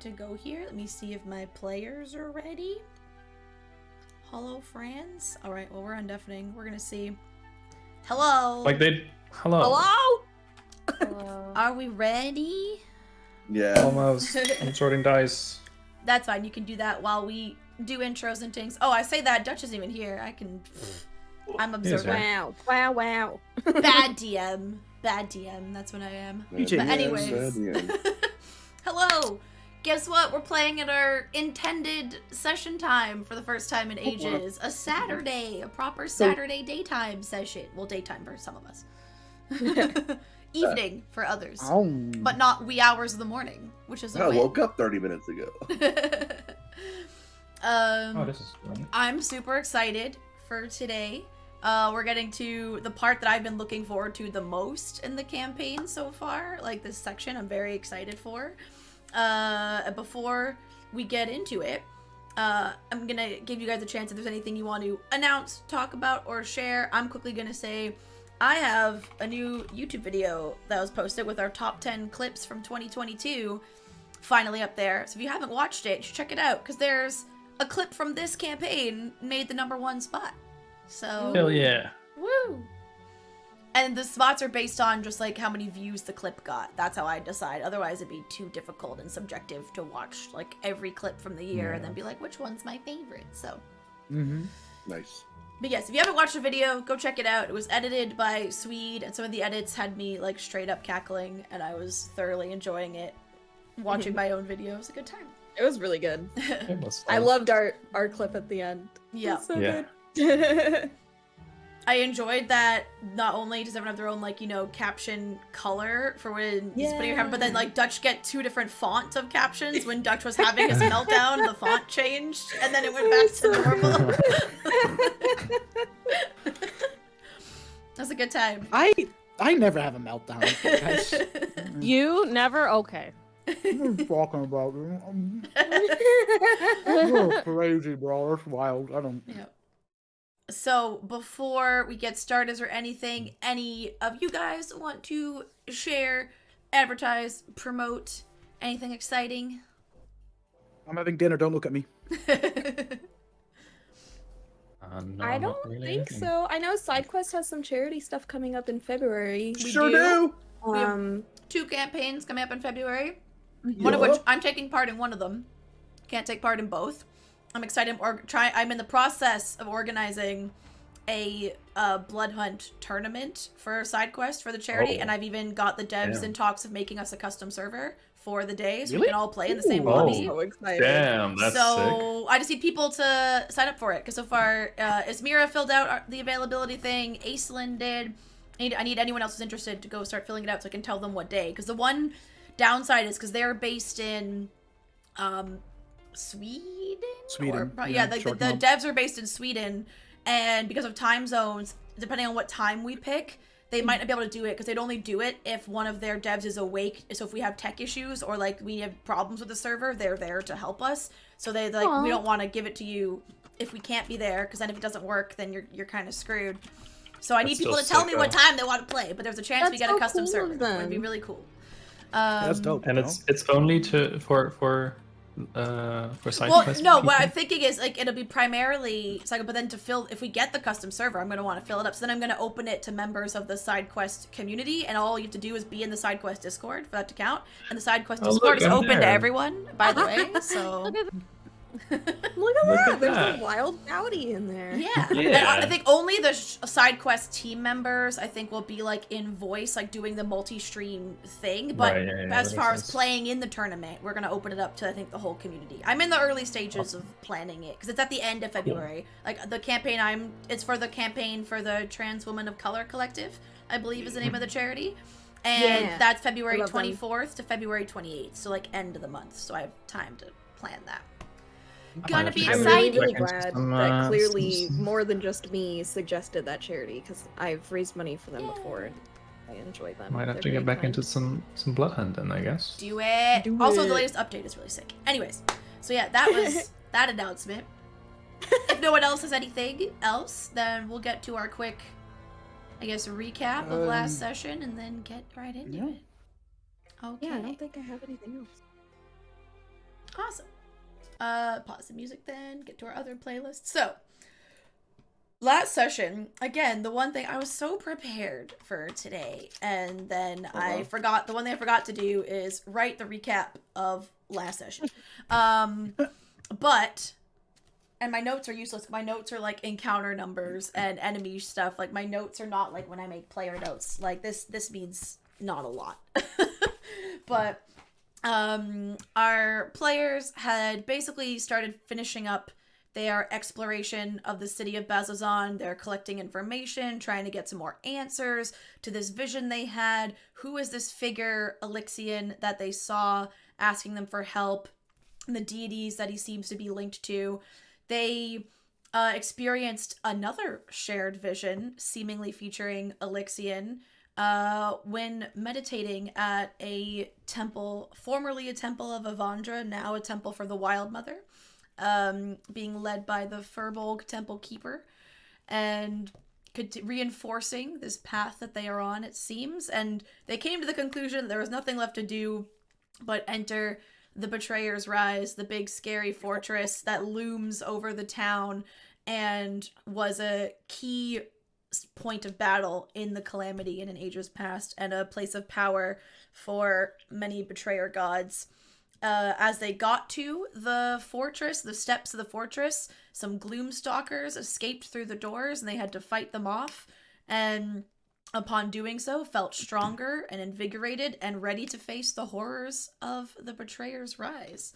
to go here. Let me see if my players are ready. Hello, friends. All right, well, we're undeafening. We're gonna see. Hello. Hello. Hello. Are we ready? Yeah. Almost. I'm sorting dice. That's fine. You can do that while we do intros and things. Oh, I say that Dutch isn't even here. I'm observing. Wow. Wow, wow. Bad DM. Bad DM. That's what I am. Yeah, But anyways. yeah. Hello. Guess what? We're playing at our intended session time for the first time in ages. A Saturday. A proper Saturday daytime session. Well, daytime for some of us. Evening for others. But not wee hours of the morning, which is a I win. woke up 30 minutes ago. Oh, this is fun. I'm super excited for today. We're getting to the part that I've been looking forward to the most in the campaign so far. Like this section I'm very excited for. Before we get into it, I'm gonna give you guys a chance if there's anything you want to announce, talk about, or share. I'm quickly gonna say I have a new YouTube video that was posted with our top 10 clips from 2022 finally up there. So if you haven't watched it, you should check it out, because there's a clip from this campaign made the #1 spot. So Hell yeah. woo! And the spots are based on just like how many views the clip got. That's how I decide. Otherwise, it'd be too difficult and subjective to watch like every clip from the year and then be like, which one's my favorite? So. Nice. But yes, if you haven't watched the video, go check it out. It was edited by Swede, and some of the edits had me like straight up cackling, and I was thoroughly enjoying it. Watching my own video, it was a good time. It was really good. It was I fun. loved our clip at the end. Yeah. It was so Yeah. good. I enjoyed that not only does everyone have their own, like, you know, caption color for when he's putting your camera, but then, like, Dutch get 2 different fonts of captions. When Dutch was having his meltdown, the font changed, and then it went back to normal. That was a good time. I never have a meltdown. Guys. You never? Okay. What are you talking about? You're crazy, bro. That's wild. I don't. Yeah. So, before we get started, is there anything any of you guys want to share, advertise, promote, anything exciting? I'm having dinner. Don't look at me. No, I not don't really think anything. so. I know SideQuest has some charity stuff coming up in February. We Sure do. do. We have 2 campaigns coming up in February. One of Yup. which I'm taking part in one of them. Can't take part in both. I'm excited. I'm in the process of organizing a blood hunt tournament for SideQuest for the charity, and I've even got the devs in talks of making us a custom server for the day, so we Really? can all play in the same Ooh. lobby. So excited. Damn, that's sick. So I just need people to sign up for it, because so far Ismira filled out the availability thing, Aislinn did. I need anyone else who's interested to go start filling it out so I can tell them what day, because the one downside is because they're based in Sweden? Yeah, the devs are based in Sweden, and because of time zones, depending on what time we pick, they might not be able to do it, because they'd only do it if one of their devs is awake. So if we have tech issues or like we have problems with the server, they're there to help us. So they like, we don't want to give it to you if we can't be there, because then if it doesn't work, then you're kind of screwed. So I need That's people so to tell sick, me what though. time they want to play, but there's a chance we That's get a so custom cool server. of It would be them. really cool. That's dope. And you it's only for SideQuest. Well, no, what I'm thinking is like it'll be primarily cycle, but then to fill, if we get the custom server, I'm gonna want to fill it up. So then I'm gonna open it to members of the SideQuest community, and all you have to do is be in the SideQuest Discord for that to count. And the SideQuest Discord look, is I'm open to there. everyone, by the way. So Look at Look that. at There's that. a wild bounty in there. yeah. And Yeah. I think only the SideQuest team members, I think, will be like in voice, like doing the multi-stream thing. But Right, yeah, as that far makes as sense. playing in the tournament, we're gonna open it up to, I think, the whole community. I'm in the early stages of planning it because it's at the end of February. Like the campaign, it's for the campaign for the Trans Women of Color Collective, I believe is the name of the charity. And Yeah, that's February I love them. 24th to February 28th, so like end of the month. So I have time to plan that. might Gonna have be to I'm get really, exciting. really back into glad some, that clearly some- more than just me suggested that charity, because I've raised money for them before and I enjoy them. Might have They're to get very back kind. into some blood hunt then, I guess. Do it. Do Also, the it. latest update is really sick. Anyways, so yeah, that was that announcement. If no one else has anything else, then we'll get to our quick, I guess, recap of last session and then get right into yeah. it. Okay. Yeah, I don't think I have anything else. Awesome. Pause the music then, get to our other playlist. So, last session, again, the one thing I was so prepared for today, and then I forgot, the one thing I forgot to do is write the recap of last session. But, and my notes are useless. My notes are like encounter numbers and enemy stuff. Like my notes are not like when I make player notes. Like this means not a lot. But our players had basically started finishing up their exploration of the city of Bazazan. They're collecting information, trying to get some more answers to this vision they had. Who is this figure, Elixian, that they saw asking them for help? And the deities that he seems to be linked to. They experienced another shared vision, seemingly featuring Elixian, when meditating at a temple, formerly a temple of Avandra, now a temple for the Wild Mother, being led by the Furbolg Temple Keeper, and reinforcing this path that they are on, it seems. And they came to the conclusion that there was nothing left to do but enter the Betrayer's Rise, the big scary fortress that looms over the town and was a key point of battle in the Calamity and in ages past, and a place of power for many betrayer gods. As they got to the fortress, the steps of the fortress, some Gloomstalkers escaped through the doors and they had to fight them off, and upon doing so, felt stronger and invigorated and ready to face the horrors of the Betrayer's Rise.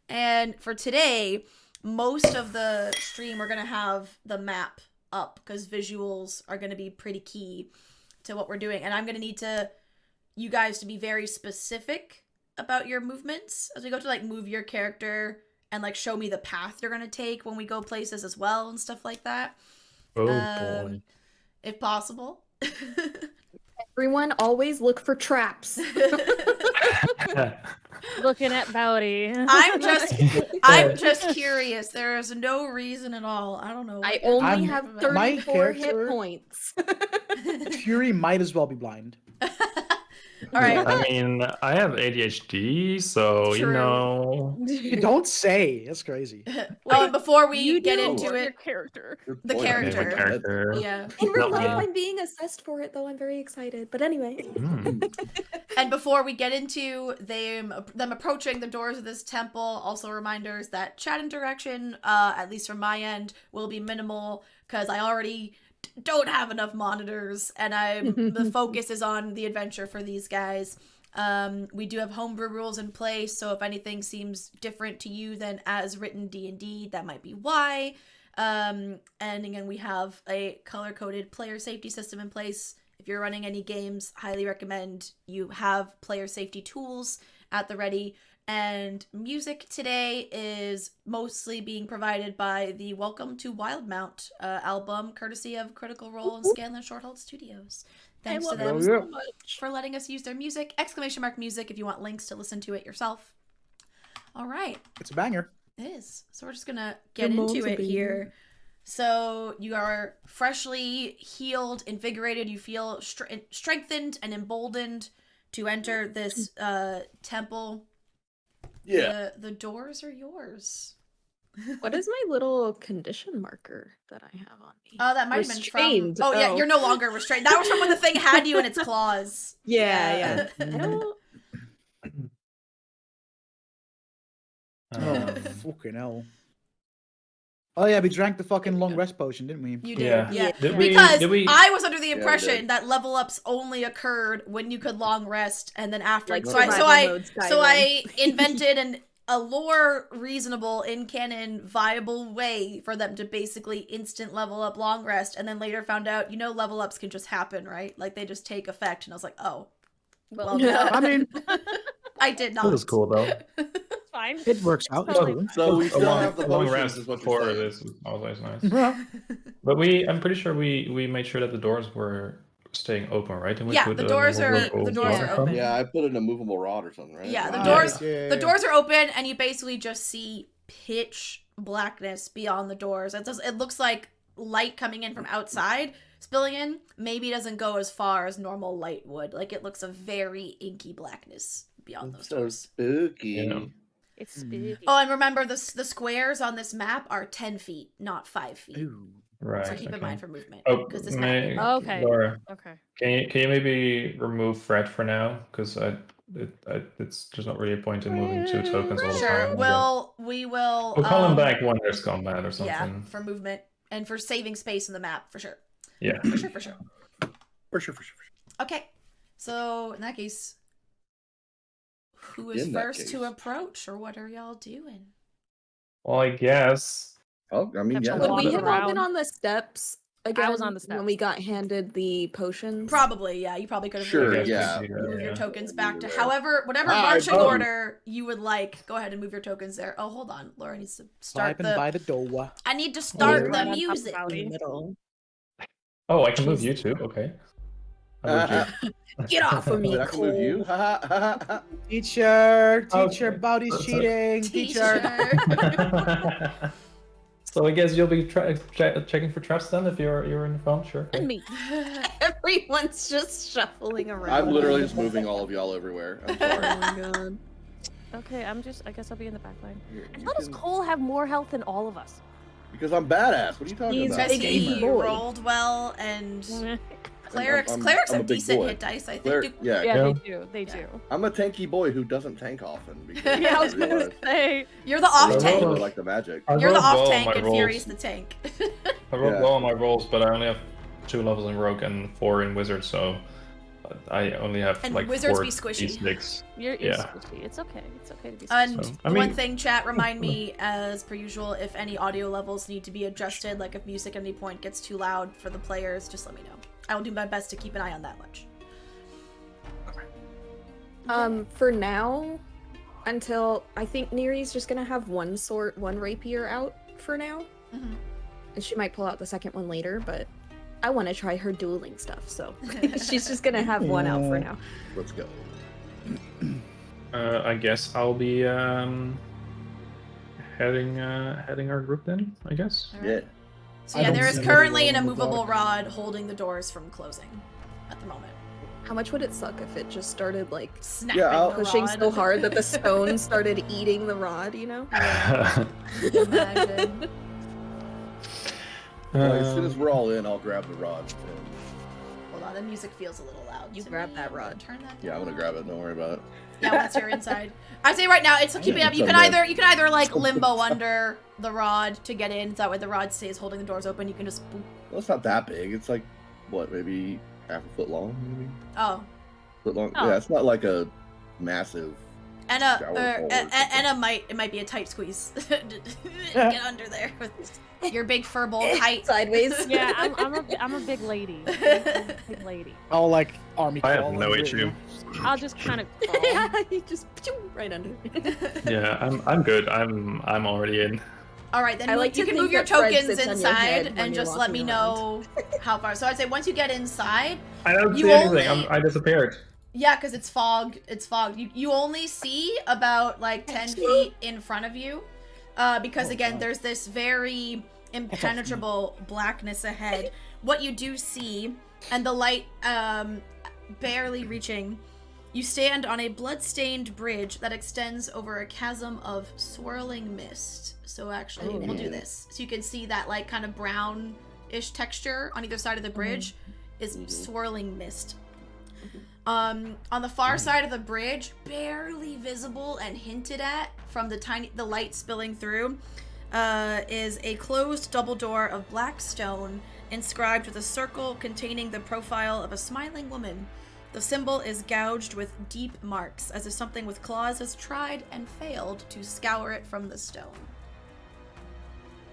And for today, most of the stream we're going to have the map up because visuals are going to be pretty key to what we're doing. And I'm going to need you guys to be very specific about your movements as we go to like move your character and like show me the path you're going to take when we go places as well and stuff like that. Oh boy. If possible. Everyone always look for traps. Looking at Bowdy. I'm just curious. There is no reason at all. I don't know. I only have my 34 hit character- points. Fury might as well be blind. All right. I mean, I have ADHD, so you True. know. Don't say. That's crazy. Well, before we You get do, into or your it, character. Good the point. character. Favorite character. yeah. In real Not life, me. I'm being assessed for it, though. I'm very excited. But anyway. And before we get into them approaching the doors of this temple, also reminders that chat interaction, at least from my end, will be minimal because I already don't have enough monitors, and the focus is on the adventure for these guys. We do have homebrew rules in place, so if anything seems different to you than as written D&D, that might be why. And again, we have a color-coded player safety system in place. If you're running any games, highly recommend you have player safety tools at the ready. And music today is mostly being provided by the Welcome to Wildmount album, courtesy of Critical Role and Scanlan Shorthold Studios. Thanks to them so much. for letting us use their music. ! Music if you want links to listen to it yourself. All right. It's a banger. It is. So we're just going to get Your mom's into a it baby. here. So you are freshly healed, invigorated. You feel strengthened and emboldened to enter this temple. Yeah. The doors are yours. What is my little condition marker that I have on me? Oh, that might have been Restrained. from... Oh, yeah, Oh. you're no longer restrained. That was from when the thing had you in its claws. Yeah. I Mhm. don't... Oh, fucking hell. Oh yeah, we drank the fucking long rest potion, didn't we? You did, Yeah. yeah. Did Because we... I was under the we impression did. that level ups only occurred when you could long rest, and then after. Like so I survival mode I Skyrim. invented a lore reasonable, in canon, viable way for them to basically instant level up long rest, and then later found out, level ups can just happen, right? Like they just take effect, and I was like, oh, well, Yeah. no, I mean, I did not. That was cool though. Fine. it works out. Totally. So we A still long, have the long potions, rest is what before you're saying. this was always nice. But I'm pretty sure we made sure that the doors were staying open, right? Didn't we Yeah, put the a doors movable are- the doors rod are or something? open. Yeah, I put in a movable rod or something, right? Yeah, the Ah, doors yeah. the doors are open, and you basically just see pitch blackness beyond the doors. It looks like light coming in from outside, spilling in. Maybe it doesn't go as far as normal light would. Like it looks a very inky blackness beyond those So doors. spooky. Yeah. It's spooky. Oh, and remember the squares on this map are 10 feet, not 5 feet. Ooh. Right. So keep in okay. mind for movement. Oh, Because this map. may, Okay. Laura, Okay. can you maybe remove Fred for now? Because it's just not really a point in moving 2 tokens all the Sure. time. We will. We'll call him back when there's combat or something. Yeah, for movement and for saving space in the map, for sure. Yeah. For sure. For sure. Okay. So in that case, who is In that first to case. approach, or what are y'all doing? Well, I guess. Oh, I mean, yeah. Would Would walk we have all been around. on the steps again? I was on the when we steps. got handed the potions. Probably, yeah. You probably could have Sure, I guess we yeah. could do that, move your yeah. tokens Yeah, back move to it there. whatever Hi, marching buddy. order you would like. Go ahead and move your tokens there. Oh, hold on. Laura needs to start Vibing by the door. I need to start Right the on top of music. Valley. In the middle. Oh, I can move you too. Okay. I moved Get off of me, Wait, I can move you. Cole. Teacher, Okay. Bowdy's That's cheating. Teacher. you. So I guess you'll be checking for traps then if you're in the phone, sure. And me. Everyone's just shuffling around. I'm literally just moving all of y'all everywhere. I'm Oh sorry. my god. Okay, I guess I'll be in the back line. You How does can- Cole have more health than all of us? Because I'm badass. What are you talking He's about? Because big he boy. rolled well, and clerics I'm have a big decent boy. hit dice, I think. Cler- yeah, Yeah, Yeah. they do. They do. I'm a tanky boy who doesn't tank often. Because Yeah, I was gonna realize say. You're the I off Well, tank. really like the magic. I You're the rolled well off on tank, my and rolls. Fury's the tank. I rolled Yeah. well on my rolls, but I only have 2 levels in Rogue and 4 in Wizard, so I only have And like wizards 4 be squishy. D6. You're Yeah. squishy. It's okay. It's okay to be And squishy. So, the I one mean- thing, chat, remind me, as per usual, if any audio levels need to be adjusted, like if music at any point gets too loud for the players, just let me know. I will do my best to keep an eye on that much. For now, until I think Neri's just gonna have one rapier out for now. Mhm. And she might pull out the second one later, but I want to try her dueling stuff, so she's just gonna have one out for now. Let's go. I guess I'll be heading our group then, I guess. All right. Yeah. So I yeah, don't there is see currently an anyone on the immovable block. rod holding the doors from closing at the moment. How much would it suck if it just started like Snapping I'll- the pushing rod. so hard that the stone started eating the rod? You know? Imagine. Well, as soon as we're all in, I'll grab the rod. And, Hold on, the music feels a little loud. You to grab me. that I'm gonna rod. Turn that down. yeah, I'm gonna grab it. Don't worry about it. Yeah, once you're inside. I'd say right now it's keeping up. You can someday. either like limbo under the rod to get in, so that way the rod stays holding the doors open. You can just boop. Well, it's not that big. It's like, what, maybe half a foot long? Maybe Oh, foot long. Oh. Yeah, it's not like a massive. and Shower hole or something. it might be a tight squeeze. Get under there with your big fur bowl height. Sideways. Yeah, I'm a big lady. Big lady. All like army. I have crawl no under it, issue. you know? I'll just kind of Yeah, you just pew, right under. Yeah, I'm good. I'm already in. All right, then I like you to can think move your that Fred tokens sits on your head inside when and you're just let me walking know how far. So I'd say once you get inside, I don't You see anything. only- I disappeared. yeah, because it's fogged. It's fogged. You only see about like 10 feet in front of you, because Oh, again, God. there's this very impenetrable blackness ahead. What you do see, and the light barely reaching, you stand on a blood-stained bridge that extends over a chasm of swirling mist. So actually, we'll do this. So you can see that like kind of brown-ish texture on either side of the bridge is swirling mist. On the far side of the bridge, barely visible and hinted at from the light spilling through, is a closed double door of black stone inscribed with a circle containing the profile of a smiling woman. The symbol is gouged with deep marks, as if something with claws has tried and failed to scour it from the stone.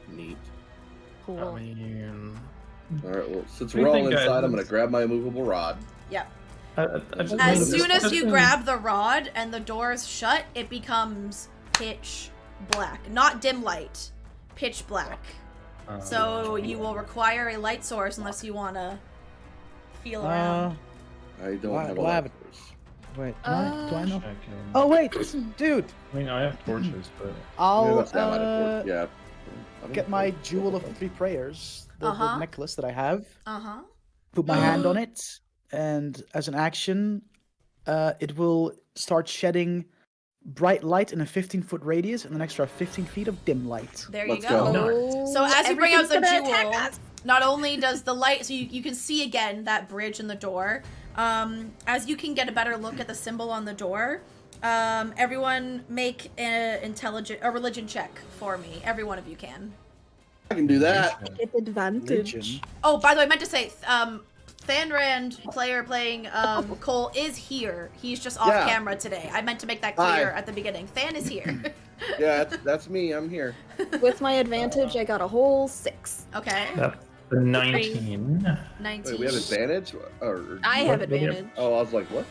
Neat. cool. I mean, All right. Well, since What do we're you all think, inside, guys? I'm gonna grab my immovable rod. Yep. I just As mean, soon as just you mean- grab the rod and the doors shut, it becomes pitch black. Not dim light, pitch black. So you will require a light source unless you want to feel around. I don't Why- have a why light have it- source. Wait, do I know? Checking. Oh wait, dude, I mean, I have torches, but Yeah, I'll that's that might have worked. Yeah. I don't get know. my jewel of the 3 prayers, the Uh-huh. necklace that I have. Uh-huh. Put my hand on it, and as an action, it will start shedding bright light in a 15-foot radius and an extra 15 feet of dim light. There you Let's go. go. So as you bring out the Everything's gonna attack jewel, us. not only does the light, so you can see again that bridge in the door. As you can get a better look at the symbol on the door, everyone make a religion check for me. Every one of you can. I can do that. Get advantage. Religion. Oh, by the way, I meant to say, Thanrand, player playing Cole, is here. He's just off Yeah. camera today. I meant to make that clear Hi. at the beginning. Than is here. Yeah, that's me. I'm here. With my advantage, I got a whole 6. Okay. That's the 19. 19. Wait, we have advantage? Or I have What do you have? advantage. Oh, I was like, what?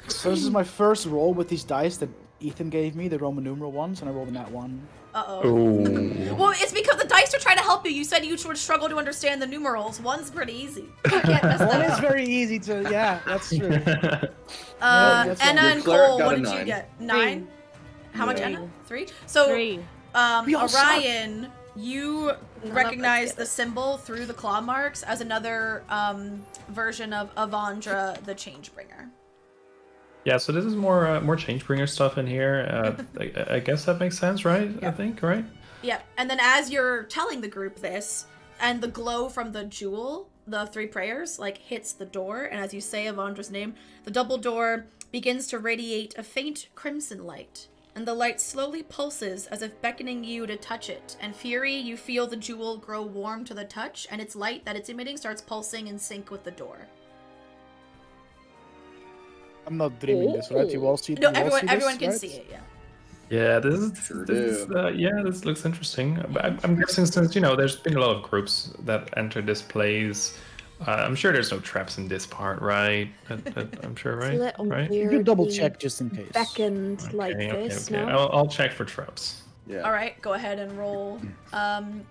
So this is my first roll with these dice that Ethan gave me, the Roman numeral ones, and I rolled a nat 1. Uh-oh. Ooh. Well, it's because the dice are trying to help you. You said you would struggle to understand the numerals. One's pretty easy. You can't miss One that. is very easy to, yeah, that's true. Anna that's fine. and Your cleric Cole, got what a did you 9. get? 9? How much, Yeah. Anna? 3? So, 3. We all suck. Orion, you us recognize get the it. symbol through the claw marks as another version of Avandra, the Changebringer. Yeah, so this is more Changebringer stuff in here. I guess that makes sense, right? Yeah. I think, right? Yeah, and then as you're telling the group this, and the glow from the jewel, the 3 prayers, like, hits the door, and as you say Avandra's name, the double door begins to radiate a faint crimson light, and the light slowly pulses as if beckoning you to touch it. And Fury, you feel the jewel grow warm to the touch, and its light that it's emitting starts pulsing in sync with the door. I'm not dreaming this, right? You all see, No, you all see everyone this, can right? see it, yeah. Yeah, this is Sure this looks interesting. But I'm guessing since there's been a lot of groups that enter this place. I'm sure there's no traps in this part, right? I'm sure, right? Let 'em Right? clear You double the check just in case. Beckoned like this, no? I'll check for traps. Yeah. All right, go ahead and roll.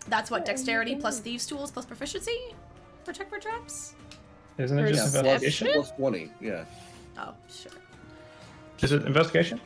That's what, dexterity plus thieves tools plus proficiency for check for traps? Isn't it Yeah, just plus, investigation? plus 20. Yeah. Oh, sure. Is it investigation?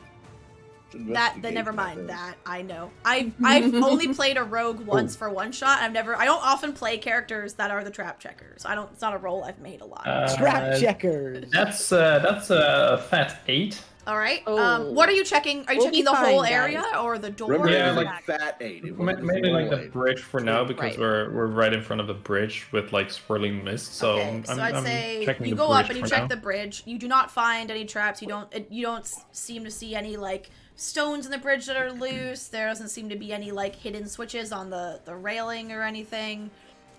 Then never mind that. I know. I've only played a rogue once for one shot. I don't often play characters that are the trap checkers. It's not a role I've made a lot. Trap checkers. That's a fat 8. All right. Oh. What are you checking? Are you We'll checking be the whole fine, area guys. or the door? Remember, Yeah, it was like- fat 8. It wasn't Maybe like the full 8. bridge for now because Right. we're right in front of the bridge with like swirling mist. So Okay, so I'd I'm say checking you the go up bridge and you for check now. the bridge. You do not find any traps. You don't seem to see any like stones in the bridge that are loose. There doesn't seem to be any like hidden switches on the railing or anything.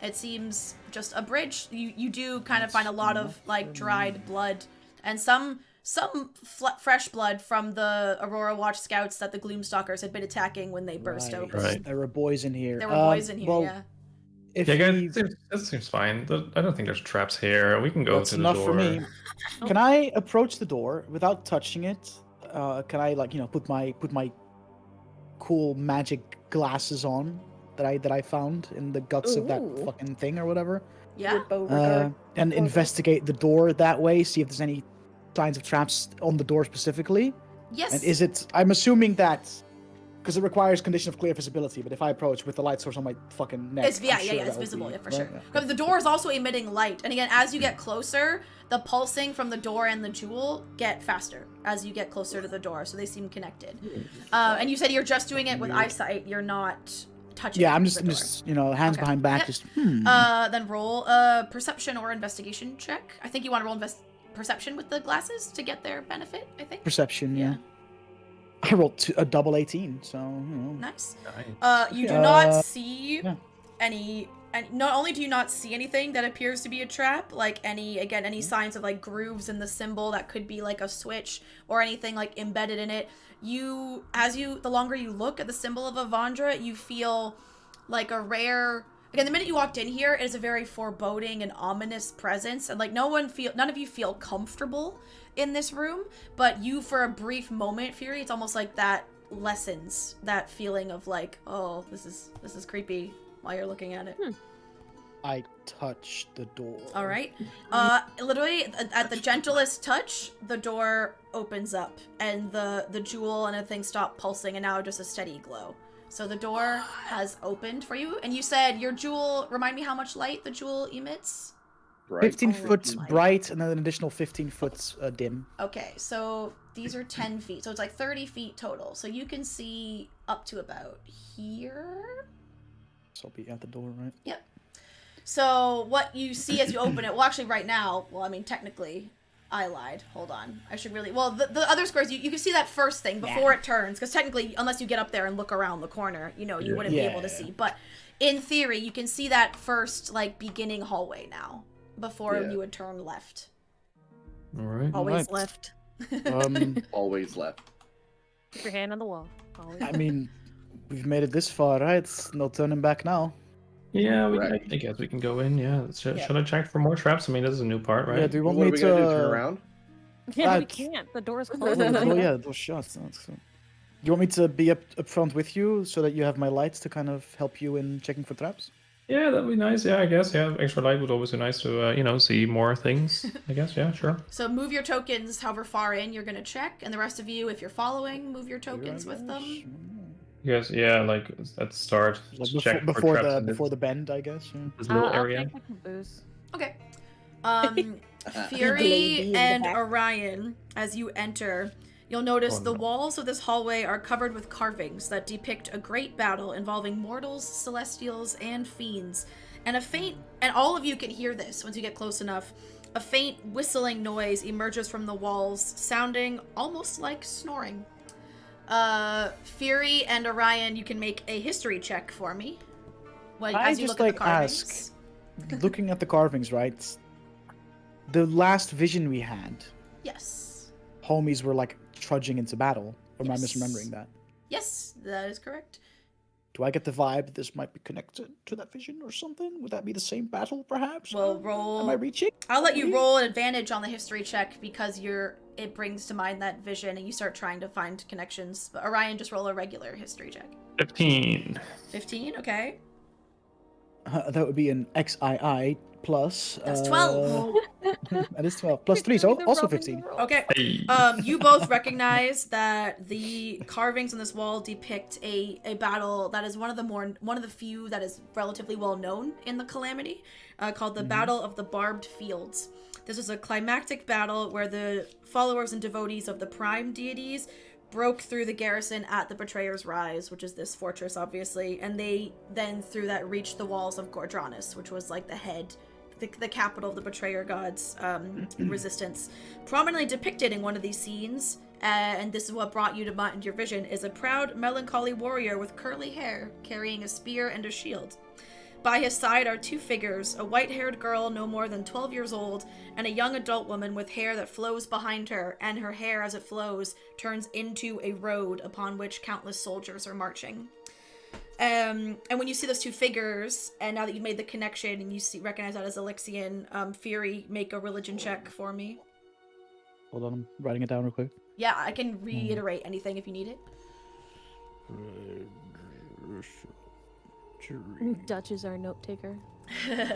It seems just a bridge. You do kind of find a lot of like dried blood and some fresh blood from the Aurora Watch scouts that the Gloomstalkers had been attacking when they burst Right. open. Right. There were boys in here. There were boys in here, well, yeah. If Yeah, we- guys, that seems fine. I don't think there's traps here. We can go that's to the enough door. for me. Can I approach the door without touching it? Can I put my cool magic glasses on that I found in the guts of that Ooh. fucking thing or whatever? Yeah. With Beauregard. And portal. investigate the door that way, see if there's any signs of traps on the door specifically. Yes. And is it? I'm assuming that because it requires condition of clear visibility. But if I approach with the light source on my fucking neck, It's, yeah, I'm yeah, sure yeah, it's that would visible, be- yeah, for right? sure. Yeah. Because the door is also emitting light, and again, as you get closer, the pulsing from the door and the jewel get faster as you get closer to the door, so they seem connected. And you said you're just doing it with eyesight; you're not touching. Yeah, I'm the just, door. hands Okay. behind back, Yep. just. Then roll a perception or investigation check. I think you want to roll perception with the glasses to get their benefit. I think. Perception, yeah. Yeah. I rolled a double 18, so Nice. Nice. You do not see yeah. any. And not only do you not see anything that appears to be a trap, like any signs of like grooves in the symbol that could be like a switch or anything like embedded in it. The longer you look at the symbol of Avandra, you feel like a rare. Again, the minute you walked in here, it is a very foreboding and ominous presence, and like none of you feel comfortable in this room. But you, for a brief moment, Fury, it's almost like that lessens that feeling of like, oh, this is creepy while you're looking at it. I touch the door. All right. Literally at the gentlest touch, the door opens up and the jewel and everything stop pulsing, and now just a steady glow. So the door has opened for you, and you said your jewel. Remind me how much light the jewel emits. Bright. 15 Oh foot my. bright and then an additional 15 foot dim. Okay, so these are 10 feet, so it's like 30 feet total. So you can see up to about here. So I'll be at the door, right? Yep. So what you see as you open it, well, actually right now, well, I mean, technically, I lied. Hold on. I should really, well, the other squares, you can see that first thing before it turns, because technically, unless you get up there and look around the corner, you know, you wouldn't be able to see. But in theory, you can see that first, like, beginning hallway now, before you would turn left. All right. Always Right. left. Always left. Keep your hand on the wall. Always. I mean, we've made it this far, right? No turning back now. Yeah, Right. I guess we can go in. Yeah. Should I check for more traps? I mean, this is a new part, right? Yeah, do you want What are me we to? gonna do? Turn around? Yeah, we That's- can't. The door's Oh, closed. the door, yeah, the door's shut. Do you want me to be up front with you so that you have my lights to kind of help you in checking for traps? Yeah, that'd be nice. Yeah, I guess. Yeah, extra light would always be nice to see more things. I guess. Yeah, sure. So move your tokens however far in you're going to check, and the rest of you, if you're following, move your tokens with them. Yes. Yeah, like at the start. Like just check before for traps in the bend, I guess. Yeah. this little I'll area. take the caboose. Okay. lady Fury in the and back. Orion, as you enter, you'll notice the walls of this hallway are covered with carvings that depict a great battle involving mortals, celestials, and fiends. And and all of you can hear this once you get close enough, a faint whistling noise emerges from the walls, sounding almost like snoring. Fury and Orion, you can make a history check for me. I As you just, look at the like, carvings. Looking at the carvings, right? The last vision we had, Yes. homies were like trudging into battle. Or am I Yes. misremembering that? Yes, that is correct. Do I get the vibe that this might be connected to that vision or something? Would that be the same battle, perhaps? Well, roll. Am I reaching? I'll let you roll an advantage on the history check because it brings to mind that vision and you start trying to find connections. But Orion, just roll a regular history check. 15. 15, okay. That would be an XII plus. That's 12. That is 12. Plus 3, so They're also rubbing 15. the roll. Okay. Hey. You both recognize that the carvings on this wall depict a battle that is one of the few that is relatively well known in the Calamity, called the Battle of the Barbed Fields. This is a climactic battle where the followers and devotees of the prime deities broke through the garrison at the Betrayer's Rise, which is this fortress, obviously, and they then through that reached the walls of Gordranus, which was like the capital of the Betrayer gods' resistance. Prominently depicted in one of these scenes, and this is what brought you to mind your vision, is a proud, melancholy warrior with curly hair, carrying a spear and a shield. By his side are two figures, a white-haired girl no more than 12 years old, and a young adult woman with hair that flows behind her, and her hair, as it flows, turns into a road upon which countless soldiers are marching. And when you see those two figures, and now that you've made the connection and you recognize that as Elixian, Fury, make a religion check for me. Hold on, I'm writing it down real quick. Yeah, I can reiterate anything if you need it. Dutch is our note taker.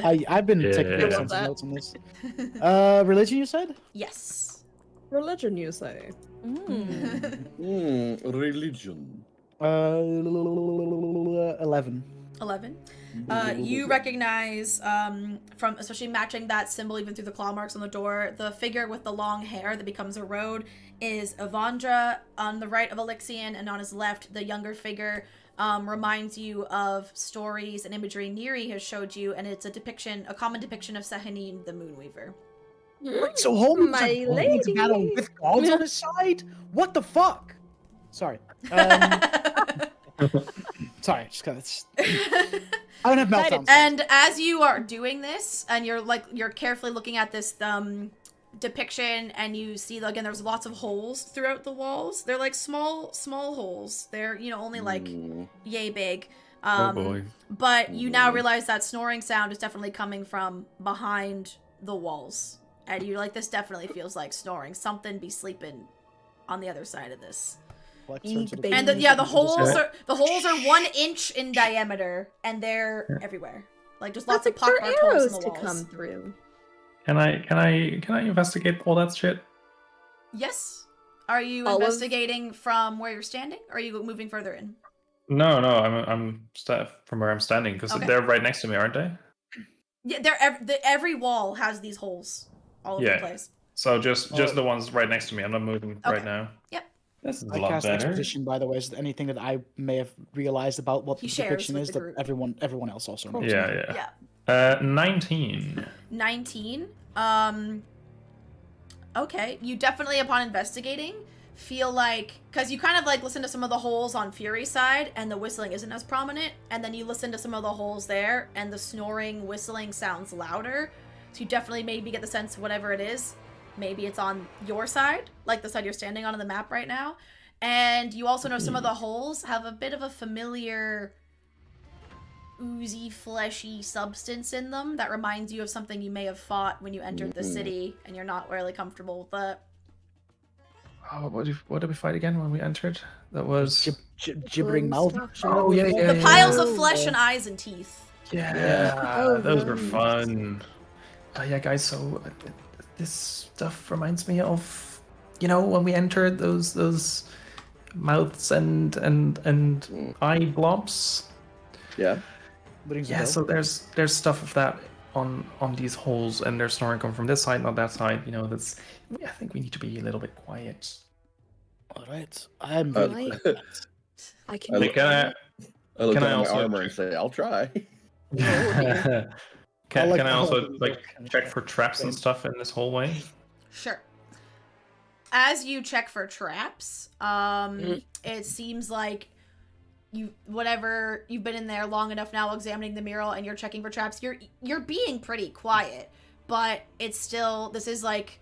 I've been taking Yeah. extensive Love that. notes on this. Religion, you said? Yes. Religion, you say? Religion. 11. 11. You recognize, from especially matching that symbol even through the claw marks on the door, the figure with the long hair that becomes a road is Evandra on the right of Elixian, and on his left, the younger figure reminds you of stories and imagery Neri has showed you, and it's a common depiction of Sehanine, the Moonweaver. Wait, so homies My are going into battle lady. with gods on his side? What the fuck? Sorry. Sorry, just kind of. I don't have meltdowns. And as you are doing this, and you're carefully looking at this depiction, and you see again there's lots of holes throughout the walls. They're like small holes. They're only like yay big. Oh boy. But you now realize that snoring sound is definitely coming from behind the walls, and you're like, this definitely feels like snoring. Something be sleeping on the other side of this. Like, turns to the- And the holes are 1 inch in diameter, and they're everywhere. Like just lots That's of like for pockmarked holes in arrows the to walls. come through. Can I investigate all that shit? Yes. Are you All of- investigating from where you're standing, or are you moving further in? No, I'm from where I'm standing because Okay. they're right next to me, aren't they? Yeah, every wall has these holes all over the place. So just the ones right next to me. I'm not moving right now. Yep. This is a I lot cast better. exposition, by the way. Is there anything that I may have realized about what He the shares depiction with is the that group. everyone else also knows? Yeah. 19. 19. Okay, you definitely, upon investigating, feel like, because you kind of like listen to some of the holes on Fury's side, and the whistling isn't as prominent, and then you listen to some of the holes there, and the snoring, whistling sounds louder. So you definitely maybe get the sense whatever it is, maybe it's on your side, like the side you're standing on the map right now. And you also know some of the holes have a bit of a familiar oozy, fleshy substance in them that reminds you of something you may have fought when you entered the city, and you're not really comfortable with it. Oh, what did we fight again when we entered? That was Gibbering mouth. Oh, yeah. The piles of flesh and eyes and teeth. Yeah, those were fun. Yeah, guys. So this stuff reminds me of, when we entered those mouths and eye blobs. Yeah. Yeah. So there's stuff of that on these holes, and there's snoring coming from this side, not that side. I think we need to be a little bit quiet. All right, I'm really quick. I can. I do look, that. I look Can I at my also armor and say, "I'll try." Can I also like check for traps and stuff in this hallway? Sure. As you check for traps, it seems like you've been in there long enough now examining the mural and you're checking for traps. You're being pretty quiet, but it's still, this is like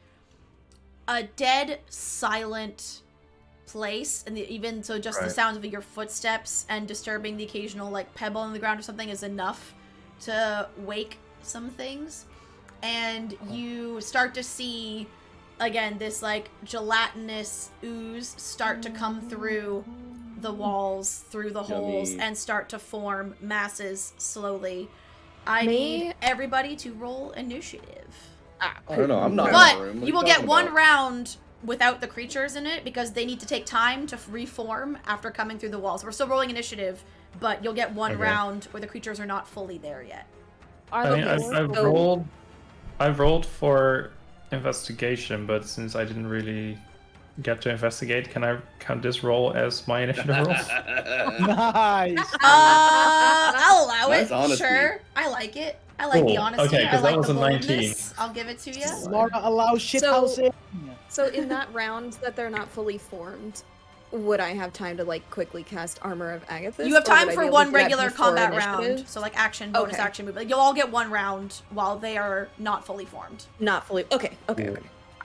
a dead, silent place, and even so just the sound of your footsteps and disturbing the occasional like pebble on the ground or something is enough to wake some things. And you start to see again this like gelatinous ooze start to come through the walls, through the holes, and start to form masses slowly. I need everybody to roll initiative. I don't know. I'm not in But the room. What you are will get talking one about? round without the creatures in it because they need to take time to reform after coming through the walls. We're still rolling initiative, but you'll get one round where the creatures are not fully there yet. I've rolled for investigation, but since I didn't really get to investigate, can I count this roll as my initiative roll? Nice. I'll allow Nice it. honesty. Sure, I like it. I like the honesty. Okay, I 'cause that like was the a 19. boldness. I'll give it to you. Laura allows shithousing. So in that round that they're not fully formed, would I have time to like quickly cast Armor of Agathis? You have or would time I be for able to one do that regular before combat initiative? round. So like action, bonus Okay. action, move. Like, you'll all get one round while they are not fully formed. Not fully. Okay.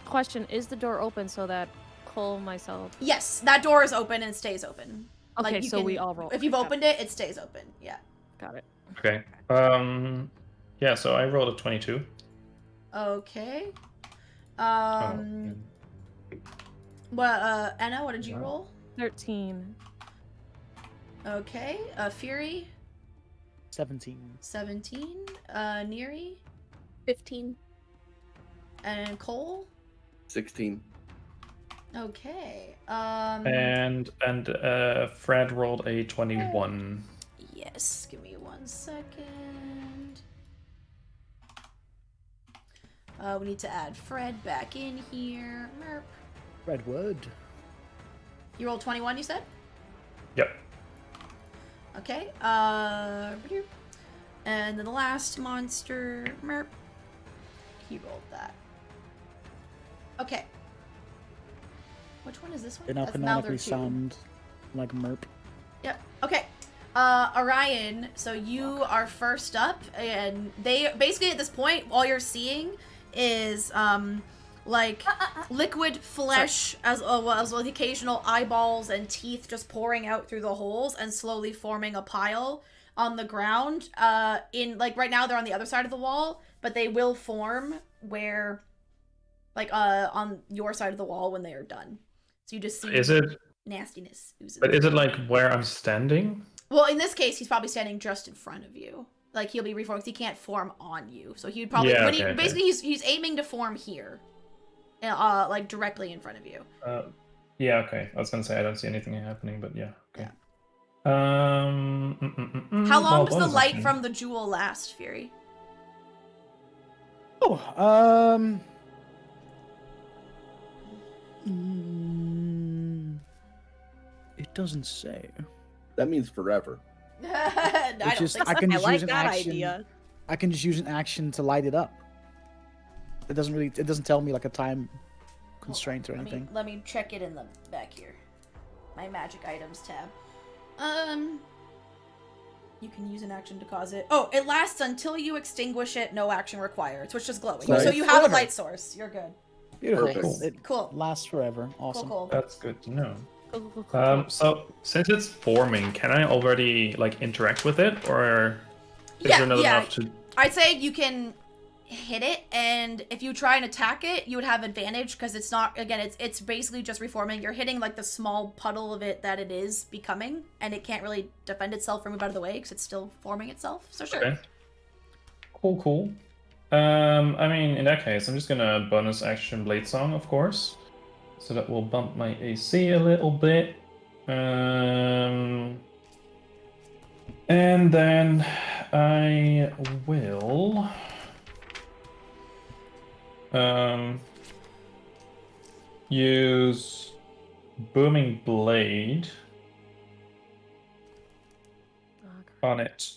Question: is the door open so that Cole, myself? Yes, that door is open and stays open. Okay, Like, you so can, we all roll. If you've opened it, it stays open. Yeah. Got it. Okay. Yeah, so I rolled a 22. Okay. Oh, Well, Anna, what did you roll? 13. Okay. Fury, 17. 17. Neri, 15. and Cole. 16. Okay. And Fred rolled a 21. Yes. Give me 1 second. We need to add Fred back in here. Merp. Redwood. You rolled 21, you said? Yep. Okay. And then the last monster, Merp. He rolled that. Okay. Which one is this one? They now That's canonically Malthor 2. sound like Merp. Yep. Okay. Orion, so you are first up, and they basically at this point, all you're seeing is like liquid flesh as well as the occasional eyeballs and teeth just pouring out through the holes and slowly forming a pile on the ground. In like right now they're on the other side of the wall, but they will form where like on your side of the wall when they are done. So you just see nastiness oozing. But is it like where I'm standing? Well, in this case, he's probably standing just in front of you. Like, he'll be reformed because he can't form on you. So he would probably... Yeah, basically, he's aiming to form here. Like, directly in front of you. Yeah, okay. I was going to say I don't see anything happening, but yeah. Okay. How long does the light from the jewel last, Fury? Oh, it doesn't say. That means forever. I It's don't just think I so. can I just like use an that action. idea. I can just use an action to light it up. It doesn't really. It doesn't tell me like a time constraint or anything. Let me check it in the back here. My magic items tab. You can use an action to cause it. Oh, it lasts until you extinguish it. No action required. So it's just glowing. Nice. So you have a Forever. light source. You're good. Beautiful. Perfect. It Cool. lasts forever. Awesome. Cool. That's good to know. Cool. So since it's forming, can I already like interact with it, or is there not enough to? I'd say you can hit it, and if you try and attack it, you would have advantage because it's not. Again, it's basically just reforming. You're hitting like the small puddle of it that it is becoming, and it can't really defend itself or move out of the way because it's still forming itself. So sure. Okay. Cool. I mean, in that case, I'm just gonna bonus action Blade Song, of course. So that will bump my AC a little bit. And then I will use Booming Blade on it.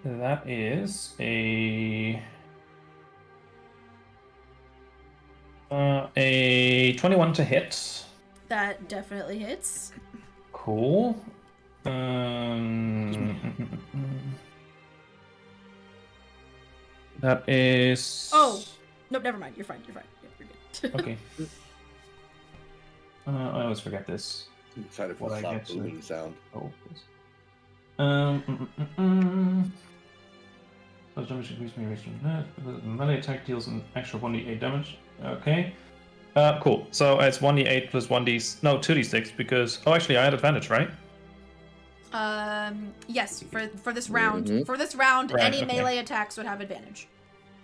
That is a 21 to hit. That definitely hits. Cool. That is. Oh. Nope, never mind. You're fine. Yep, you're good. Okay. I always forget this. I'm excited for Well, I the guess so. booming sound. Oh, please. Plus damage increase me from that. Melee attack deals an extra 1d8 damage. Okay. Cool. So it's 1d8 plus 2d6 because. Oh, actually, I had advantage, right? Yes. For this round, Mhm. Right, any okay. melee attacks would have advantage.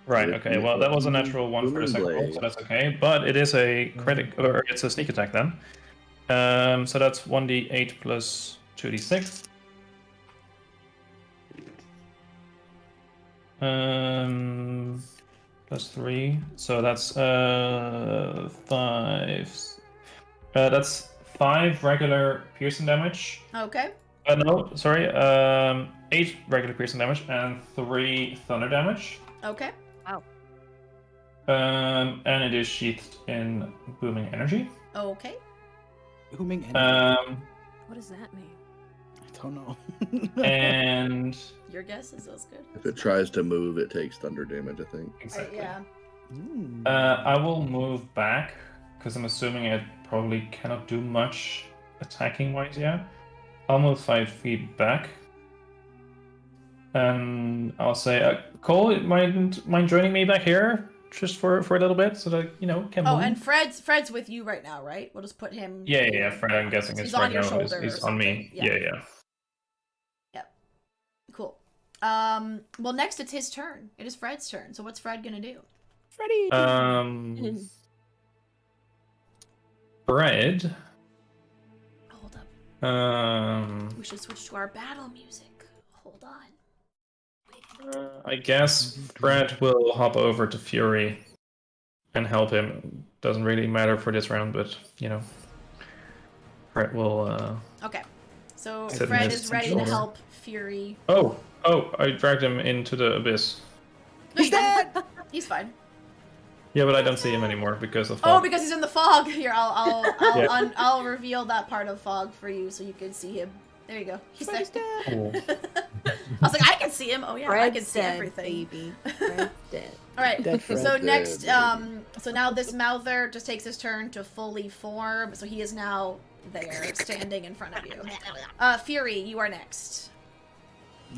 Right. Okay. Well, that was a natural one for the second roll, so that's okay. But it is a critic, or it's a sneak attack then. So that's 1d8 plus 2d6. Plus 3. So that's 5. That's 5 regular piercing damage. Okay. No, sorry. 8 regular piercing damage and 3 thunder damage. Okay. And it is sheathed in booming energy. Okay. Booming energy. What does that mean? I don't know. And Your guess is as good. If it tries to move, it takes thunder damage, I think. exactly. Yeah. I will move back because I'm assuming it probably cannot do much attacking wise yet. I'll move 5 feet back. And I'll say, Cole, mind joining me back here just for a little bit so that, can Oh, move? and Fred's with you right now, right? We'll just put him. Yeah. Fred, I'm guessing He's is on right your now. shoulder He's or on me. something. Yeah. Cool. Well, next it's his turn. It is Fred's turn. So what's Fred gonna do? Freddy. Fred. Hold up. We should switch to our battle music. Hold on. I guess Fred will hop over to Fury and help him. Doesn't really matter for this round, but Fred will. Okay. So Sit in Fred his is ready to shoulder. help Fury. Oh! I dragged him into the abyss. He's dead. He's fine. Yeah, but I don't see him anymore because of. Oh, fog. because he's in the fog. Here, I'll Yeah. I'll reveal that part of fog for you so you can see him. There you go. He's there. Cool. I was like, I can see him. Oh yeah, I can see dead, everything. baby. Fred's dead. All right. Dead Fred. So Dead, next, baby. so now this Mouther just takes his turn to fully form. So he is now there, standing in front of you. Fury, you are next.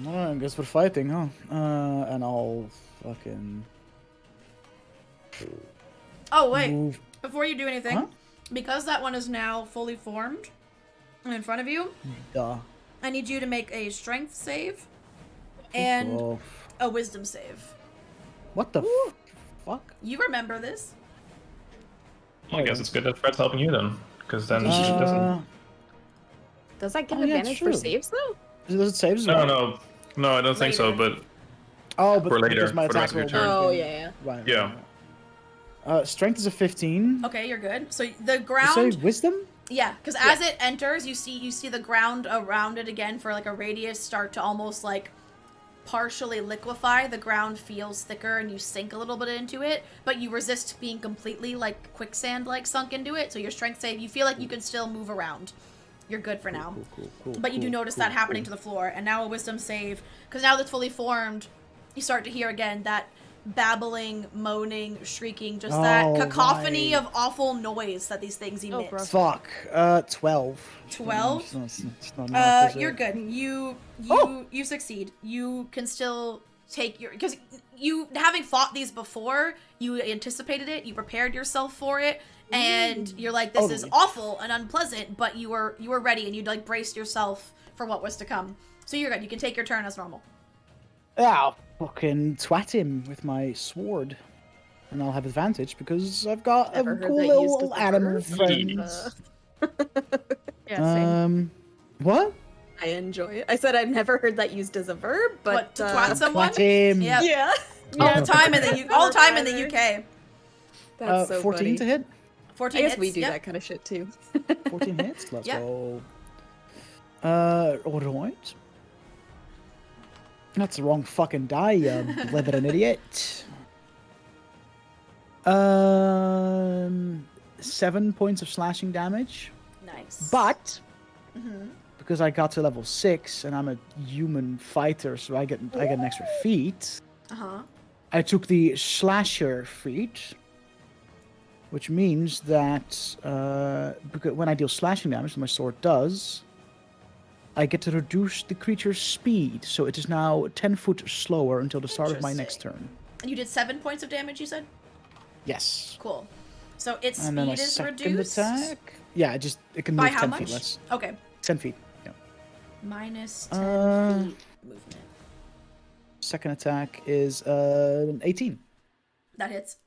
Alright, I guess we're fighting, huh? And I'll fucking Oh wait, move. before you do anything, Huh? because that one is now fully formed in front of you, Duh. I need you to make a strength save and Oh, a wisdom save. what the fuck? You remember this? Well, I guess it's good that Fred's helping you then, because then she doesn't. Does that give Oh, yeah, it's advantage for true. saves though? Does it save as No, well? no. No, I don't think so, Later. but Oh, but For later, because my for the attack rest of your roll. turn. Oh yeah. Right. Yeah. Strength is a 15. Okay, you're good. So the You say ground, wisdom? yeah, because as it enters, you see the ground around it again for like a radius start to almost like partially liquefy. The ground feels thicker and you sink a little bit into it, but you resist being completely like quicksand like sunk into it. So your strength save, you feel like you can still move around. You're good for now. Cool, But you do notice that happening to the floor, and now a wisdom save, because now that's fully formed, you start to hear again that babbling, moaning, shrieking, just that Oh, cacophony right. of awful noise that these things emit. gross. Fuck. 12. 12? It's not enough, is You're it? good. You Oh! you succeed. You can still take your, because you, having fought these before, you anticipated it, you prepared yourself for it, and you're like, this is Totally. awful and unpleasant, but you were ready and you'd like braced yourself for what was to come. So you're good. You can take your turn as normal. Yeah, I'll fucking twat him with my sword. And I'll have advantage because I've got Never a heard cool that used little as a animal verb. friends. Yeah, same. What? I enjoy it. I said I've never heard that used as a verb, but What, to twat someone? Twat him. Yeah. yeah. All the time in the all the time in the Either. UK. That's so 14 funny. to hit. 14 I guess hits. we do Yep. that kind of shit too. 14 hits. Let's Yeah. go. Alright. That's the wrong fucking die, you blithering idiot. 7 points of slashing damage. Nice. But Mhm. because I got to level 6 and I'm a human fighter, so I get an extra feat. Uh-huh. I took the slasher feat, which means that because when I deal slashing damage, my sword does, I get to reduce the creature's speed, so it is now 10 foot slower until the start of my next turn. And you did 7 points of damage, you said? Yes. Cool. So its And then my speed is second reduced. attack. Yeah, it can By move how 10 much? feet less. Okay. 10 feet. Yeah. Minus 10 feet movement. Second attack is an 18 That hits.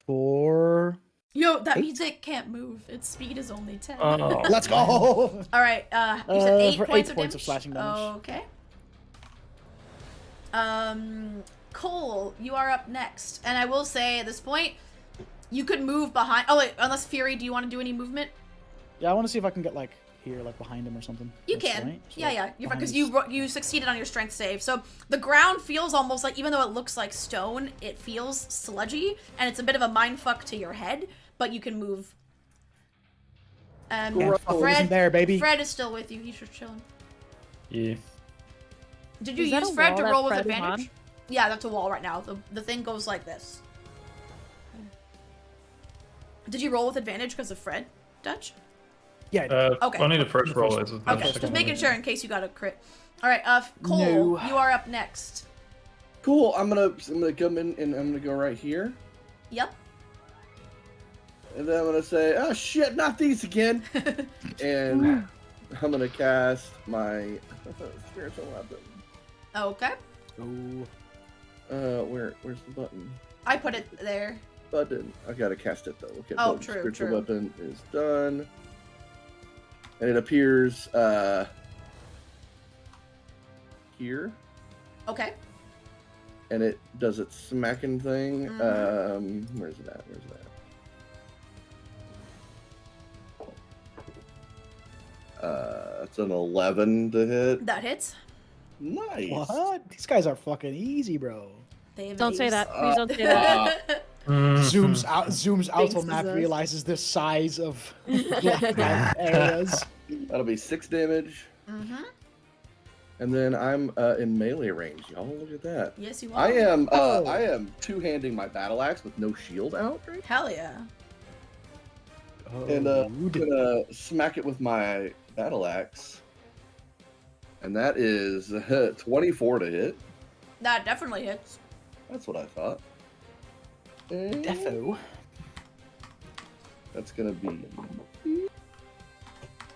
for. Yo, that 8? means it can't move. Its speed is only 10. Oh, Let's go. All right. You said 8 for points 8 of points damage. of slashing damage. Okay. Cole, you are up next, and I will say at this point, you could move behind. Oh wait, unless Fury, do you want to do any movement? Yeah, I want to see if I can get like here, like behind him or something. You Yes, can. right? So, Yeah, like, yeah. You're fine behind because his- you succeeded on your strength save. So the ground feels almost like, even though it looks like stone, it feels sludgy, and it's a bit of a mindfuck to your head. But you can move. Yeah, fuck, it isn't there, baby. Fred is still with you. He's just chilling. yeah. Did you Is that use a Fred wall to that roll with Fred is advantage? on? Yeah, that's a wall right now. The thing goes like this. Did you roll with advantage because of Fred, Dutch? Yeah. Okay. Only the first roll is. Okay, just making sure in case you got a crit. All right, Cole, No. you are up next. Cool. I'm gonna come in and I'm gonna go right here, Yep. and then I'm gonna say, "Oh shit, not these again!" and I'm gonna cast my spiritual weapon. Okay. Oh. Where's the button? I put it there. Button. I gotta cast it though. Okay. Oh, boom. true, Spiritual true. weapon is done, and it appears here, Okay. and it does its smacking thing. Mhm. Where's it at? Where's it at? It's an 11 to hit. That hits. Nice. What? These guys are fucking easy, bro. They have Don't say these. that. Please don't say that. Zooms out Thanks, on map, Jesus. realizes the size of black areas. That'll be 6 damage, Mm-hmm. and then I'm in melee range. Y'all look at that. Yes, you are. I am Oh. I am two-handing my battle axe with no shield out, right? Hell yeah. And Oh, I'm gonna smack it with my battle axe, and that is 24 to hit. That definitely hits. That's what I thought. And defo. that's gonna be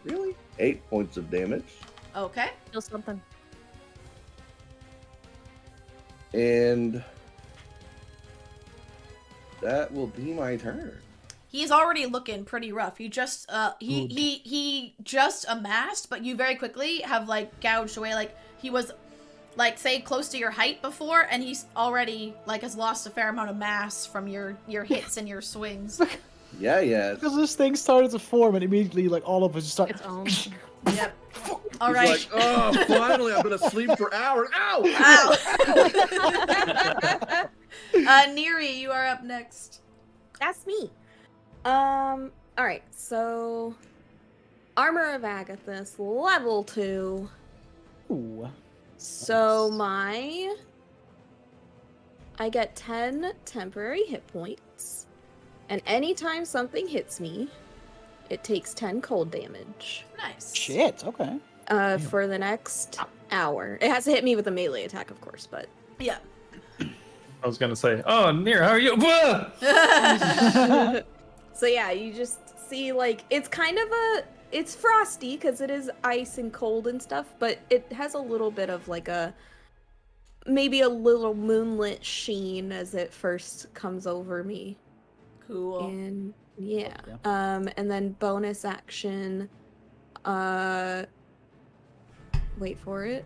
really 8 points of damage, Okay. Feel something. and that will be my turn. He's already looking pretty rough. He just he just amassed, but you very quickly have like gouged away. Like he was like say close to your height before, and he's already like has lost a fair amount of mass from your hits and your swings. Yeah. Because this thing started to form, and immediately, like, all of us just start. Its own. Yep. All He's right. like, oh, finally, I've been asleep for hours. Ow! Neri, you are up next. That's me. Alright, so Armor of Agathis, level 2. Ooh. So Nice. I get 10 temporary hit points. And anytime something hits me, it takes 10 cold damage. Nice. Shit, okay. For the next hour. It has to hit me with a melee attack, of course, but Yeah. I was gonna say, oh, Nier, how are you? so yeah, you just see like it's kind of it's frosty because it is ice and cold and stuff, but it has a little bit of like maybe a little moonlit sheen as it first comes over me. Cool. And yeah. And then bonus action, wait for it.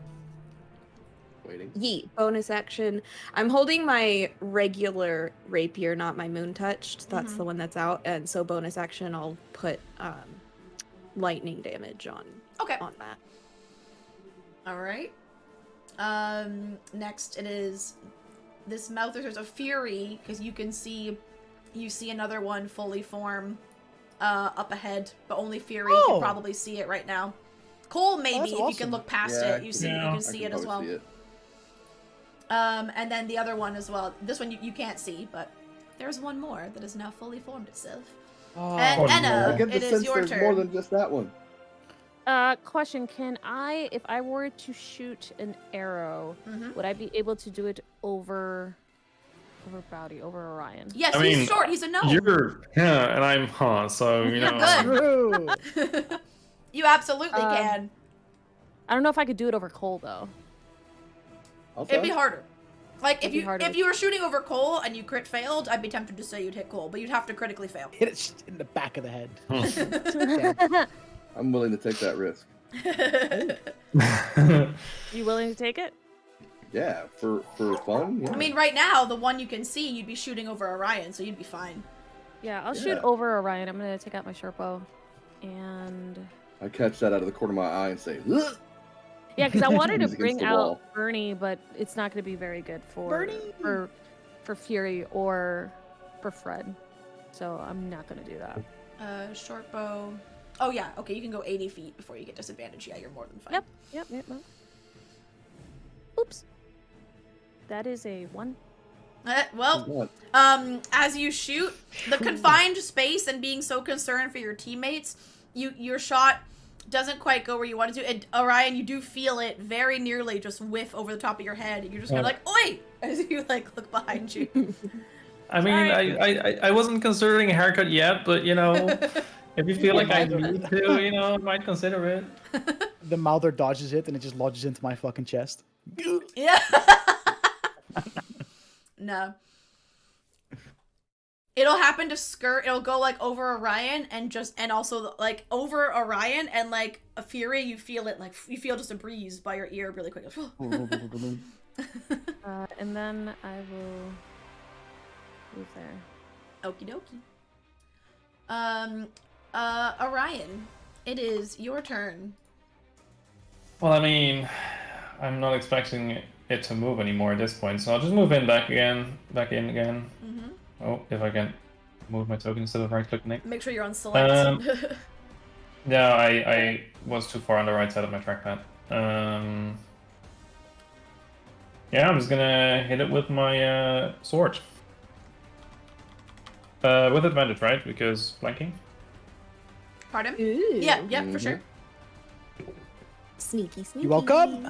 Waiting. Yeet. Bonus action. I'm holding my regular rapier, not my moon touched. That's the one that's out. And so bonus action, I'll put lightning damage on that. All right. Next it is this mouth. There's a fury because you see another one fully form up ahead, but only Fury can probably see it right now. Cole maybe if you can look past it, you can see it as well. And then the other one as well. This one you can't see, but there's one more that has now fully formed itself. And Enna, I get the it is sense your there's turn. more than just that one. Question, if I were to shoot an arrow, would I be able to do it over Bowdy, over Orion? Yes, he's short, he's a gnome. And I'm so you know. Good. You absolutely can. I don't know if I could do it over Cole though. It'd be harder. Like if It'd you were shooting over Cole and you crit failed, I'd be tempted to say you'd hit Cole, but you'd have to critically fail. Hit it in the back of the head. I'm willing to take that risk. You willing to take it? Yeah, for fun. Yeah. I mean, right now, the one you can see, you'd be shooting over Orion, so you'd be fine. Yeah, I'll shoot over Orion. I'm gonna take out my short bow, and I catch that out of the corner of my eye and say, "Ugh!" Yeah, because I wanted to He's bring against the wall. out Bernie, but it's not going to be very good for Bernie! for Fury or for Fred. So I'm not going to do that. Short bow. Oh yeah, okay, you can go 80 feet before you get disadvantage. Yeah, you're more than fine. Yep. Oops. That is a 1. Well, as you shoot, the confined space and being so concerned for your teammates, your shot doesn't quite go where you wanted to. And Orion, you do feel it very nearly just whiff over the top of your head. And you're just kind of like, oi! As you like look behind you. I mean, I wasn't considering a haircut yet, but you know, if you feel like I need to, you know, I might consider it. The Mouther dodges it and it just lodges into my fucking chest. Yeah. No. It'll happen to skirt. It'll go like over Orion and also like over Orion and like a Fury. You feel it like you feel just a breeze by your ear really quick. And then I will move there. Okie dokie. Orion, it is your turn. Well, I mean, I'm not expecting it to move anymore at this point, so I'll just move in back in again. Mm-hmm. Oh, if I can move my token instead of right-clicking it. Make sure you're on select. Yeah, I was too far on the right side of my trackpad. Yeah, I'm just gonna hit it with my sword. With advantage, right? Because flanking. Pardon? Ooh. Yeah, for sure. Sneaky. You're welcome.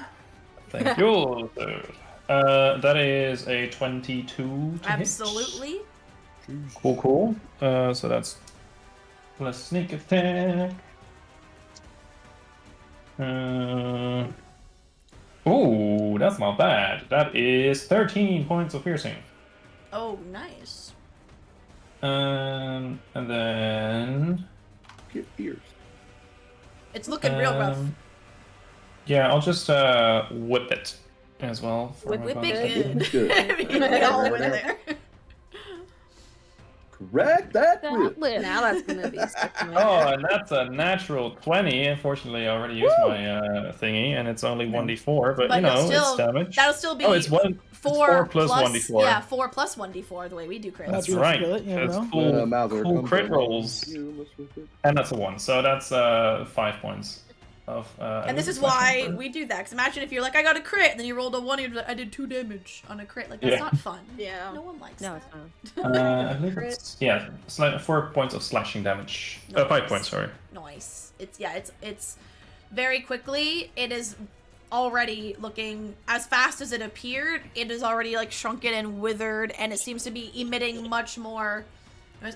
Thank you. That is a 22 to Absolutely. hit. Cool. So that's plus sneak attack. Ooh, that's not bad. That is 13 points of piercing. Oh, nice. And then Get ears. It's looking real rough. Yeah, I'll just whip it as well. For my Whip bonus it action. good. We all went there. Correct that whip. Now that's gonna be stuck in my Oh, head. and that's a natural 20. Unfortunately, I already used my thingy, and it's only 1d4, but, you know, still, it's damage. that'll still be Oh, it's 4 plus 1d4. Yeah, 4 plus 1d4, the way we do crits. That's Might be able to right. kill it, you never That's know. cool, Mother, cool come crit to rolls. you, let's whip it. And that's a 1, so that's 5 points of. And this is why we do that. Because imagine if you're like, I got a crit, and then you rolled a 1, and you're like, I did 2 damage on a crit. Like, that's not fun. Yeah. No one likes No, that. it's not. I believe it's 4 points of slashing damage. 5 points, sorry. Nice. It's very quickly. It is already looking as fast as it appeared. It is already like shrunken and withered, and it seems to be emitting much more.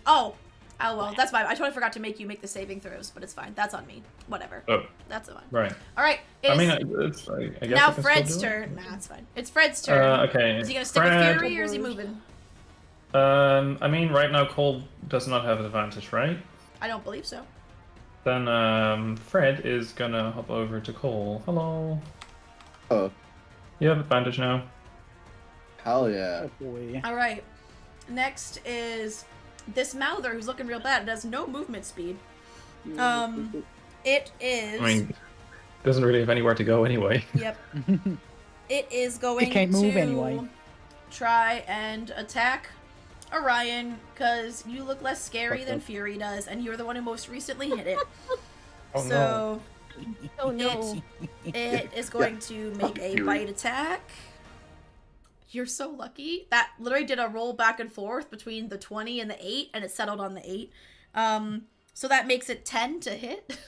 Oh well, that's fine. I totally forgot to make you make the saving throws, but it's fine. That's on me. Whatever. Oh, That's fine. right. All right. I mean, I guess now I can Fred's still do turn. Nah, it's fine. It's Fred's turn. Okay. Is he gonna stick with Fred, Fury or is he moving? I mean, right now Cole does not have advantage, right? I don't believe so. Then Fred is gonna hop over to Cole. Hello. Oh, You have advantage now. hell yeah. Oh boy. All right. Next is this Mouther who's looking real bad. It has no movement speed. It is. I mean, doesn't really have anywhere to go anyway. Yep. It is going can't move to anyway. try and attack Orion because you look less scary than Fury does, and you're the one who most recently hit it. Oh, so Oh no. it is going to make a bite attack. You're so lucky. That literally did a roll back and forth between the 20 and the 8, and it settled on the 8. So that makes it 10 to hit.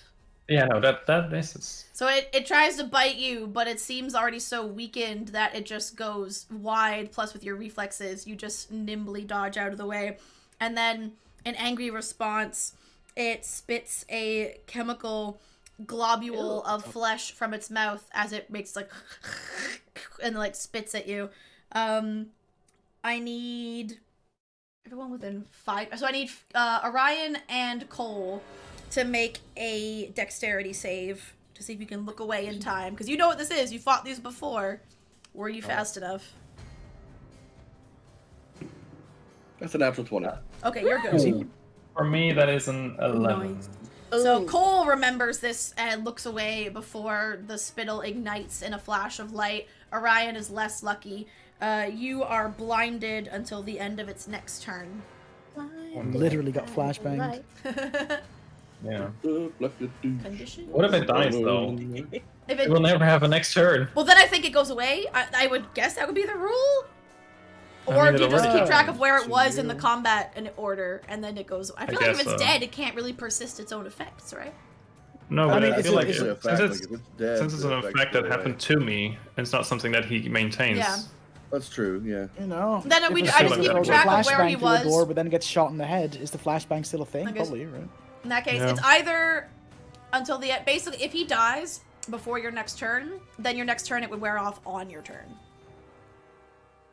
Yeah, no, that misses. So it tries to bite you, but it seems already so weakened that it just goes wide, plus with your reflexes, you just nimbly dodge out of the way. And then, in angry response, it spits a chemical globule of flesh from its mouth as it makes like and like spits at you. I need everyone within 5. So I need Orion and Cole to make a dexterity save to see if you can look away in time. Because you know what this is. You fought these before. Were you fast enough? That's a natural 20. Okay, you're good. For me, that is an 11. So Cole remembers this and looks away before the spittle ignites in a flash of light. Orion is less lucky. You are blinded until the end of its next turn. Literally got flashbanged. Yeah. Condition? What if it dies, though? If It will never have a next turn. well, then I think it goes away. I would guess that would be the rule. Or mean, do you it just already keep track of dies, where it so was in yeah. the combat and order, and then it goes. I feel like if guess it's so. dead, it can't really persist its own effects, right? No, I but mean, I it's feel a- like it's a since it's an effect that happened to me, it's not something that he maintains. Yeah. That's true, yeah. You know. Then if we- a I just soldier keep throws a track of where he flashbang through a was. door, but then gets shot in the head. Is the flashbang still a thing? I guess- Probably, right? In that case, Yeah. it's either until the basically if he dies before your next turn, then your next turn it would wear off on your turn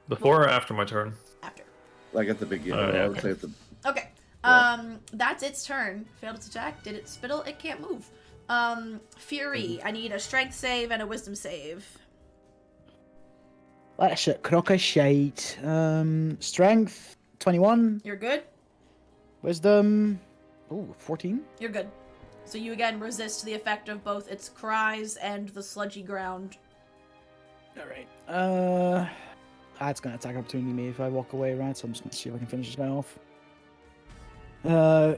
Before or after my turn? after. Like at the beginning. Oh, yeah. I would say at the Okay. Yeah. That's its turn. Failed its attack. Did it spittle? It can't move. Fury. I need a strength save and a wisdom save. That's a crock of shite. Strength 21, You're good? wisdom 14. You're good. So you again resist the effect of both its cries and the sludgy ground. All right. That's gonna attack opportunity me if I walk away, right? So I'm just gonna see if I can finish this guy off.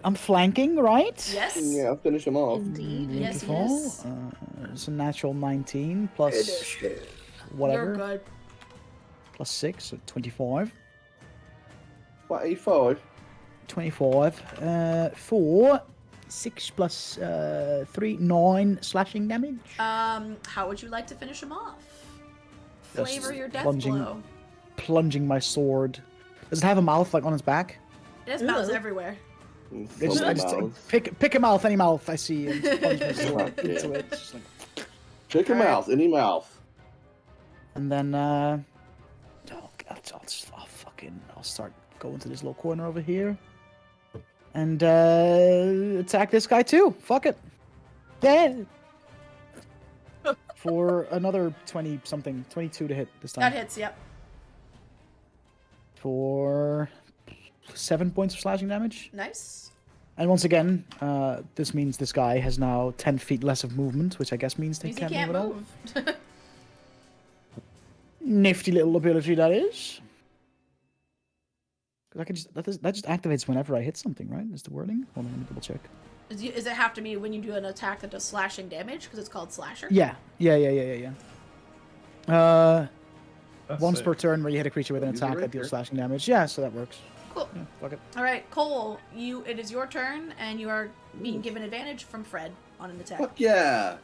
I'm flanking, right? Yes? Yeah, I'll finish him off. Indeed. Yes, Beautiful. yes. It's a natural 19 plus whatever, You're good. plus 6, so 25. What, 85? 25. 4, 6 plus 3, 9 slashing damage. How would you like to finish him off? Just Flavor your death plunging. blow. Plunging my sword. Does it have a mouth like on its back? It has mouths Ooh. everywhere. I just pick a mouth, any mouth I see, and just plunge my sword Yeah. into it. Just like, Pick a Alright. mouth, any mouth. and then I'll start going to this little corner over here. And attack this guy too. Fuck it. Yeah. For another 20 something, 22 to hit this time. That hits, yep. For 7 points of slashing damage. Nice. And once again, this means this guy has now 10 feet less of movement, which I guess means they Means he can't can't move at all. move. Nifty little ability that is. 'Cause I can just that just activates whenever I hit something, right? Is the wording? Hold on, let me double check. Does it have to be when you do an attack that does slashing damage? Because it's called slasher? Yeah. That's Once it. per turn where you hit a creature with an Use it attack right that deals here. slashing damage. Yeah, so that works. Cool. Yeah, fuck it. All right, Cole, it is your turn, and you are being given advantage from Fred on an attack. Fuck yeah!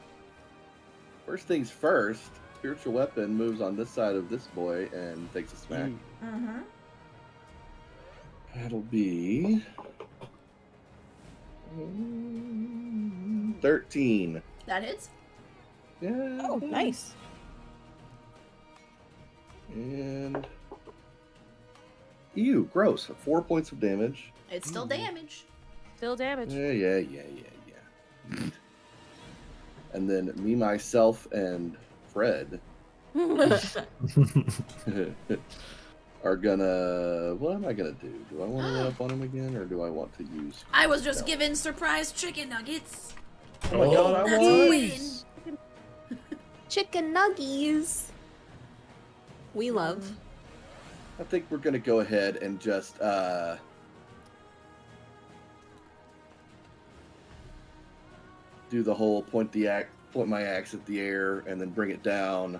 First things first, spiritual weapon moves on this side of this boy and takes a smack. Mm-hmm. That'll be 13. That hits. Yeah. Oh, nice. And ew, gross. 4 points of damage. It's still damage. Still damage. Yeah. And then me, myself, and Fred are gonna. What am I gonna do? Do I want to run up on him again, or do I want to use? I was just No. given surprise chicken nuggets. Oh my god, I That's won! a win. Chicken nuggies. We love. I think we're gonna go ahead and just do the whole point my axe at the air, and then bring it down,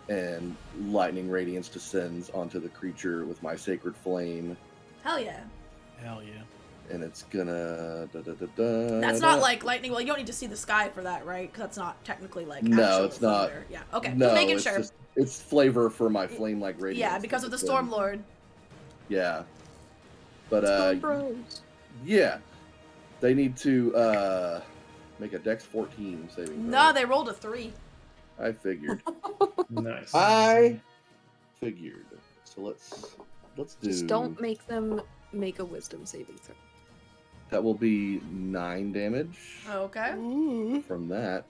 and lightning radiance descends onto the creature with my sacred flame, Hell yeah. Hell yeah. and it's gonna. That's not like lightning. Well, you don't need to see the sky for that, right? Because that's not technically like. No, actual it's not. thunder. Yeah. Okay. No, just making it's sure. just it's flavor for my flame like radiance. Yeah, because of the It's, Storm Lord. Yeah, but Bros. yeah, they need to make a Dex 14 saving. No, throw. they rolled a 3. I figured. Nice. I figured. So let's do. Just don't make them make a wisdom saving throw. That will be 9 damage Okay. from that.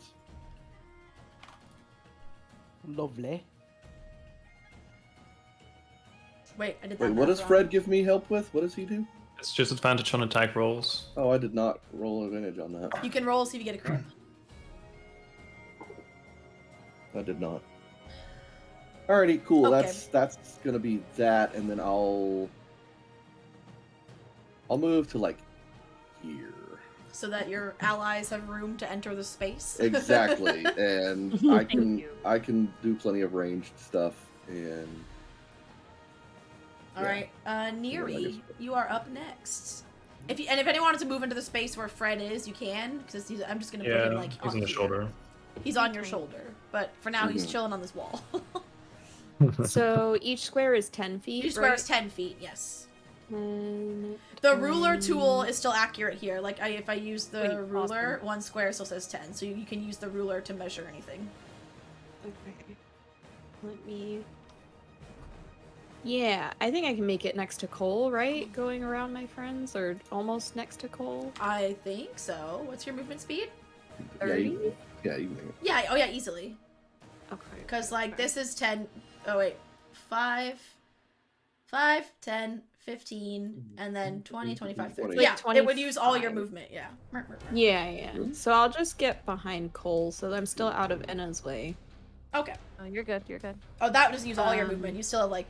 Lovely. Wait, I did that. Wait, what math does wrong. Fred give me help with? What does he do? It's just advantage on attack rolls. Oh, I did not roll advantage on that. You can roll, see if you get a crit. I did not. Alrighty, cool. Okay. That's gonna be that, and then I'll move to like here. So that your allies have room to enter the space. Exactly, and Thank you. I can do plenty of ranged stuff, and All right, I Neri, guess- you are up next. If anyone wanted to move into the space where Fred is, you can. Because I'm just gonna put him Yeah, like he's on the here. shoulder. He's on your shoulder, but for now he's Mhm. chilling on this wall. So each square is 10 feet. Each square right? is 10 feet. Yes. 10, The ruler tool is still accurate here. Like if I use the Sweet, ruler, awesome. 1 square still says 10, so you can use the ruler to measure anything. Okay. Let me. Yeah, I think I can make it next to Cole, right? Going around my friends, or almost next to Cole. I think so. What's your movement speed? yeah, 30? you can. Yeah. Oh yeah, easily. Okay. Because, like, Okay. this is 10. Oh, wait. 5, 10, 15, and then 20, 25, 30. Like Yeah, it would 25. use all your movement. Yeah. Yeah. So I'll just get behind Cole, so that I'm still out of Enna's way. Okay. Oh, you're good. You're good. Oh, that doesn't use all your Um, movement. You still have, like,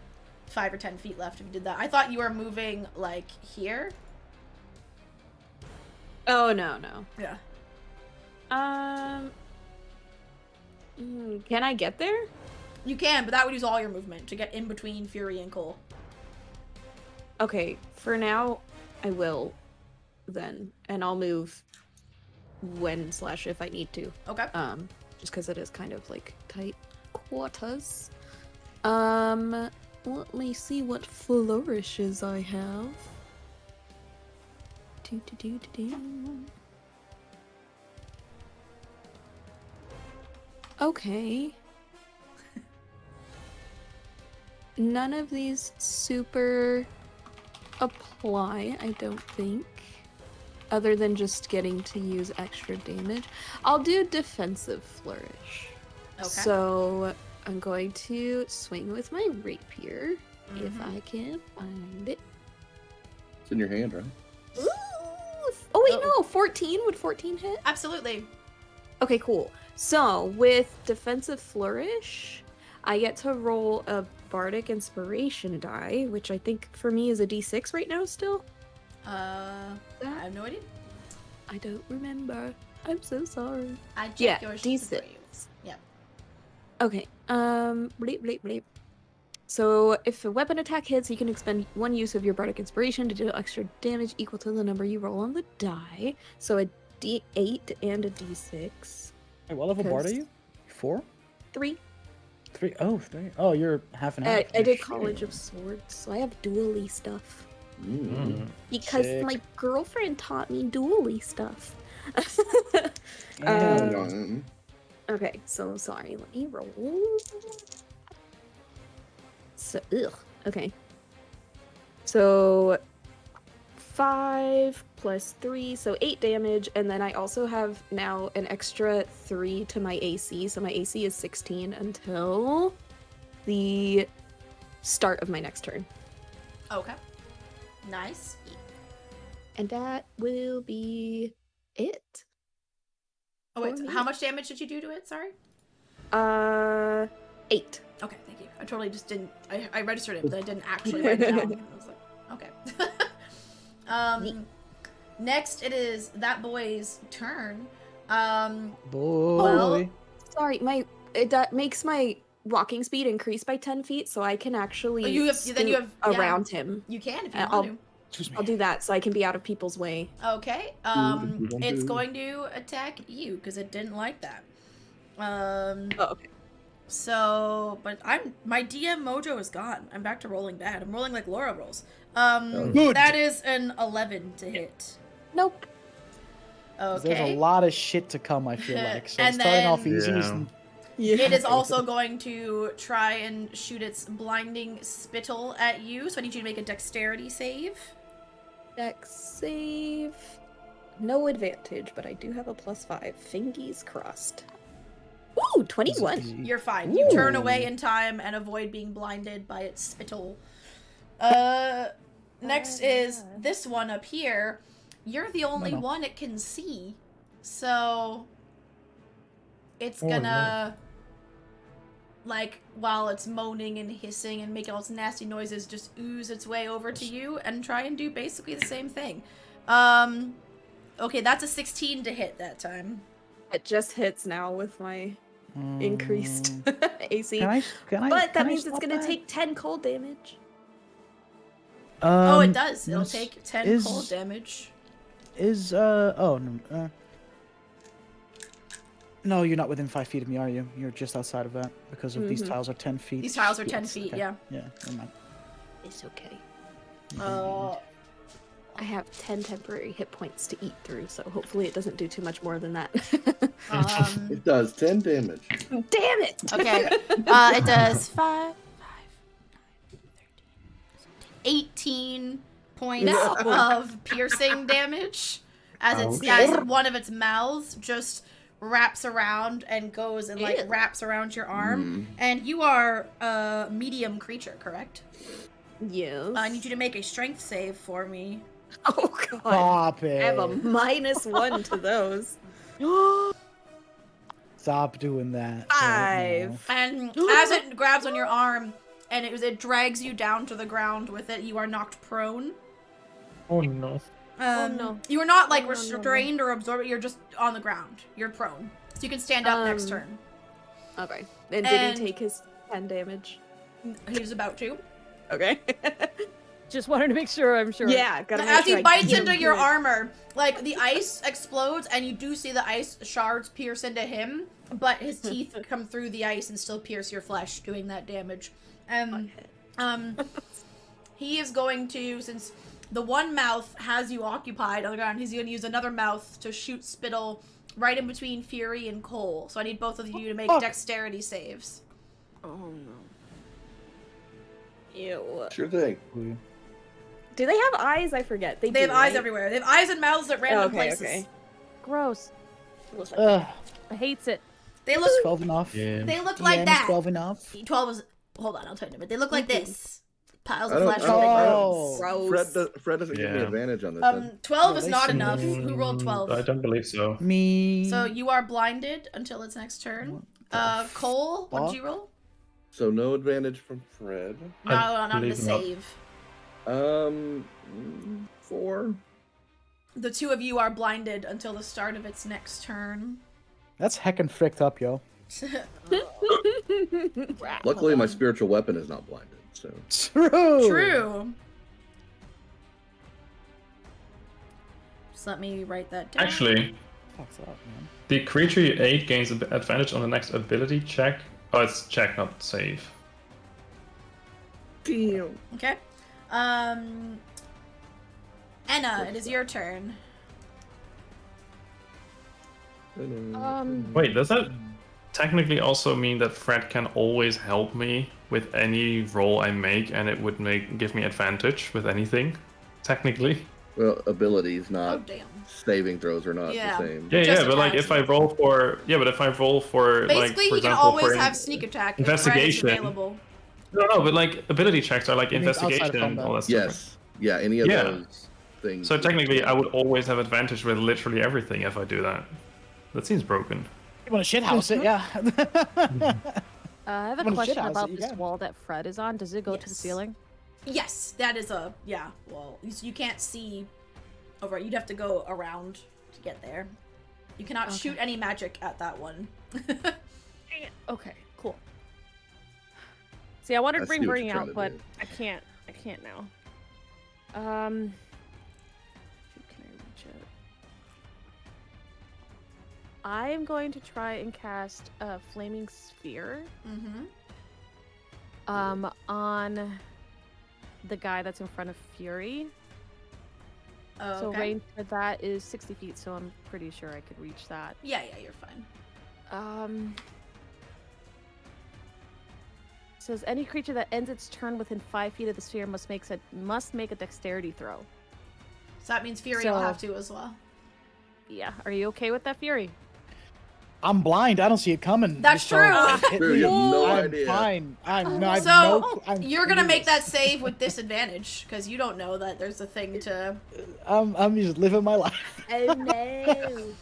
5 or 10 feet left if you did that. I thought you were moving, like, here. Oh no. Yeah. Can I get there? You can, but that would use all your movement to get in between Fury and Cole. Okay, for now, I will, then, and I'll move when/if I need to. Okay. Just because it is kind of like tight quarters. Let me see what flourishes I have. Okay. None of these super apply, I don't think. other than just getting to use extra damage. I'll do defensive flourish. Okay. So I'm going to swing with my rapier if Mhm. I can find it. It's in your hand, right? Ooh! Oh wait, no, 14. Would 14 hit? Absolutely. Okay, cool. So with defensive flourish, I get to roll a bardic inspiration die, which I think for me is a d6 right now still. I have no idea. I don't remember. I'm so sorry. I checked Yeah, yours d6. for you. Yeah. Okay. Bleep, bleep, bleep. So if a weapon attack hits, you can expend 1 use of your bardic inspiration to deal extra damage equal to the number you roll on the die. So a d8 and a d6. Hey, what level bard are you? 4? 3. 3? Oh, 3. Oh, you're half and half. I did Shit. College of Swords, so I have dually stuff. Because Sick. my girlfriend taught me dually stuff. Yeah. Okay, so sorry, let me roll. So, okay. So, 5 plus 3, so 8 damage, and then I also have now an extra 3 to my AC, so my AC is 16 until the start of my next turn. Okay. Nice. And that will be it. Oh wait, For me. how much damage did you do to it? Sorry. 8. Okay, thank you. I totally just didn't. I registered it, but I didn't actually write it down. I was like, okay. Next it is that boy's turn. Boy. Well- Sorry, that makes my walking speed increase by 10 feet, so I can actually Oh, you have scoot around him. You can if you I'll- want Excuse me. I'll do that so I can be out of people's way. to. Okay. if you want It's to. going to attack you because it didn't like that. Oh, okay. So, but my DM mojo is gone. I'm back to rolling bad. I'm rolling like Laura rolls. Good. That is an 11 to hit. Nope. Okay. There's a lot of shit to come, I feel like. So And starting off then- easy Yeah. isn't. It is also going to try and shoot its blinding spittle at you, so I need you to make a dexterity save. Dex save. No advantage, but I do have a +5. Fingies crossed. Ooh, 21. easy. You're fine. You turn Ooh. away in time and avoid being blinded by its spittle. Next is this one up here. You're the only No. one it can see, so it's Oh, gonna, like, while it's moaning and hissing and making all its nasty noises, just ooze its way over to you and try and do basically the same thing. Okay, that's a 16 to hit that time. It just hits now with my increased AC. Can I But that can I means it's stop gonna that? take 10 cold damage. Oh, it does. It'll yes. take 10 Is- cold damage. No, you're not within 5 feet of me, are you? You're just outside of that because of these Mhm. tiles are 10 feet. These tiles are 10 Yes, feet, okay. yeah. Yeah, never mind. It's okay. Uh, I have 10 temporary hit points to eat through, so hopefully it doesn't do too much more than that. It does 10 damage. Damn it! Okay. It does 5, 18 points No. of piercing damage as it's Ouch. as one of its mouths just wraps around and goes and like Ew. wraps around your arm. And you are a medium creature, correct? Yes. I need you to make a strength save for me. Oh god. Stop it. I have a -1 to those. Stop doing that. 5. And as it grabs on your arm and it drags you down to the ground with it, you are knocked prone. Oh no. no. You are not like No, no, no, no. restrained or absorbed. You're just on the ground. You're prone, so you can stand up next turn. Okay. And did And- he take his 10 damage? He's about to. Okay. Just wanted to make sure. I'm sure. Yeah, gotta make As sure he I bites get into him your good. armor, like the ice explodes, and you do see the ice shards pierce into him, but his teeth come through the ice and still pierce your flesh, doing that damage. He is going to, since the one mouth has you occupied on the ground, he's going to use another mouth to shoot spittle right in between Fury and Cole. So I need both of you to make dexterity saves. Oh no. Ew. Sure thing. Do they have eyes? I forget. They have eyes everywhere. They have eyes and mouths at random places. Okay. Gross. Ugh. I hates it. They look. 12 enough. Yeah. They look like DM is that. 12 enough. 12 is. Hold on, I'll tell you. But they look like this. Piles I of don't- flesh I with don't- big Gross. bones. Fred doesn't give me Yeah. advantage on this. 12 Yeah, is they not seem- enough. Who rolled 12? I don't believe so. Me. So you are blinded until its next turn. Cole, what did you roll? So no advantage from Fred. No, not on the believe not. save. 4. The two of you are blinded until the start of its next turn. That's heckin' fricked up, yo. Luckily, my spiritual weapon is not blinded. So True. True. Just let me write that down. Actually, Fuck's up, man. the creature you aid gains advantage on the next ability check. Oh, it's check, not save. damn. Okay. Anna, it is your turn. Wait, does that technically also mean that Fred can always help me with any roll I make, and it would give me advantage with anything? Technically. Well, abilities, Oh not damn. saving throws, are not Yeah. the same. Yeah, Just yeah, but like attacks. if I roll for Basically, like for he can example always for have sneak attack if Fred is investigation. available. No, but like ability checks are like You mean outside of investigation and all that stuff. Yes. Yeah, any of Yeah. those things. So technically, I would always have advantage with literally everything if I do that. That seems broken. You want to shithouse it, yeah. I have a When question shit house about it, you this can. wall that Fred is on. Does it go to the Yes. ceiling? Yes, that is a well, you can't see over. You'd have to go around to get there. You cannot shoot any magic at that one. Okay, cool. See, I wanted I to see bring what Bring you're out, trying but to do. I can't. I can't now. Shoot, can I reach it? I am going to try and cast a flaming sphere Mm-hmm. on the guy that's in front of Fury. Oh, So okay. range for that is 60 feet, so I'm pretty sure I could reach that. Yeah, you're fine. Says any creature that ends its turn within 5 feet of the sphere must make a dexterity throw. So that means Fury will So- have to as well. Yeah, are you okay with that, Fury? I'm blind. I don't see it coming. That's So true. hit True, me. you have no I'm idea. fine. I'm no. I've So no, I'm you're gonna make that clueless. save with disadvantage because you don't know that there's a thing to. I'm just living my life. Oh no.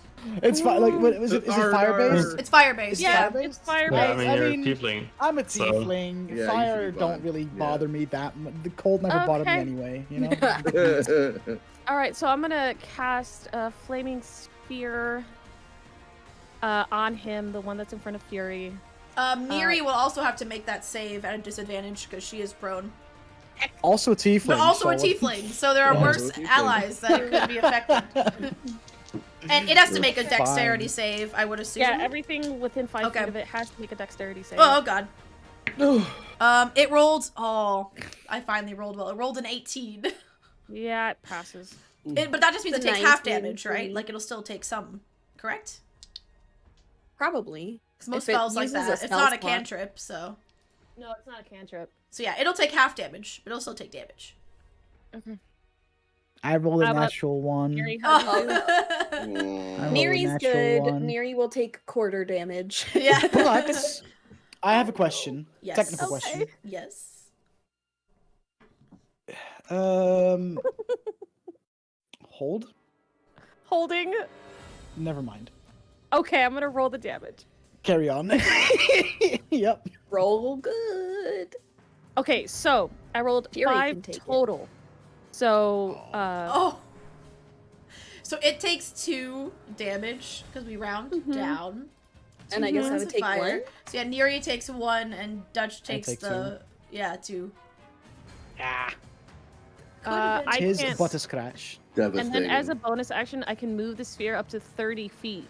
It's fine. Like, what, is it fire based? It's fire based. Yeah, fire-based? it's fire Yeah, I based. mean, I you're mean, a tiefling. I'm a So- tiefling. Yeah, you Fire should be don't fine. really Yeah. bother me that much. The cold never bothered me Okay. anyway. You know. All right, so I'm gonna cast a flaming sphere on him, the one that's in front of Fury. Miri will also have to make that save at a disadvantage because she is prone, Also a tiefling. but also a so- tiefling. So there are Yeah. worse Also a tiefling. allies that could be affected. And it has to make a Fine. dexterity save, I would assume. Yeah, everything within 5 Okay. feet of it has to make a dexterity save. Oh god. It rolled. Oh, I finally rolled well. It rolled an 18. Yeah, it passes. But that just means it It's a takes half 19 damage, for right? me. Like it'll still take some, correct? Probably. Because most If it spells like uses a that. It's spell not a slot. cantrip, so. No, it's not a cantrip. So yeah, it'll take half damage, but it'll still take damage. Okay. I rolled a How about natural one. Mary, how do you do? Oh. I rolled a Neri's natural good. one. Neri will take quarter damage. Yeah. But I have a question. Yes. Technical Okay. question. Yes. Hold. Holding. Never mind. Okay, I'm gonna roll the damage. Carry on. Yep. Roll good. Okay, so I rolled Fury 5 can take it. total. So, Oh. So it takes 2 damage because we round down. And I guess I Points would of take fire. one. So yeah, Neri takes 1 and Dutch takes take the 2. Ah. I Tis can't. but a scratch. And Devastating. then as a bonus action, I can move the sphere up to 30 feet.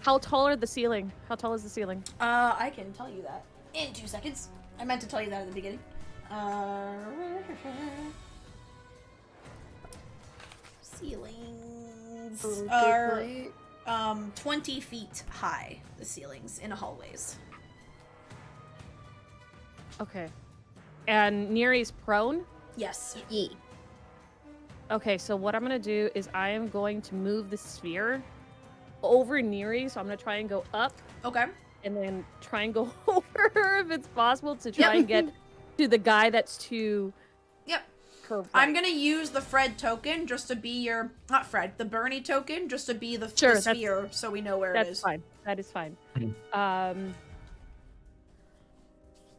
How tall are the ceiling? How tall is the ceiling? I can tell you that in 2 seconds. I meant to tell you that at the beginning. Ceilings are 20 feet high. The ceilings in hallways. Okay. And Neri's prone? Yes. Ye. Okay, so what I'm gonna do is I am going to move the sphere over Neri, so I'm gonna try and go up Okay. and then try and go over her if it's possible to try and get to the guy that's to Yep. her right. I'm gonna use the Fred token just to be your not Fred, the Bernie token just to be the, Sure, the sphere, so we know where it That's is. fine. That is fine.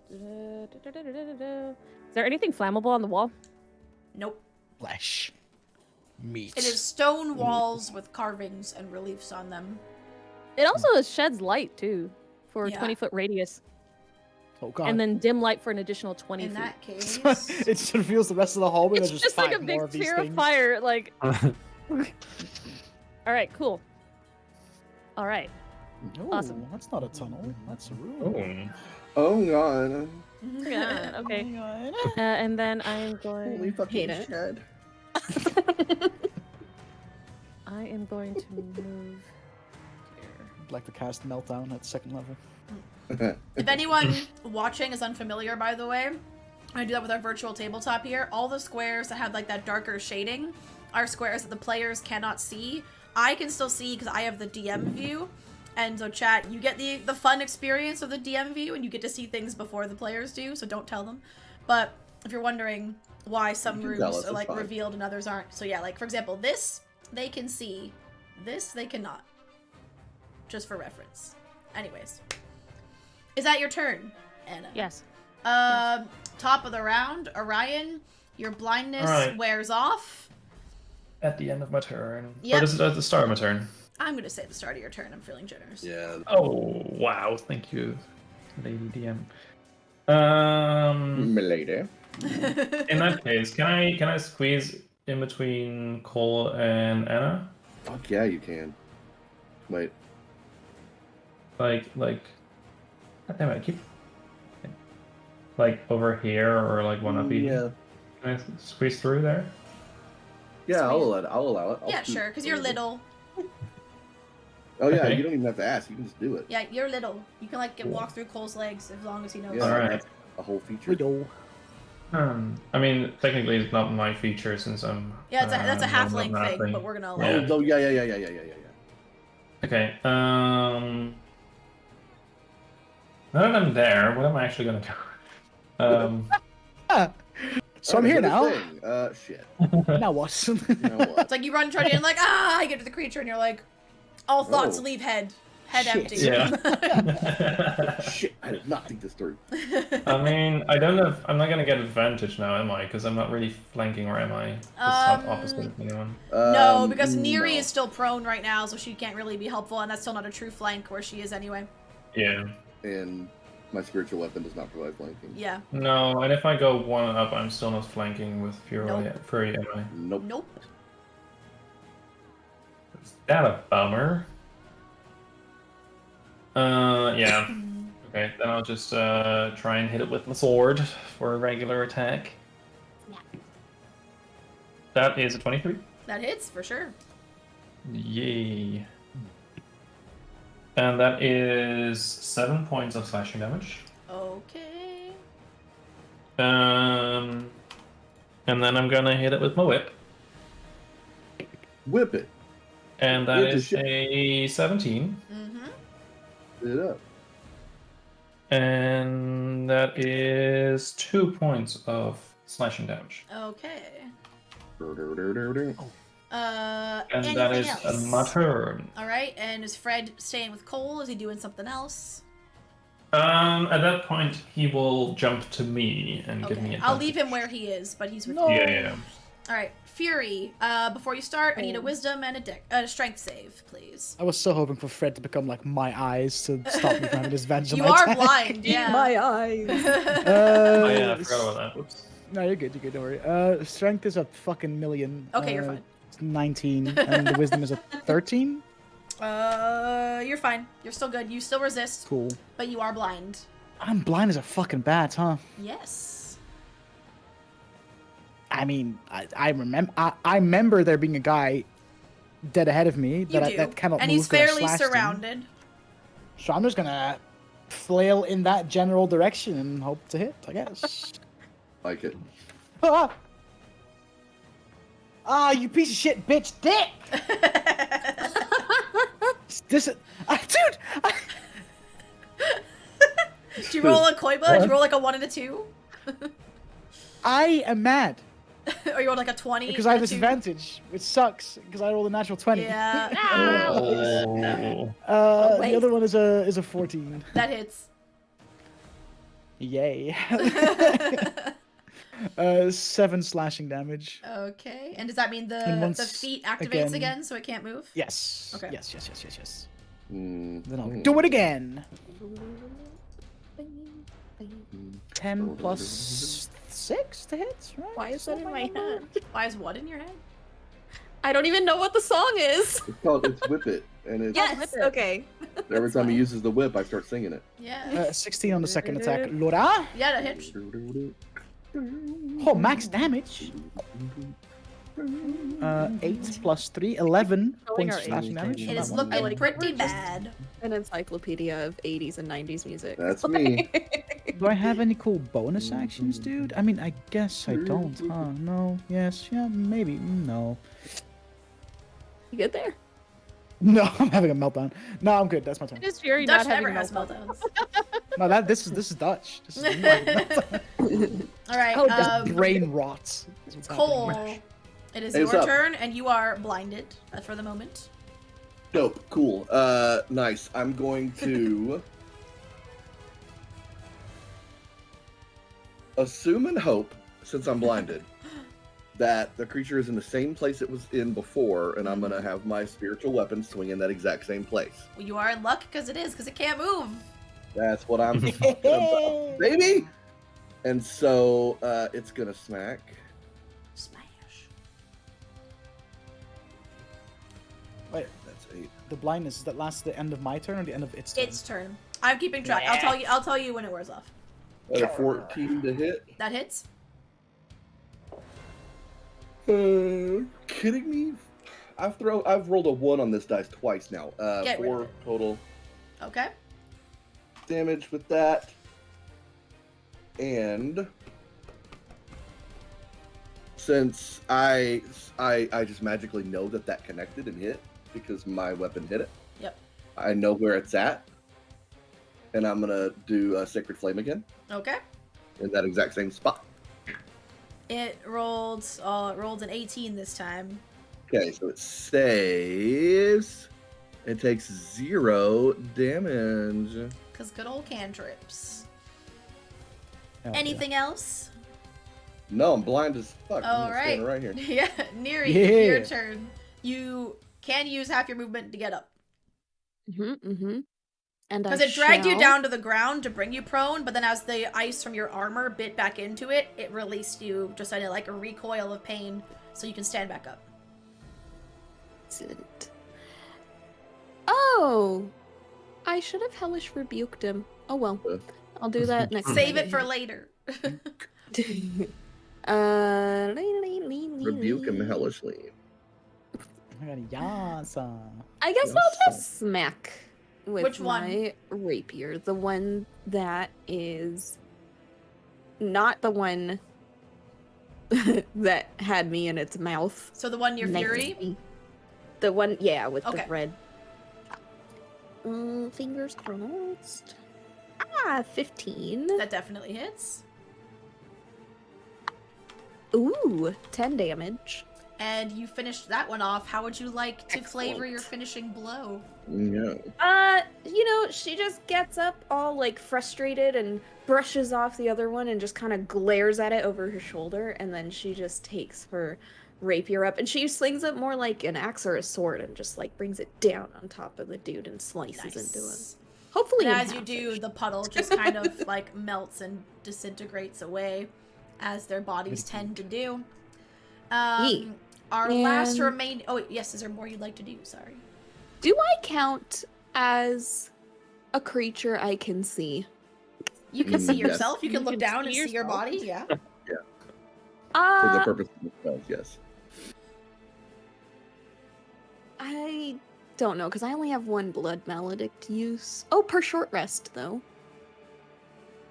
Is there anything flammable on the wall? Nope. Flesh. Meat. It is stone walls with carvings and reliefs on them. It also sheds light too, for a Yeah. 20-foot radius, Oh god. and then dim light for an additional 20 In feet. that case, It just reveals the rest of the hallway. It's There's just like a five more big of these sphere of things. fire. Like, all right, cool. All right. Ooh, Awesome. that's not a tunnel. That's a room. Oh god. Yeah, okay. Oh my god. And then I'm Holy going. fucking Hate it. shed. I am going to move here. I'd like to cast Meltdown at second level. if anyone watching is unfamiliar, by the way, I do that with our virtual tabletop here. All the squares that have like that darker shading are squares that the players cannot see. I can still see because I have the DM view. And so chat, you get the fun experience of the DM view and you get to see things before the players do, so don't tell them. But if you're wondering why some You can rooms tell us, are it's like fine. revealed and others aren't. So yeah, like for example, this they can see, this they cannot. Just for reference. Anyways. Is that your turn, Anna? Yes. Top of the round, Orion, your blindness Alright. wears off. At the end of my turn. Yep. Or is it at the start of my turn? I'm gonna say the start of your turn, I'm feeling generous. Yeah. Oh, wow. Thank you, Lady DM. Milady. In that case, can I squeeze in between Cole and Anna? Fuck yeah, you can. Wait. God damn it, I keep like over here or like one up each. Yeah. Can I squeeze through there? Yeah, I'll Sweet. allow it. I'll Yeah, scoot sure, because you're over. little. Oh yeah, Okay. you don't even have to ask. You can just do it. Yeah, you're little. You can like walk through Cole's legs as long as he knows. Yeah, Alright. that's a whole feature. Widow. I mean, technically it's not my feature since I'm. Yeah, that's a I'm not halfling an thing, halfling. but we're gonna allow Yeah. it. Oh, yeah. Okay. Now that I'm there, what am I actually gonna do? So I'm here here's the now. thing. Shit. Now what? You know what? It's like you run toward it and like, I get to the creature and you're like, all thoughts Oh. leave head. Head Shit. empty. Yeah. Shit, I did not think this through. I mean, I don't know. I'm not gonna get advantage now, am I? Because I'm not really flanking, or am I? It's not opposite of anyone. No, because Neri no. is still prone right now, so she can't really be helpful, and that's still not a true flank where she is anyway. Yeah. And my spiritual weapon does not provide flanking. Yeah. No, and if I go one up, I'm still not flanking with Fury, Nope. Fury, am I? Nope. Nope. Is that a bummer? Yeah. Okay, then I'll just try and hit it with my sword for a regular attack. Yeah. That is a 23. That hits for sure. Yay. And that is 7 points of slashing damage. Okay. And then I'm gonna hit it with my whip. Whip it. And that Whip the is shit. a 17. Mm-hmm. Hit it up. And that is 2 points of slashing damage. Okay. Dur-dur-dur-dur-dur. And anything that is else? my turn. All right, and is Fred staying with Cole? Is he doing something else? At that point, he will jump to me and give me Okay, a I'll leave him where he is, but he's with No. you. Yeah. All right, Fury. Before you start, I need a wisdom and a strength save, please. I was so hoping for Fred to become like my eyes to stop me from having disadvantage on You my are attack. blind, yeah. My eyes. Oh yeah, I forgot about that. Whoops. No, you're good. Don't worry. Strength is a fucking million. Okay, you're fine. It's 19, and the wisdom is a 13. You're fine. You're still good. You still resist, Cool. but you are blind. I'm blind as a fucking bat, huh? Yes. I mean, I remember there being a guy dead ahead of me You that do. that cannot and move he's 'cause I fairly slashed him. surrounded. So I'm just gonna flail in that general direction and hope to hit, I guess. Like it. Ah! Ah, you piece of shit, bitch, dick! This, dude, Did you roll a koiba? Did you roll like a 1 and a 2? I am mad Or you rolled like a 20? because I have and a 2? disadvantage, which sucks because I rolled a natural 20. Yeah. Oh. The other one is a 14. That hits. Yay. 7 slashing damage. Okay. And does that mean And the once feet activates again- again so it can't move? Yes. Okay. Yes. Mm. Then I'll do it again. 10 plus 6 to hit, right? Why is that in my head? Why is what in your head? I don't even know what the song is. It's Whip It, and it's Yes. Okay. every time he uses the whip, I start singing it. Yeah. 16 on the second attack. Laura? Yeah, that hits. Oh, max damage. 8 plus 3, 11 points our of slashing damage. It That is one. looking like- pretty we're just- bad. An encyclopedia of 80s and 90s music. That's me. Do I have any cool bonus actions, dude? I mean, I guess I don't, huh? No, yes, yeah, maybe, no. You good there? No, I'm having a meltdown. No, I'm good. That's my turn. It is Fury Dutch not having never a has meltdown. meltdowns. No, this is Dutch. This is me having a meltdown. All right. Oh, Just brain rots. is what's Cole, happening. it is Hey, what's your up? turn, and you are blinded for the moment. Dope. Cool. Nice. I'm going to assume and hope, since I'm blinded, that the creature is in the same place it was in before, and I'm gonna have my spiritual weapon swing in that exact same place. Well, you are in luck because it can't move. That's what I'm talking about, baby. And so it's gonna smack. Smash. Wait, That's 8. the blindness, is that last the end of my turn or the end of its turn? Its turn. I'm keeping track. I'll tell you when it wears off. A 14 to hit. That hits. Kidding me? I've rolled a 1 on this dice twice now. Get rid of 4 it. total Okay. damage with that. And since I just magically know that connected and hit because my weapon hit it. Yep. I know where it's at. And I'm gonna do a Sacred Flame again Okay. in that exact same spot. It rolled an 18 this time. Okay, so it saves. It takes 0 damage. Cause good old cantrips. Hell Anything else? No, I'm blind as fuck. All I'm right. standing right here. Yeah, Neri, Yeah. your turn. You can use half your movement to get up. And Because it dragged you down to the ground to bring you prone, but then as the ice from your armor bit back into it, it released you just in like a recoil of pain, so you can stand back up. Excellent. Oh, I should have hellish rebuked him. Oh well, I'll do that next. Save it for later. Rebuke him hellishly. I got a yasa. I guess I'll Yes. just smack with Which one? my rapier. The one that is not the one that had me in its mouth. So the one near next to Fury? me. The one, yeah, with Okay. the red. Fingers crossed. 15. That definitely hits. Ooh, 10 damage. And you finished that one off. How would you like to flavor your finishing blow? Yeah. She just gets up all like frustrated and brushes off the other one and just kind of glares at it over her shoulder, and then she just takes her rapier up and she slings it more like an axe or a sword and just like brings it down on top of the dude and slices into him. Nice. Hopefully, And in as you half, do, actually. the puddle just kind of like melts and disintegrates away, as their bodies tend to do. Yeet. Our last And- remain. Oh yes, is there more you'd like to do? Sorry. Do I count as a creature I can see? You can see Yes. yourself. You can You look can down see and see your yourself. body. Yeah. For the purpose of the spells, yes. I don't know, because I only have one blood maledict use. Oh, per short rest, though.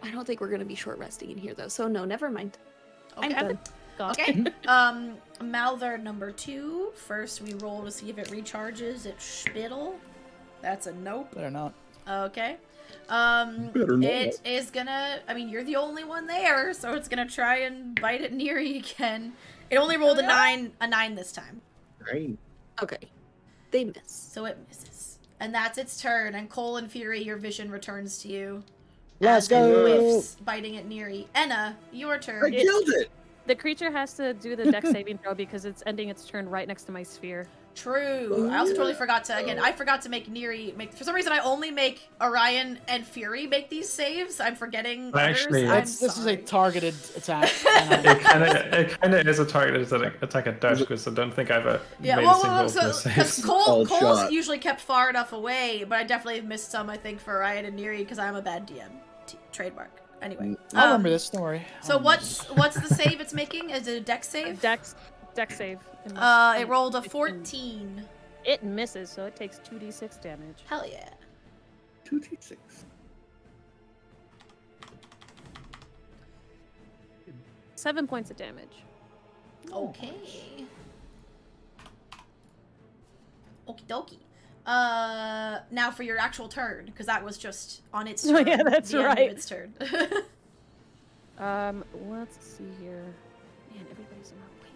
I don't think we're going to be short resting in here, though, so no, never mind. I'm Okay. done. off. Okay. Malthor number 2. First, we roll to see if it recharges its spittle. That's a nope. Better not. Okay. Better not. It is gonna. I mean, you're the only one there, so it's gonna try and bite at Neri again. It only rolled a 9 this time. Right. Okay. They miss. So it misses. And that's its turn. And Cole and Fury, your vision returns to you. Let's as it go. whiffs, biting at Neri. Enna, your I turn. killed it. The creature has to do the dex saving throw because it's ending its turn right next to my sphere. True. I also totally forgot to, again, I forgot to make Neri make, for some reason I only make Orion and Fury make these saves. I'm forgetting Actually, others. This is a targeted attack. It kind of is a targeted attack at Dutch because I don't think I've made a single of those because saves. Cole's shot. usually kept far enough away, but I definitely have missed some, I think, for Orion and Neri because I'm a bad DM. Trademark. Anyway. I'll remember this, don't worry. So what's the save it's making? Is it a dex save? Dex save. It rolled a 14. It misses, so it takes 2d6 damage. Hell yeah. 2d6. 7 points of damage. Okay. Okie dokie. Now for your actual turn, because that was just on its turn. Oh, yeah, that's the end of right. its turn. Let's see here. Man, everybody's in my way.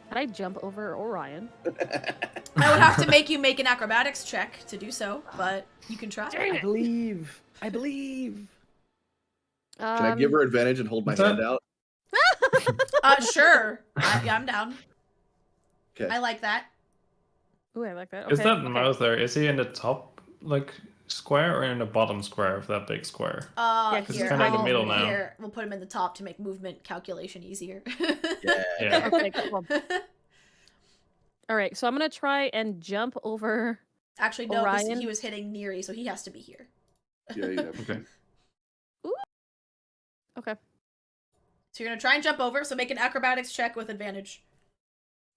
Can I jump over Orion? I would have to make you make an acrobatics check to do so, but you can try. I believe. I believe. Can I give her advantage and hold my What's that? hand out? Sure. Yeah, I'm down. Okay. I like that. Ooh, I like that. Is Okay, that okay. Mather? Is he in the top square or in the bottom square of that big square? Yeah, 'cause Here, it's kinda in the middle now. Here, we'll put him in the top to make movement calculation easier. Yeah. Okay, cool. All right, so I'm gonna try and jump over. Actually, no, because Orion? he was hitting Neri, so he has to be here. Yeah, you have. Okay. Okay, So you're gonna try and jump over, so make an acrobatics check with advantage.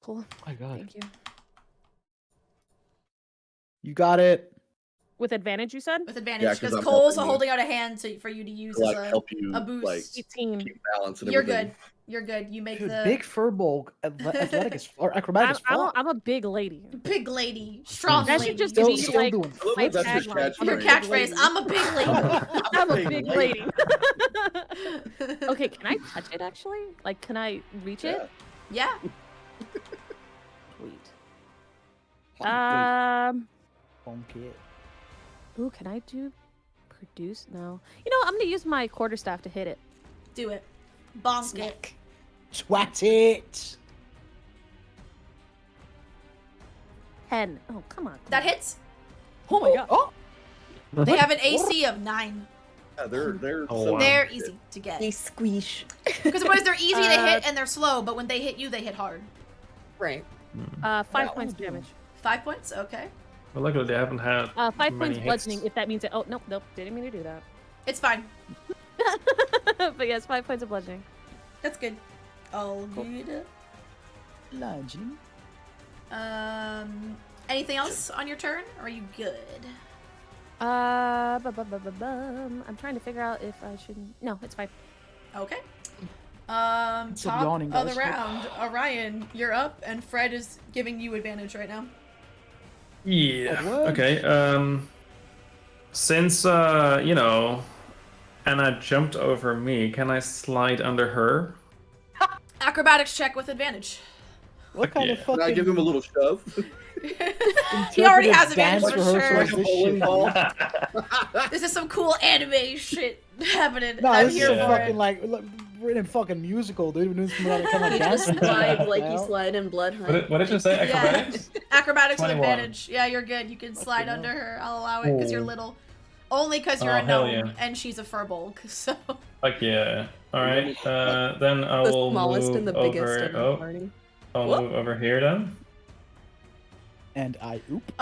cool. Oh my god. Thank you. You got it. With advantage, you said? With advantage, Yeah, 'cause because I'm Cole's helping you. holding out a hand for you to use To, like, as help you a boost. like 18. keep balance and You're everything. good. You're good. You make Dude, the big furball, athletic as or acrobatic as fuck. I'm a big lady. big lady, strong That lady. should just Still- be still like doing I love my that that's your tagline. Your catchphrase. catchphrase. I'm a big lady. I'm a big lady. Okay, can I touch it actually? Like, can I reach it? Yeah. Sweet. Yeah. Bonk it. Ooh, can I do produce? No. You know, I'm gonna use my quarterstaff to hit it. Do it. Bonk it. Swat it. 10. Oh, come on. That hits. Oh my god. Oh, They have an AC of 9. Yeah, they're Oh, so wow. They're easy to get. They squeeze. Because otherwise they're easy to hit and they're slow, but when they hit you, they hit hard. Right. 5 Yeah. points damage. 5 points? Okay. Well, luckily they haven't had 5 many points hits. bludgeoning, if that means it. Oh, nope, didn't mean to do that. It's fine. But yes, 5 points of bludgeoning. That's good. All good. Lodging. Anything else on your turn? Or are you good? I'm trying to figure out if I should. No, it's fine. Okay. Still Top yawning, of the guys. round. Orion, you're up, and Fred is giving you advantage right now. Yeah. Oh, what? Okay. Since Anna jumped over me, can I slide under her? Acrobatics check with advantage. What Fuck kind yeah. of Can fucking I give him a little shove? He already interpretive has advantage dance for rehearsal sure. Like is a this bowling shit? ball? This is some cool anime shit happening. No, I'm this is here Yeah. for fucking it. like look, we're in a fucking musical, dude. We're doing some like kind of You just dance. slide like you slide in Blood Hunt. What did you say? Yeah. Acrobatics? Acrobatics with 21. advantage. Yeah, you're good. You can slide Fucking under hell. her. I'll allow it because you're Oh. little. Only because you're Oh, a hell gnome yeah. and she's a furbulk. So Fuck yeah. Alright. Then I The will smallest move and the over. biggest in the Oh, party. I'll Whoop. move over here then. And I oop.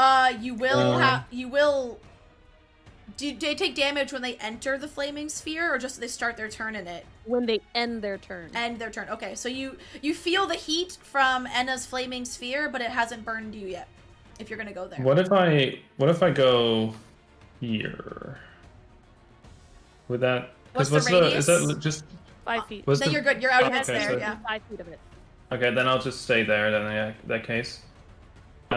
you will do they take damage when they enter the flaming sphere or just they start their turn in it? When they end their turn. End their turn. Okay, so you feel the heat from Enna's flaming sphere, but it hasn't burned you yet. If you're gonna go there. What if I go here? Would that? What's Because the is that radius? just 5 feet. Was Then the- you're good. You're out of Okay, hits there. so- Yeah. 5 feet of it. Okay, then I'll just stay there. Then in that case. You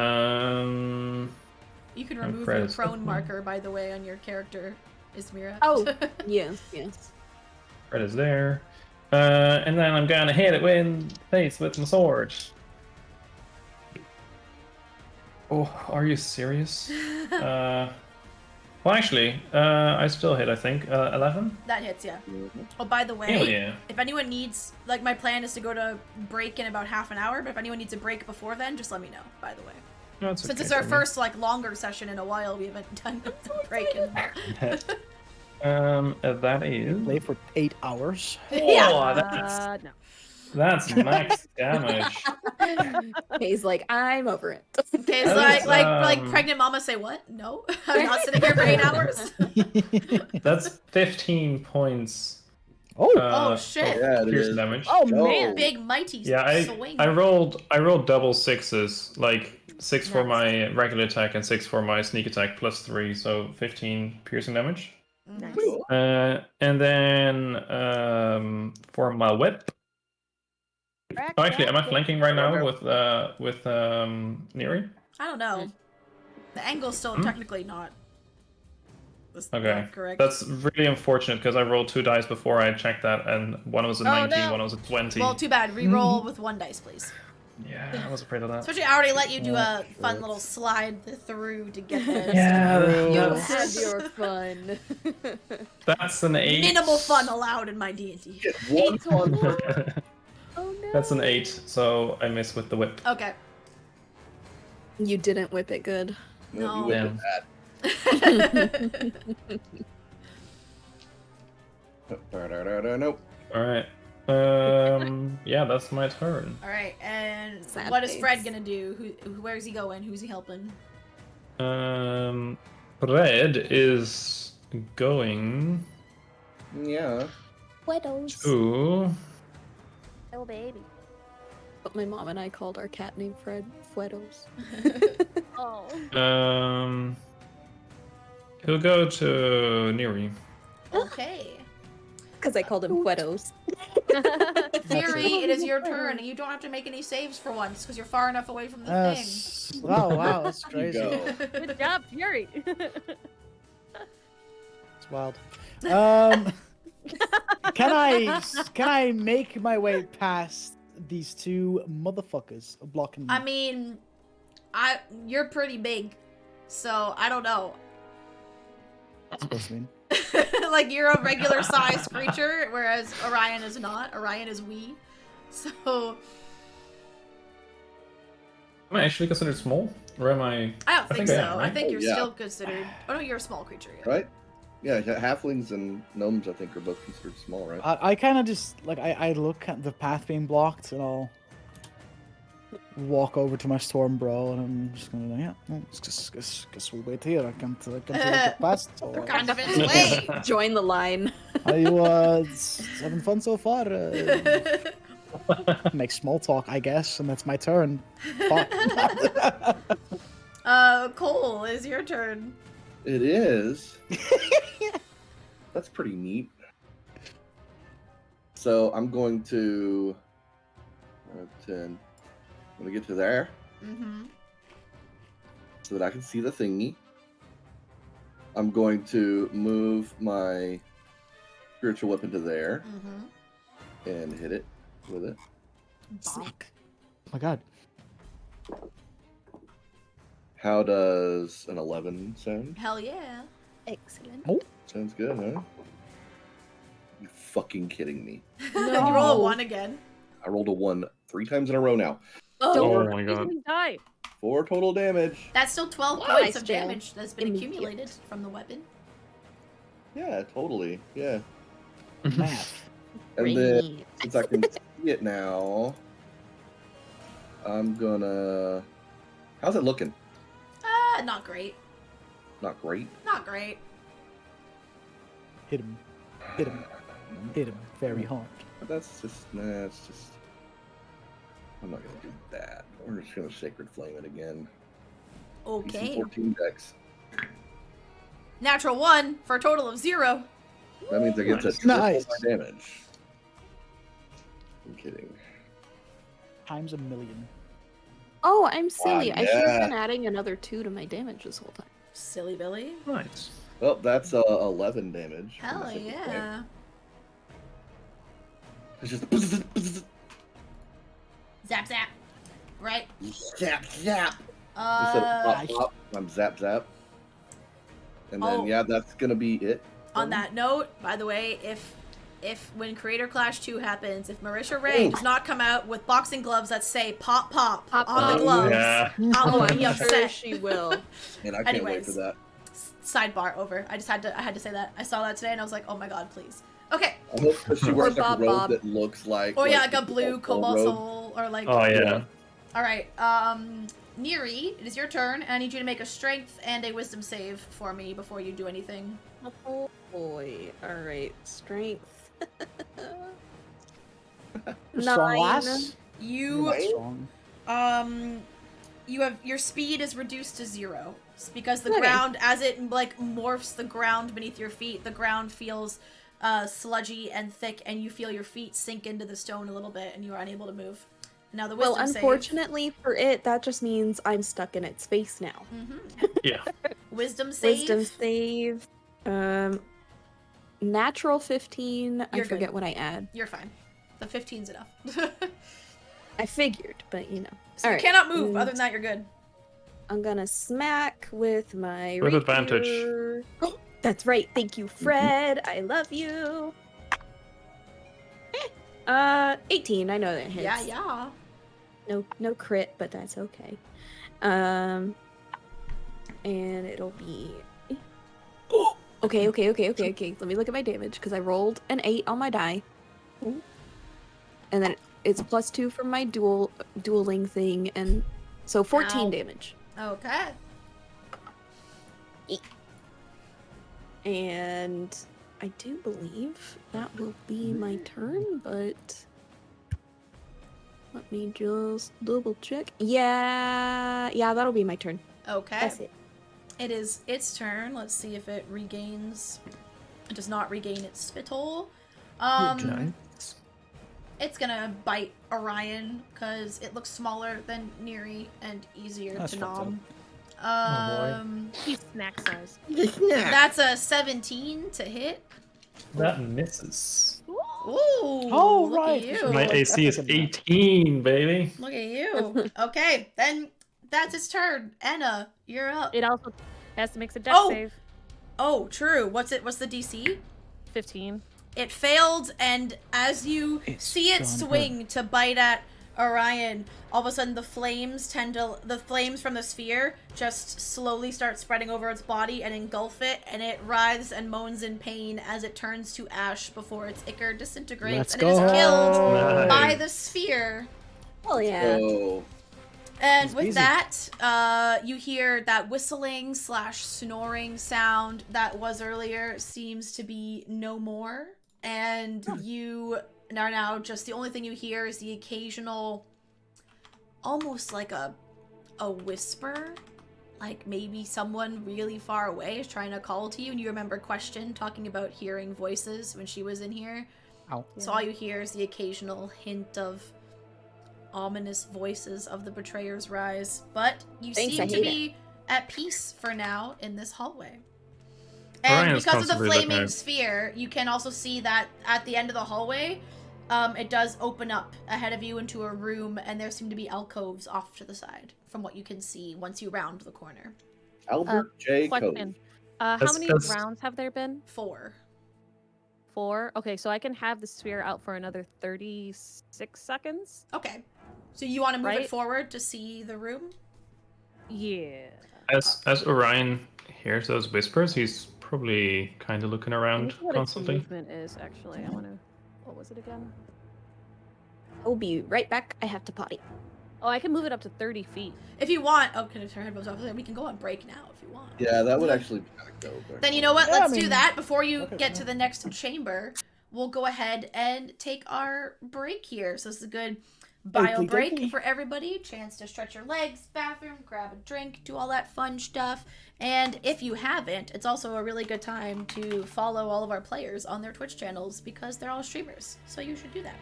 can I'm remove Fred your is- prone marker, by the way, on your character, Ismira. Oh, yes, yes. Fred is there. And then I'm gonna hit it in the face with my sword. Oh, are you serious? Well, actually, I still hit, I think. 11? That hits, yeah. Mhm. Oh, by the way, Hell yeah. if anyone needs, like, my plan is to go to break in about half an hour, but if anyone needs a break before then, just let me know, by the way. No, it's Since okay it's our for me. first, like, longer session in a while, we haven't done a break in That is... Play for 8 hours. Yeah. Oh, No. that's max damage. He's like, I'm over it. Okay, it's That is, like pregnant mama say what? No, I'm not sitting here for 8 hours. That's 15 points. Oh, Oh, shit. Yeah, it Piercing is. damage. Oh, No. man. Big mighty Yeah, swing. I rolled double sixes, like 6 for Nice. my regular attack and 6 for my sneak attack plus 3, so 15 piercing damage. Nice. Cool. And then for my whip. Oh, actually, am I flanking right now with Neri? I don't know. The angle's still technically not. Okay, not correct. that's really unfortunate because I rolled 2 dice before I checked that, and one was a 19, no. one was a 20. Well, too bad. Reroll with 1 dice, please. Yeah, I was afraid of that. Especially, I already let you do a fun shit. little slide through to get this. Yeah, You that's, had your fun. that's an 8. Minimal fun allowed in my D&D. Get one on Oh, no. That's an 8, so I miss with the whip. Okay. You didn't whip it good. No. You went Damn. with that. Nope. Alright. Yeah, that's my turn. All right, and Sad what is face. Fred gonna do? Where's he going? Who's he helping? Fred is going Yeah. Widows. to... Oh, baby. But my mom and I called our cat named Fred Fuedos. Oh. He'll go to Neri. Okay. Because I called him Fuedos. Fury, it is your turn, and you don't have to make any saves for once because you're far enough away from the thing. Yes. Wow, that's There you crazy. go. Good job, Fury. It's wild. Can I make my way past these 2 motherfuckers blocking me? I mean, you're pretty big, so I don't know. What's supposed to mean? Like you're a regular sized creature, whereas Orion is not. Orion is wee. So Am I actually considered small? Or am I... I don't think I so. am, I right? think you're Yeah. still considered. Oh no, you're a small creature. Yeah. Right? Yeah, halflings and gnomes, I think, are both considered small, right? I kind of just like I look at the path being blocked and I'll walk over to my storm bro and I'm just gonna yeah, well, guess we'll wait here. I can't get past. So, They're kind of in his way. Join the line. are you having fun so far? Make small talk, I guess, and that's my turn. Fuck. Cole, is your turn. It is. That's pretty neat. So I'm going to 10. I'm gonna get to there Mm-hmm. so that I can see the thingy. I'm going to move my spiritual weapon to there Mm-hmm. and hit it with it. Bonk. Oh my god. How does an 11 sound? Hell yeah. Excellent. Sounds good, huh? You fucking kidding me? You roll a 1 again. I rolled a 1 3 times in a row now. Oh my god. Die. 4 total damage. That's still 12 Wow, points nice of jail. damage that's been Immediate. accumulated from the weapon. Yeah, totally. Yeah. Math. And then Great. since I can see it now, I'm gonna. How's it looking? Not great. Not great. Not great. Hit him. Hit him. Hit him very hard. But that's just. Nah, it's just. I'm not gonna do that. We're just gonna sacred flame it again. DC Okay. 14 dex. Natural 1 for a total of 0. That means I get to Nice. triple Nice. my damage. I'm kidding. Times a million. Oh, I'm silly. Wow, I should have yeah. been adding another 2 to my damage this whole time. Silly Billy. Nice. Well, that's 11 damage. from Hell the single point. yeah. It's just Zap zap. Right. zap zap. Instead of pop pop, I'm zap zap. And then yeah, that's gonna be it. On that note, by the way, if when Creator Clash 2 happens, if Marisha Ray does not come out with boxing gloves that say pop pop, Pop, on pop. the gloves, Yeah. I will I'm be sure upset. she will. And I can't wait Anyways. for that. Sidebar over. I had to say that. I saw that today and I was like, oh my god, please. Okay. I hope that she wears like Bob a robe Bob. that looks like. Or yeah, like a the blue default cobalt robe. soul or like. Oh yeah. All right. Neri, it is your turn, and I need you to make a strength and a wisdom save for me before you do anything. Oh boy. Alright. Strength. Strong 9. lass. You You're not strong. you have your speed is reduced to 0 because the Okay. ground, as it like morphs the ground beneath your feet, the ground feels sludgy and thick, and you feel your feet sink into the stone a little bit, and you are unable to move. Now the wisdom Well, save. unfortunately for it, that just means I'm stuck in its face now. Yeah. Wisdom save. Wisdom save. Natural 15. I You're forget good. what I add. You're fine. The 15's enough. I figured, but you know. So you Alright, cannot move. and Other than that, you're good. I'm gonna smack with my With advantage. rapier. Oh, that's right. Thank you, Fred. I love you. 18. I know that hits. Yeah. No crit, but that's okay. And it'll be. Oh. Okay. Let me look at my damage because I rolled an 8 on my die, and then it's +2 from my dueling thing, and so 14 Ow. damage. Okay. And I do believe that will be my turn, but let me just double check. Yeah, that'll be my turn. Okay. That's it. It is its turn. Let's see if it regains. It does not regain its spittle. Nice. It's gonna bite Orion because it looks smaller than Neri and easier That's to fucked up. nom. He's snack size. That's a 17 to hit. That misses. Ooh. Oh, look right. At you. My AC is 18, baby. Look at you. Okay, then that's its turn. Anna, you're up. It also has to make a death save. Oh, true. What's the DC? 15. It failed, and as you It's see it gonna swing to bite at Orion, all of a sudden the flames from the sphere just slowly start spreading over its body and engulf it, and it writhes and moans in pain as it turns to ash before its ichor disintegrates. Let's And it is go. killed Nice. by the sphere. Oh yeah. Oh, And It's with easy. that, you hear that whistling / snoring sound that was earlier seems to be no more. And you are now just, the only thing you hear is the occasional, almost like a whisper. Like maybe someone really far away is trying to call to you. And you remember Question talking about hearing voices when she was in here. Ow. So all you hear is the occasional hint of ominous voices of the betrayer's rise, but you Thanks, seem I to hate be at peace for now in this hallway. And Orion's because of the constantly flaming looking sphere, you can also see that at the end of the hallway, it does open up ahead of you into a room, and there seem to be alcoves off to the side from what you can see once you round the corner. Albert J. Cove. Question. How many That's- rounds have there been? 4. 4? Okay, so I can have the sphere out for another 36 seconds? Okay. So you want to move it Right? forward to see the room? Yeah. As Orion hears those whispers, he's probably kind of looking Let me around see what its constantly. movement is, actually. I want to... What was it again? I'll be right back. I have to potty. Oh, I can move it up to 30 feet. If you want, oh, can I turn headphones off? We can go on break now if you want. Yeah, that would actually be kind of dope. Then you know what? Yeah, Let's I do mean, that before you okay, get to yeah. the next chamber. We'll go ahead and take our break here. So this is a good bio Okie break dokie. for everybody. Chance to stretch your legs, bathroom, grab a drink, do all that fun stuff. And if you haven't, it's also a really good time to follow all of our players on their Twitch channels because they're all streamers. So you should do that.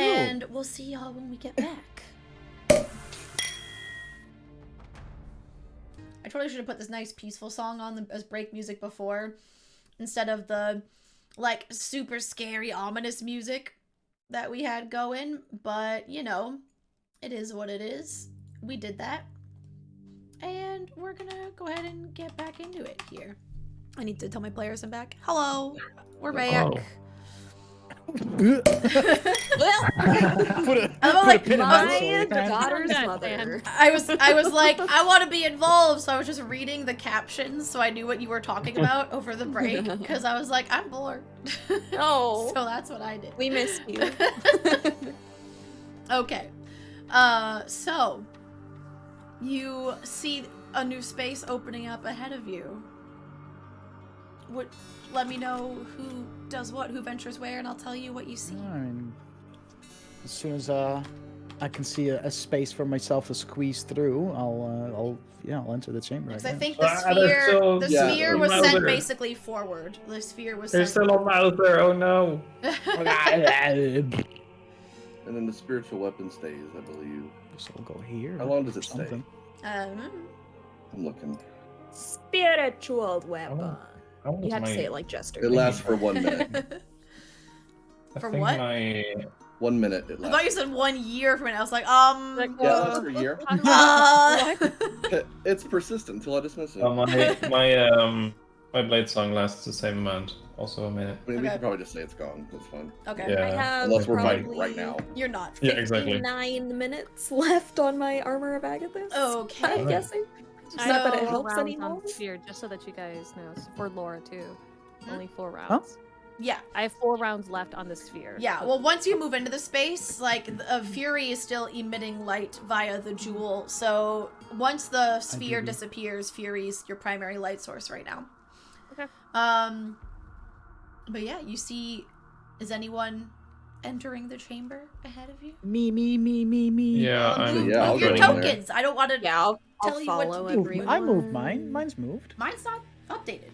And we'll see y'all when we get back. I totally should have put this nice peaceful song on as break music before, instead of the, like, super scary, ominous music that we had going. But, you know, it is what it is. We did that. And we're gonna go ahead and get back into it here. I need to tell my players I'm back. Hello, we're back. Oh. Well, my daughter's mother. I was like, I want to be involved, so I was just reading the captions so I knew what you were talking about over the break, because I was like, I'm bored. Oh. So that's what I did. We missed you. Okay. So you see a new space opening up ahead of you. Let me know who does what, who ventures where, and I'll tell you what you see. I mean, as soon as I can see a space for myself to squeeze through, I'll enter the chamber. Because I think the sphere was sent basically forward. The sphere was There's sent. still a mouth there. Oh no. And then the spiritual weapon stays, I believe. So I'll go here. How long does it stay? Something. I'm looking. Spiritual weapon. You have to say it like Jester. It lasts for 1 minute. For what? 1 minute it I lasts. thought you said 1 year from it. I was like, Yeah, that's for a year. What? It's persistent until I dismiss it. My blade song lasts the same amount, also a minute. I mean, we can probably just say it's gone. That's fine. Okay. Yeah. I have Unless we're fighting probably right now. You're not. Yeah, exactly. 9 minutes left on my Armor of Agathis. Okay. I'm guessing. I Not that it have 4 helps rounds anymore. on sphere, just so that you guys know. For Laura too. Only 4 rounds. Huh? Yeah. I have 4 rounds left on the sphere. Yeah, well, once you move into the space, like, Fury is still emitting light via the jewel, so once the sphere disappears, Fury's your primary light source right now. Okay. But yeah, you see, is anyone entering the chamber ahead of you? Me. Yeah, Move Yeah, I'll your go in there. tokens. I don't want to Yeah, I'll tell you what follow to do. everyone. I moved mine. Mine's moved. Mine's not updated.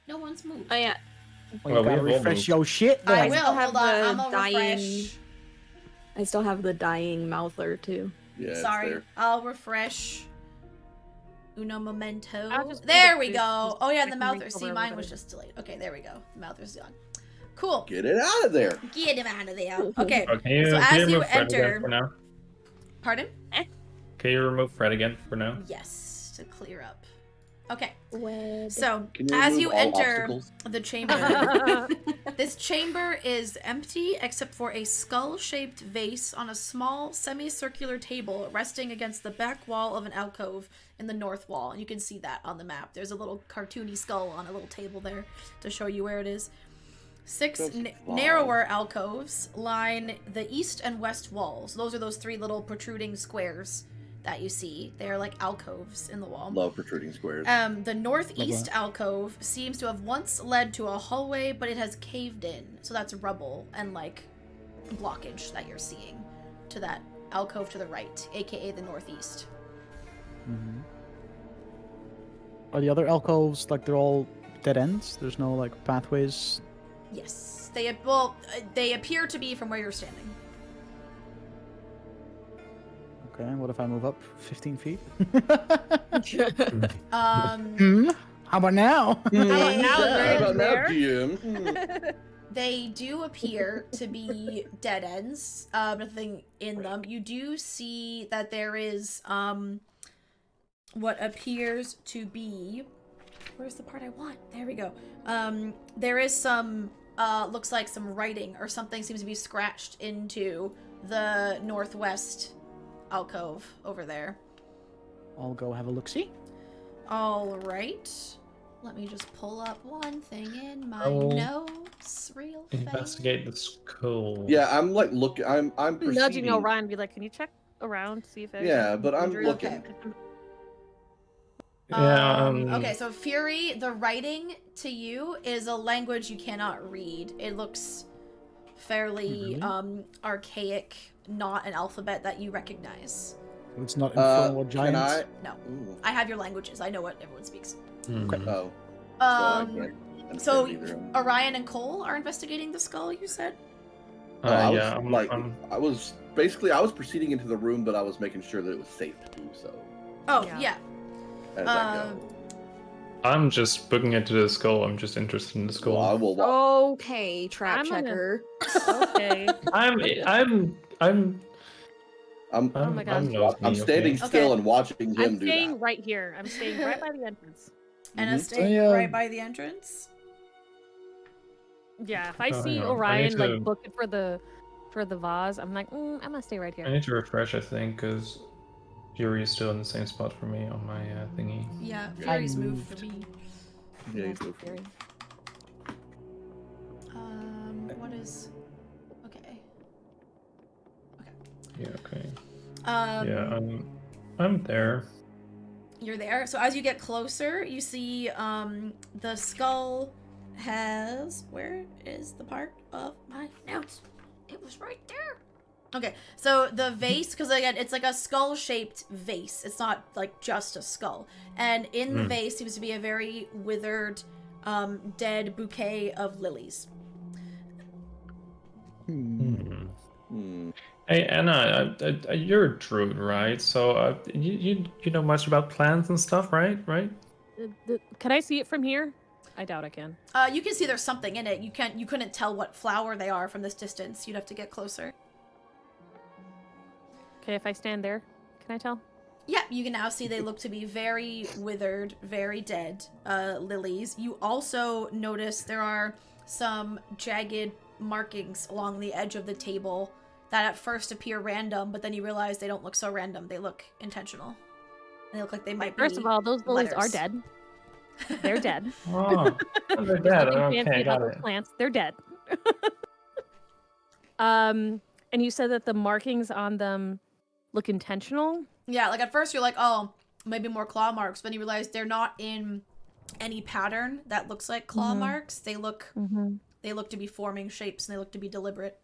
No one's moved. Oh yeah. Well, Well, you gotta we will refresh move. your shit. I Then. will. still have Hold on. the I'm gonna dying- refresh. I still have the dying Mouthler too. Yeah, it's Sorry, there. I'll refresh. Uno momento. I'll just There leave we it go. to- Oh yeah, I the can mouth. reach See, over mine with was it. just delayed. Okay, there we go. The mouth is gone. Cool. Get it out of there. Get him out of there. Okay. Okay, So can as you you remove Fred again enter, for now? pardon? Can you remove Fred again for now? Yes, to clear up. Okay. Web. So Can you as remove you all enter obstacles? the chamber, this chamber is empty except for a skull-shaped vase on a small semicircular table resting against the back wall of an alcove in the north wall. And you can see that on the map. There's a little cartoony skull on a little table there to show you where it is. 6 That's fine. narrower alcoves line the east and west walls. Those are those 3 little protruding squares that you see. They are like alcoves in the wall. Love protruding squares. The northeast alcove seems to have once led to a hallway, but it has caved in. So that's rubble and like blockage that you're seeing to that alcove to the right, aka the northeast. Are the other alcoves like they're all dead ends? There's no like pathways. Yes, they appear to be from where you're standing. Okay, what if I move up 15 feet? How about now? How about now, GM? They do appear to be dead ends. Nothing in them. You do see that there is what appears to be. Where's the part I want? There we go. There is some looks like some writing or something seems to be scratched into the northwest alcove over there. I'll go have a look-see. All right. Let me just pull up one thing in my Oh. notes real fast. Investigate the skull. Yeah, I'm like looking. I'm Nudging perceiving. Orion, be like, can you check around, see if there's Yeah, but I'm injuries?" looking. Yeah. Okay, so Fury, the writing to you is a language you cannot read. It looks fairly Really? archaic, not an alphabet that you recognize. It's not infernal Can giants. I? No. Ooh. I have your languages. I know what everyone speaks. Mhm. Oh. So I can't so understand either. Orion and Cole are investigating the skull, you said? I was proceeding into the room, but I was making sure that it was safe to do so. Oh, yeah. As I go. I'm just booking it to the skull. I'm just interested in the skull. Well, I will walk. Okay, trap checker. Okay. I'm Oh my God. I'm standing still and watching him do that. I'm staying right here. I'm staying right by the entrance. And I'm staying right by the entrance. Yeah, if I see Orion like booking for the vase, I'm like, I'm gonna stay right here. I need to refresh, I think, because Fury is still in the same spot for me on my thingy. Yeah, Fury's moved for me. Yeah, he's moved for me. What is... Okay. Yeah, okay. Yeah, I'm there. You're there. So as you get closer, you see the skull has... Where is the part of my notes? It was right there. Okay, so the vase, because again, it's like a skull-shaped vase. It's not like just a skull. And in the vase seems to be a very withered, dead bouquet of lilies. Hey, Anna, you're a druid, right? So you know much about plants and stuff, right? Can I see it from here? I doubt I can. You can see there's something in it. You couldn't tell what flower they are from this distance. You'd have to get closer. Okay, if I stand there, can I tell? Yeah, you can now see they look to be very withered, very dead lilies. You also notice there are some jagged markings along the edge of the table that at first appear random, but then you realize they don't look so random. They look intentional. They look like they might be First of all, those lilies are dead. They're dead. Oh, they're dead. Okay, got it. Plants, they're dead. And you said that the markings on them look intentional? Yeah, like at first you're like, oh, maybe more claw marks, but then you realize they're not in any pattern that looks like claw marks. They look to be forming shapes, and they look to be deliberate.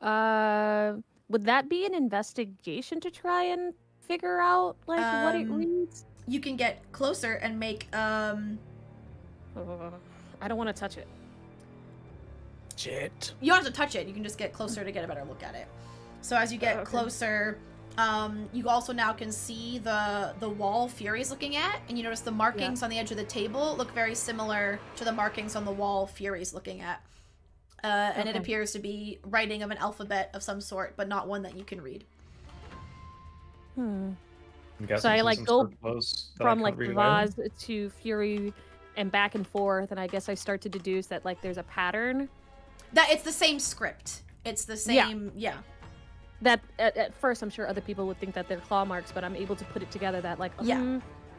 Would that be an investigation to try and figure out like what it reads? You can get closer and make I don't want to touch it. Shit. You don't have to touch it. You can just get closer to get a better look at it. So as you get closer, you also now can see the wall Fury's looking at, and you notice the markings on the edge of the table look very similar to the markings on the wall Fury's looking at. And it appears to be writing of an alphabet of some sort, but not one that you can read. So I like go from like the vase to Fury and back and forth, and I guess I start to deduce that like there's a pattern. That it's the same script. It's the same, That at first I'm sure other people would think that they're claw marks, but I'm able to put it together that like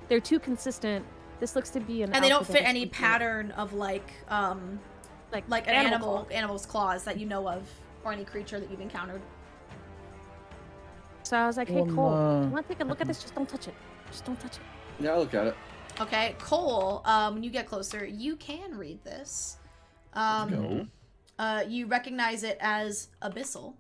they're too consistent. This looks to be an and they don't fit any pattern of like an animal's claws that you know of, or any creature that you've encountered. So I was like, hey Cole, you want to take a look at this? Just don't touch it. Just don't touch it. Yeah, I'll look at it. Okay, Cole, when you get closer, you can read this. Let's go. You recognize it as abyssal.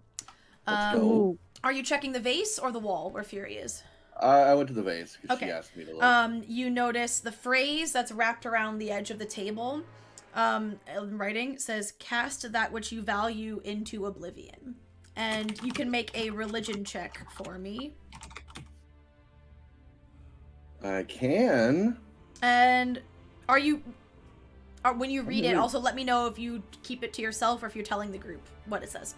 Let's go. Are you checking the vase or the wall where Fury is? I went to the vase because she asked me to look. You notice the phrase that's wrapped around the edge of the table. Writing says, "Cast that which you value into oblivion." And you can make a religion check for me. I can. And when you read it, also let me know if you keep it to yourself or if you're telling the group what it says.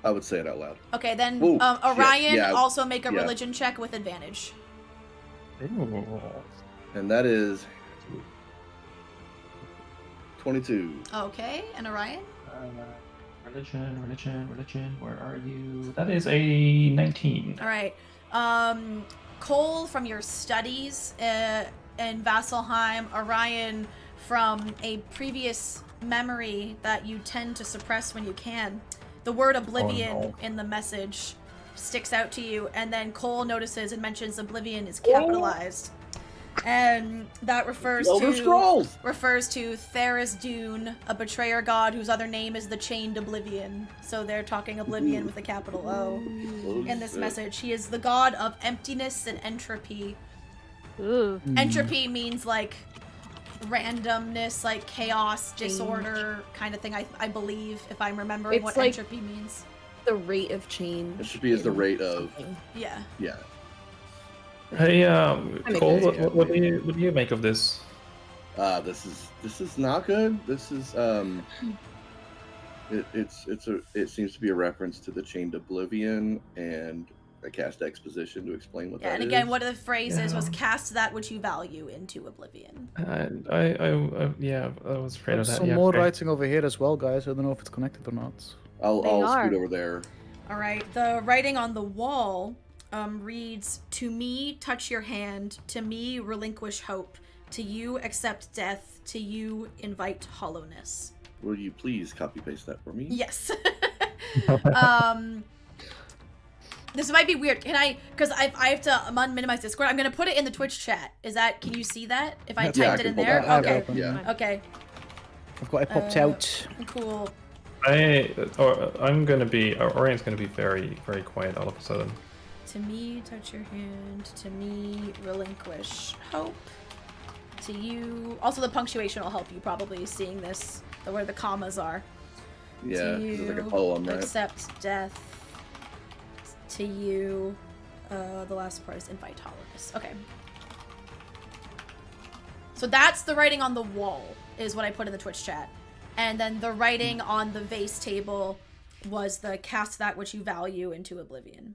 I would say it out loud. Okay, then Orion, also make a religion check with advantage. Ooh. And that is 22. Okay, and Orion? Religion, where are you? That is a 19. All right. Cole, from your studies in Vasselheim, Orion, from a previous memory that you tend to suppress when you can, the word oblivion in the message sticks out to you, and then Cole notices and mentions oblivion is capitalized. And that refers to Theris Dune, a betrayer god whose other name is the Chained Oblivion. So they're talking oblivion with a capital O in this message. He is the god of emptiness and entropy. Ooh. Entropy means like randomness, like chaos, Change. disorder kind of thing, I believe, if I'm remembering It's what like- entropy means. The rate of change. Entropy is the in rate of- something. Yeah. Yeah. Hey, make Cole, it. what do you make of this? This is not good. This is it seems to be a reference to the Chained Oblivion, and I cast Exposition to explain what Yeah, that and again, is. what the phrase is was Yeah. cast that which you value into oblivion. Yeah, I was afraid of that. Some Yeah, more okay. writing over here as well, guys. I don't know if it's connected or not. I'll They are. scoot over there. All right, the writing on the wall reads, "To me, touch your hand. To me, relinquish hope. To you, accept death. To you, invite hollowness." Will you please copy paste that for me? Yes. This might be weird. Can I? Because I have to minimize Discord. I'm gonna put it in the Twitch chat. Is that? Can you see that? If I Yeah, typed it I in can there? pull that Okay. up, yeah. Okay. I've got it popped Uh, out. Cool. Orient's gonna be very, very quiet all of a sudden. To me, touch your hand. To me, relinquish hope. To you. Also, the punctuation will help you probably seeing this, where the commas are. Yeah, To this is like a you, poem, right? accept death. To you, the last part is invite hollowness. Okay. So that's the writing on the wall, is what I put in the Twitch chat. And then the writing on the vase table was the cast that which you value into oblivion.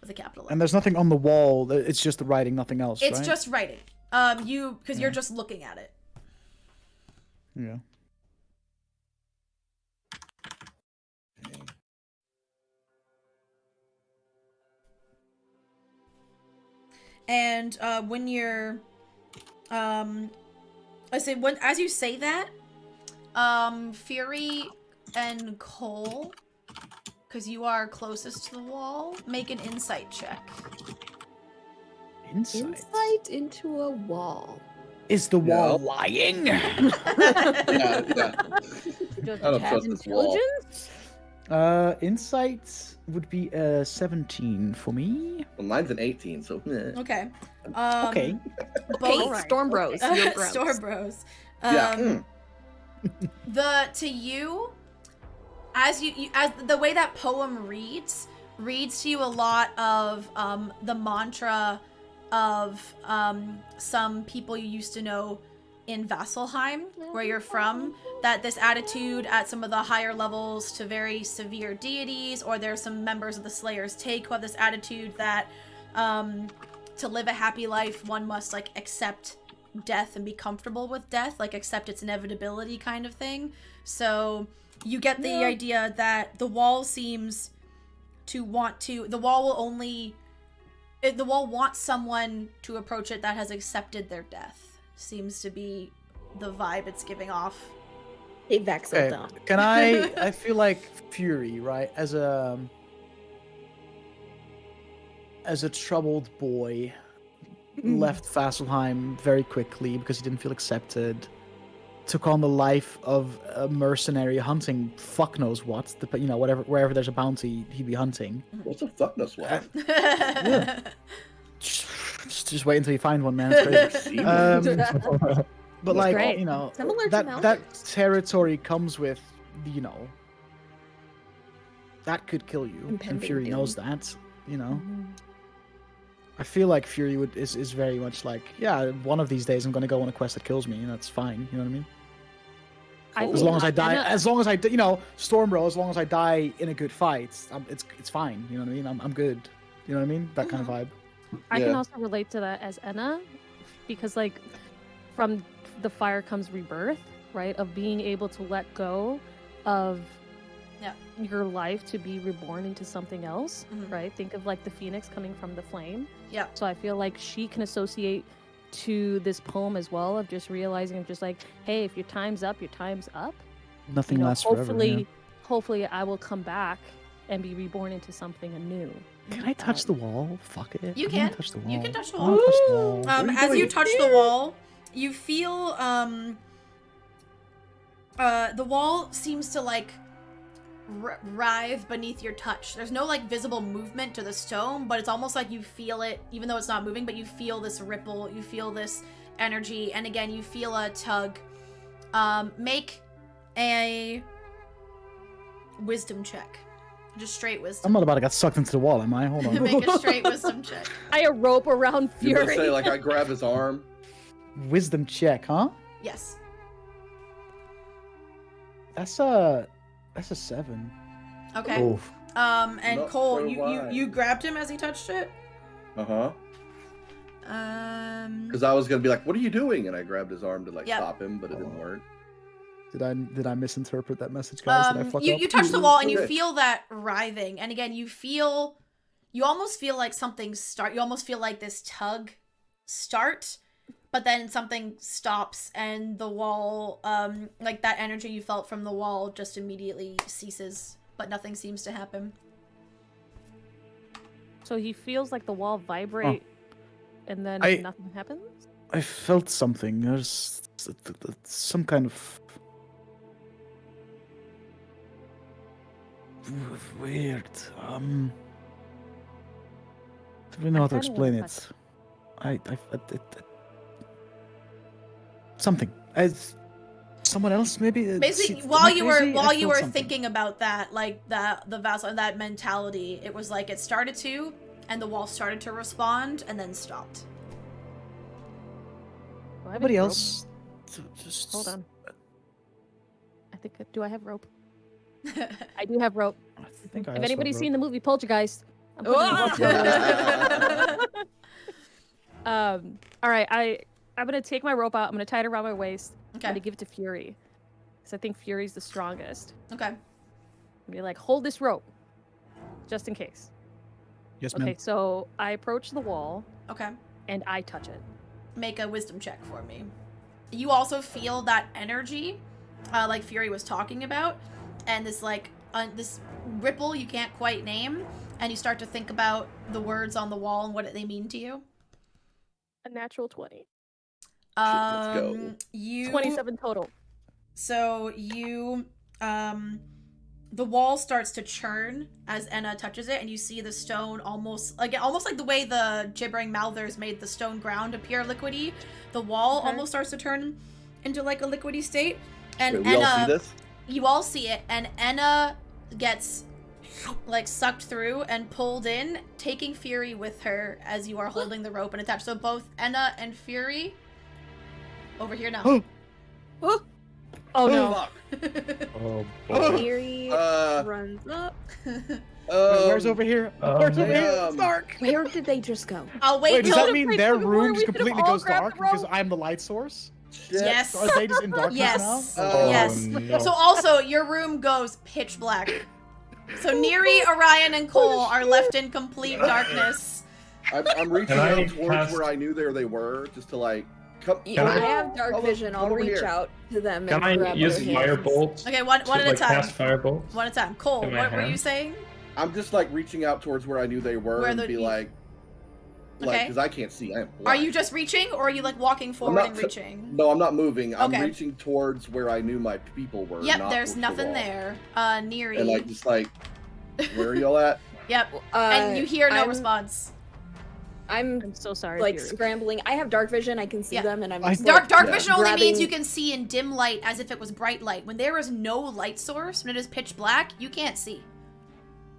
With a capital L. And there's nothing on the wall. It's just the writing, nothing else, It's right? just writing. Because you're just looking at it. Yeah. And when you're, as you say that, Fury and Cole, because you are closest to the wall, make an insight check. Insight into a wall. Is the wall lying? Yeah. Does I don't it have trust this wall. intelligence? Insight would be 17 for me. Well, mine's an 18, so Okay. Okay. Both Okay, Storm Bros. You're bros. Storm Bros. yeah. To you, as the way that poem reads to you a lot of the mantra of some people you used to know in Vasselheim, where you're from, that this attitude at some of the higher levels to very severe deities, or there's some members of the Slayer's Take who have this attitude that to live a happy life, one must like accept death and be comfortable with death, like accept its inevitability kind of thing. So you get the idea that the wall seems to want to, the wall wants someone to approach it that has accepted their death. Seems to be the vibe it's giving off. Hey, Vexel. Can I feel like Fury, right? As a troubled boy, left Vasselheim very quickly because he didn't feel accepted. Took on the life of a mercenary hunting fuck knows what. Whatever, wherever there's a bounty, he'd be hunting. What's a fuck no swap? Just wait until you find one, man. It's crazy. But like, great. Similar to that Malthus. territory comes with, that could kill you, and Impending Fury doom. knows that. I feel like Fury is very much like, yeah, one of these days I'm gonna go on a quest that kills me, and that's fine. You know what I mean? As long as I die, Stormbro, as long as I die in a good fight, it's fine. You know what I mean? I'm good. You know what I mean? That kind of vibe. I can Yeah. also relate to that as Enna, because like from the fire comes rebirth, right? Of being able to let go of your life to be reborn into something else, right? Think of like the phoenix coming from the flame. Yeah. So I feel like she can associate to this poem as well, of just realizing just like, hey, if your time's up, your time's up. Nothing lasts forever. Hopefully I will come back and be reborn into something anew. Can I touch the wall? Fuck it. You I'm can. gonna touch the wall. You can touch the I wanna wall. touch the wall. As you touch the wall, you feel the wall seems to like writhe beneath your touch. There's no like visible movement to the stone, but it's almost like you feel it, even though it's not moving, but you feel this ripple, you feel this energy, and again, you feel a tug. Make a wisdom check. Just straight wisdom. I'm not about to get sucked into the wall, am I? Hold on. Make a straight wisdom check. I a rope around You're Fury. gonna say like I grab his arm. Wisdom check, huh? Yes. That's a 7. Okay. Oof. And Not Cole, so you wide. grabbed him as he touched it? Uh-huh. Because I was gonna be like, "What are you doing?" And I grabbed his arm to like Yep. stop him, but it didn't work. Did I misinterpret that message, guys? Did I fuck up? You touch the wall and you Okay. feel that writhing, and again, you almost feel like something start. You almost feel like this tug start, but then something stops, and the wall, like that energy you felt from the wall, just immediately ceases, but nothing seems to happen. So he feels like the wall vibrate, and then I- nothing happens. I felt something. There's some kind of weird. I don't really know how to kinda explain wanna it. Something. Someone else maybe. Basically, Am while I you were crazy? I felt something. thinking about that, like the vassal, that mentality, it was like it started to, and the wall started to respond, and then stopped. Do I have Nobody any rope? else. Just Hold on. I think. Do I have rope? I do have rope. I think I If also anybody's wrote- seen the movie Poltergeist, I'm putting it up there. All right. I'm gonna take my rope out. I'm gonna tie it around my waist. I'm Okay. gonna give it to Fury, because I think Fury's the strongest. Okay. I'm be like, hold this rope, just in case. Yes, Okay. ma'am. So I approach the wall Okay. and I touch it. Make a wisdom check for me. You also feel that energy, like Fury was talking about, and this like this ripple you can't quite name, and you start to think about the words on the wall and what they mean to you. A natural 20. Let's go. You 27 total. So you, the wall starts to churn as Enna touches it, and you see the stone almost like the way the gibbering mouthers made the stone ground appear liquidy. The wall almost starts to turn into like a liquidy state, and Wait, we all see Enna, this? you all see it, and Enna gets like sucked through and pulled in, taking Fury with her as you are holding the rope and attached. So both Enna and Fury over here now. Oh no. Fuck. Oh boy. Fury Uh, runs up. Where's over here? Where's over here? It's um, dark. Where did they just go? I'll Wait, wait does till that mean Wait, their before room we just could've completely all goes grabbed dark the rope. because I'm the light source? shit. Yes. Are they just in darkness Yes. now? Oh, Yes. no. So also, your room goes pitch black. So Neri, Orion, and Cole are left in complete darkness. I'm reaching Can I out towards cast- where I knew they were, just to like come. Yeah, I- I have dark Come vision. I'll over reach here. out to them Can and I grab use their hands. firebolt? Okay, one to, at a like, time. cast firebolt? One at a time. Cole, in my what were you hand? saying? I'm just like reaching out towards where I knew they were Where and the- be you- like, Okay. because I can't see. I am Are blind. you just reaching, or are you like walking forward not and t- reaching? No, I'm not moving. I'm Okay. reaching towards where I knew my people were. Yep, not there's towards the nothing wall. there. Neri. And like just like, where are y'all at? Yep. And you hear no response. I'm so sorry. like Fury. scrambling. I have dark vision. I can see Yeah. them, and I'm I- just, Dark like, Yeah. vision only means grabbing- you can see in dim light as if it was bright light. When there is no light source, when it is pitch black, you can't see.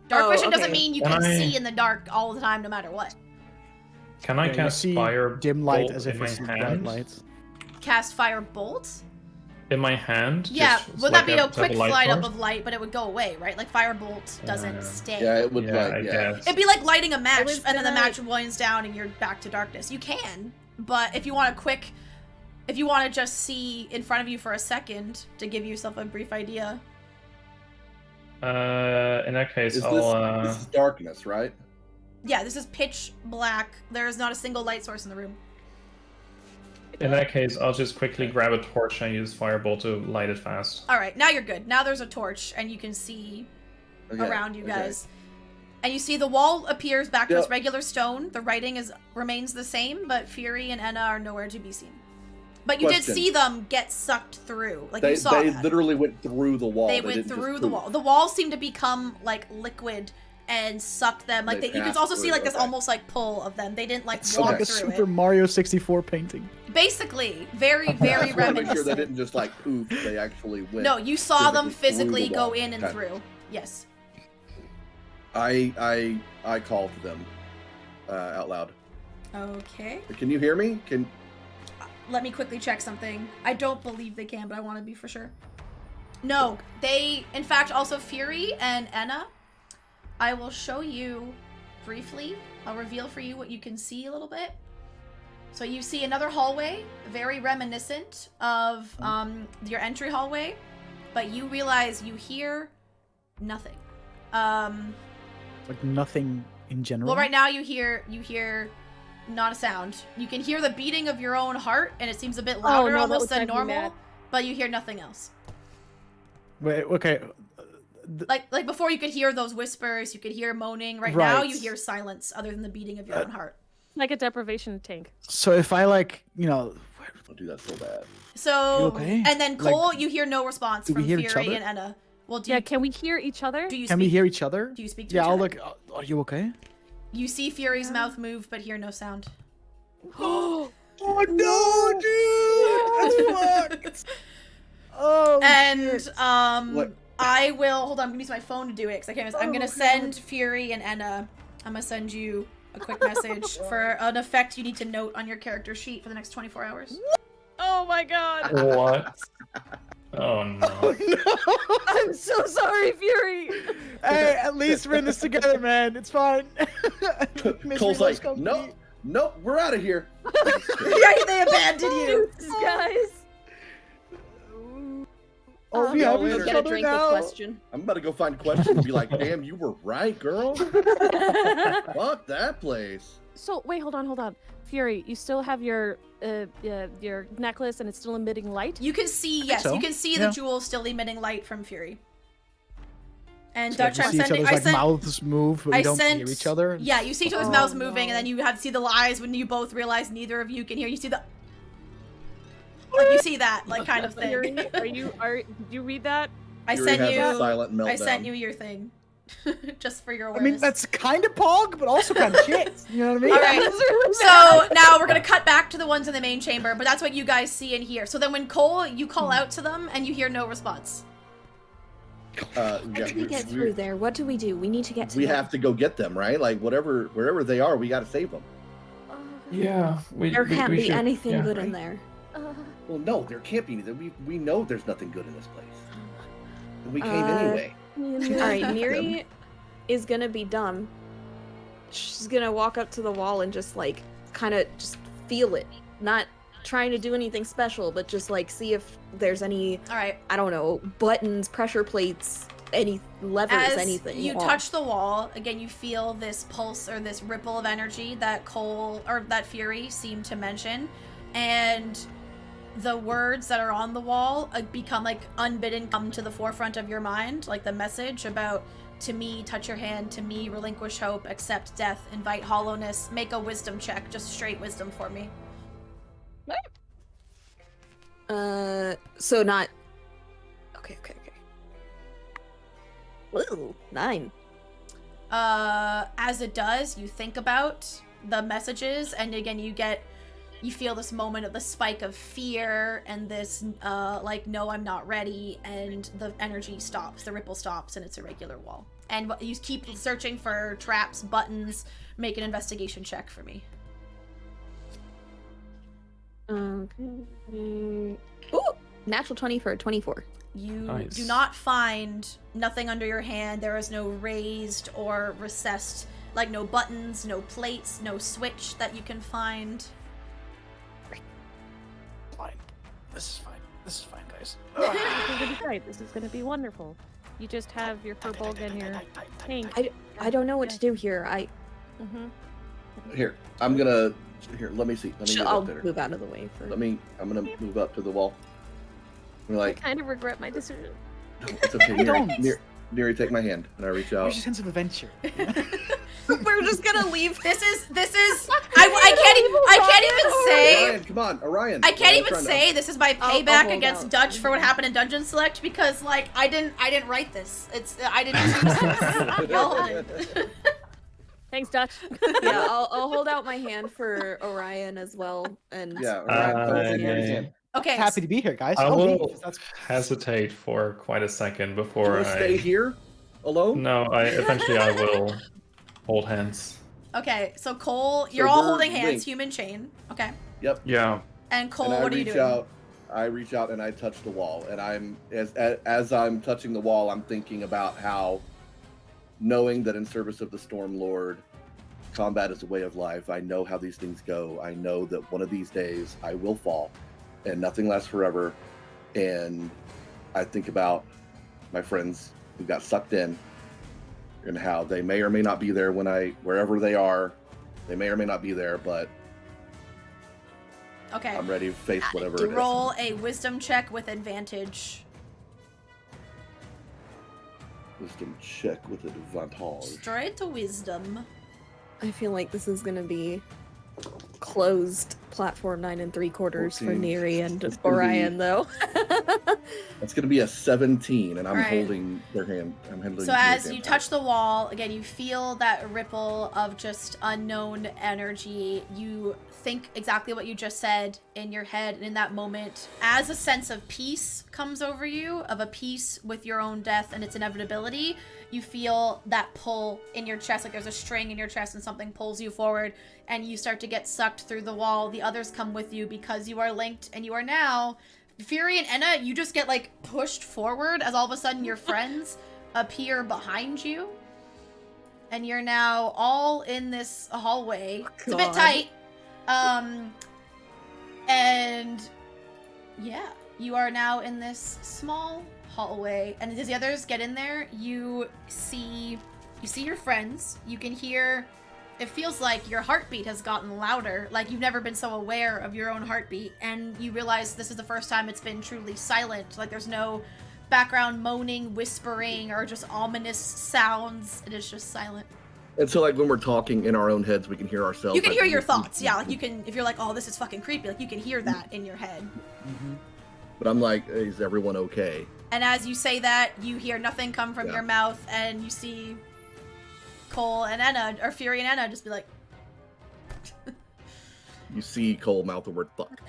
Dark Oh, vision doesn't okay. mean you Can can I- see in the dark all the time, no matter what. Can I Yeah, you cast see fire dim light bolt as in if my it's bright hand? light. Cast fire bolt. In my hand? Yeah, Just would like that be a to have quick light flight up source? of light, but it would go away, right? Like fire bolt doesn't stay. Yeah, it would Yeah, like I yeah. guess. It'd be like lighting a match, was and then the gonna- match winds down, and you're back to darkness. You can, but if you want to just see in front of you for a second to give yourself a brief idea. In that case, Is I'll. this is darkness, right? Yeah, this is pitch black. There is not a single light source in the room. In that case, I'll just quickly grab a torch and use firebolt to light it fast. All right, now you're good. Now there's a torch, and you can see Okay, around you okay. guys. And you see the wall appears back to Yeah. its regular stone. The writing remains the same, but Fury and Enna are nowhere to be seen. But you Question. did see them get sucked through. Like They you saw they that. literally went through the wall. They They went didn't just through the poof. wall. The wall seemed to become like liquid and sucked them. Like, They you can passed also see, through, like, this okay. almost, like, pull of them. They didn't, like, It's walk like a through Super it. Mario 64 painting. Basically. Very, very I just want to make sure reminiscent. they didn't just like poof. They actually went. No, you saw them physically physically through the go wall. in and Okay. through. Yes. I call to them out loud. Okay. Can you hear me? Let me quickly check something. I don't believe they can, but I want to be for sure. No, they, in fact, also Fury and Enna. I will show you briefly. I'll reveal for you what you can see a little bit. So you see another hallway, very reminiscent of your entry hallway, but you realize you hear nothing. Like nothing in general. Well, right now you hear not a sound. You can hear the beating of your own heart, and it seems a bit louder almost than normal, but you hear nothing else. Wait, okay. Like before you could hear those whispers, you could hear moaning. Right now you hear silence other than the beating of your own heart. Like a deprivation tank. So if I like, Don't do that so bad. So, You okay? and then Cole, you hear no response do we from hear each Fury other? and Enna. Well, Yeah, can we hear each other? do you Can speak, we hear each other? Do you speak to Yeah, each I'll other? look. Are you okay? You see Fury's mouth move, but hear no sound. Oh no, dude! That's fucked. Oh. And What? I will hold on. I'm gonna use my phone to do it because I can't. I'm gonna send Fury and Enna. I'm gonna send you a quick message for an effect you need to note on your character sheet for the next 24 hours. Oh my god. What? Oh no. I'm so sorry, Fury. Hey, at least we're in this together, man. It's fine. Cole's like, nope, we're out of here. Yeah, they abandoned you. Guys. Oh, we y'all have later. each Get a other drink now. with question. I'm about to go find Question and be like, damn, you were right, girl. Fuck that place. So wait, hold on. Fury, you still have your necklace and it's still emitting light? You can see, yes, so. you can see Yeah. the jewel still emitting light from Fury. And So Dutch, we I'm see each sending. other's like mouths move, but we don't hear each other. Yeah, you see each other's Oh, mouths moving, no. and then you see the eyes when you both realize neither of you can hear. You see the. Like you see that, like kind of thing. Fury, did you read that? I Fury sent has a silent meltdown. I sent you your thing, just for your I awareness. mean, that's kind of pog, but also kind of shit. You know what I mean? All right. So now we're gonna cut back to the ones in the main chamber, but that's what you guys see and hear. So then when Cole, you call out to them and you hear no response. How do we get through there? What do? We need to get to We them. have to go get them, right? Like wherever they are, we got to save them. Yeah. There can't be should, anything yeah. good in there. Well, no, there can't be anything. We know there's nothing good in this place. And we came Uh, anyway. All right, Miri is gonna be dumb. She's gonna walk up to the wall and just like kind of just feel it, not trying to do anything special, but just like see if there's any, All right. I don't know, buttons, pressure plates, any levers, As anything. you off. touch the wall, again, you feel this pulse or this ripple of energy that Cole or that Fury seemed to mention, and the words that are on the wall become like unbidden, come to the forefront of your mind, like the message about to me, touch your hand, to me, relinquish hope, accept death, invite hollowness, make a wisdom check, just straight wisdom for me. So not. Okay. Ooh, 9. As it does, you think about the messages, and again, you feel this moment of the spike of fear and this, like, no, I'm not ready, and the energy stops, the ripple stops, and it's a regular wall. And you keep searching for traps, buttons, make an investigation check for me. Okay. Ooh, natural 20 for a 24. You Nice. do not find nothing under your hand. There is no raised or recessed, like no buttons, no plates, no switch that you can find. Fine. This is fine, guys. This is gonna be great. This is gonna be wonderful. You just have your furbolg and your tank. I don't know what to do here. Here, I'm gonna. Here, let me see. Let me get I'll up there. move out of the way for. I'm gonna move up to the wall. I'm I like, kind of regret my decision. it's okay. Don't. Neri, take my hand, and I reach out. Where's your sense of adventure? We're just gonna leave. This is I can't even say. Orion, come on, Orion. I can't even say this is my payback against Dutch for what happened in Dungeon Select because like I didn't write this. I didn't choose this. Y'all did. Thanks, Dutch. Yeah, I'll hold out my hand for Orion as well. And Yeah, Orion, okay. Happy to be here, guys. I I'll will leave. That's hesitate for quite a second before you wanna stay here alone? No, eventually I will hold hands. Okay, so Cole, you're all holding hands, linked. human chain. Okay. Yep. Yeah. And Cole, And what are you doing? I reach out and I touch the wall, and I'm as I'm touching the wall, I'm thinking about how, knowing that in service of the Storm Lord, combat is a way of life. I know how these things go. I know that one of these days I will fall, and nothing lasts forever. And I think about my friends who got sucked in, and how they may or may not be there wherever they are. They may or may not be there, but Okay. I'm ready to face whatever it is. Roll a wisdom check with advantage. Wisdom check with advantage. Straight to wisdom. I feel like this is gonna be closed platform 9 3/4 for 14. Neri and It's gonna Orion, be- though. That's going to be a 17, and I'm Alright. holding their hand. I'm handling. So their as hand you tight. touch the wall, again, you feel that ripple of just unknown energy. You think exactly what you just said in your head, and in that moment, as a sense of peace comes over you, of a peace with your own death and its inevitability, you feel that pull in your chest, like there's a string in your chest and something pulls you forward, and you start to get sucked through the wall. The others come with you because you are linked, and you are now... Fury and Enna, you just get, like, pushed forward as all of a sudden your friends appear behind you. And you're now all in this hallway. It's a bit God. tight. And yeah, you are now in this small hallway. And as the others get in there, you see your friends. You can hear... It feels like your heartbeat has gotten louder, like you've never been so aware of your own heartbeat, and you realize this is the first time it's been truly silent. Like there's no background moaning, whispering, or just ominous sounds. It is just silent. And so, like, when we're talking in our own heads, we can hear ourselves. You can like, hear your thoughts, yeah. Like you can, if you're like, oh, this is fucking creepy, like you can hear that in your head. But I'm like, is everyone okay? And as you say that, you hear nothing come from your mouth, and you see Cole and Enna, or Fury and Enna, just be like... You see Cole mouth the word fuck.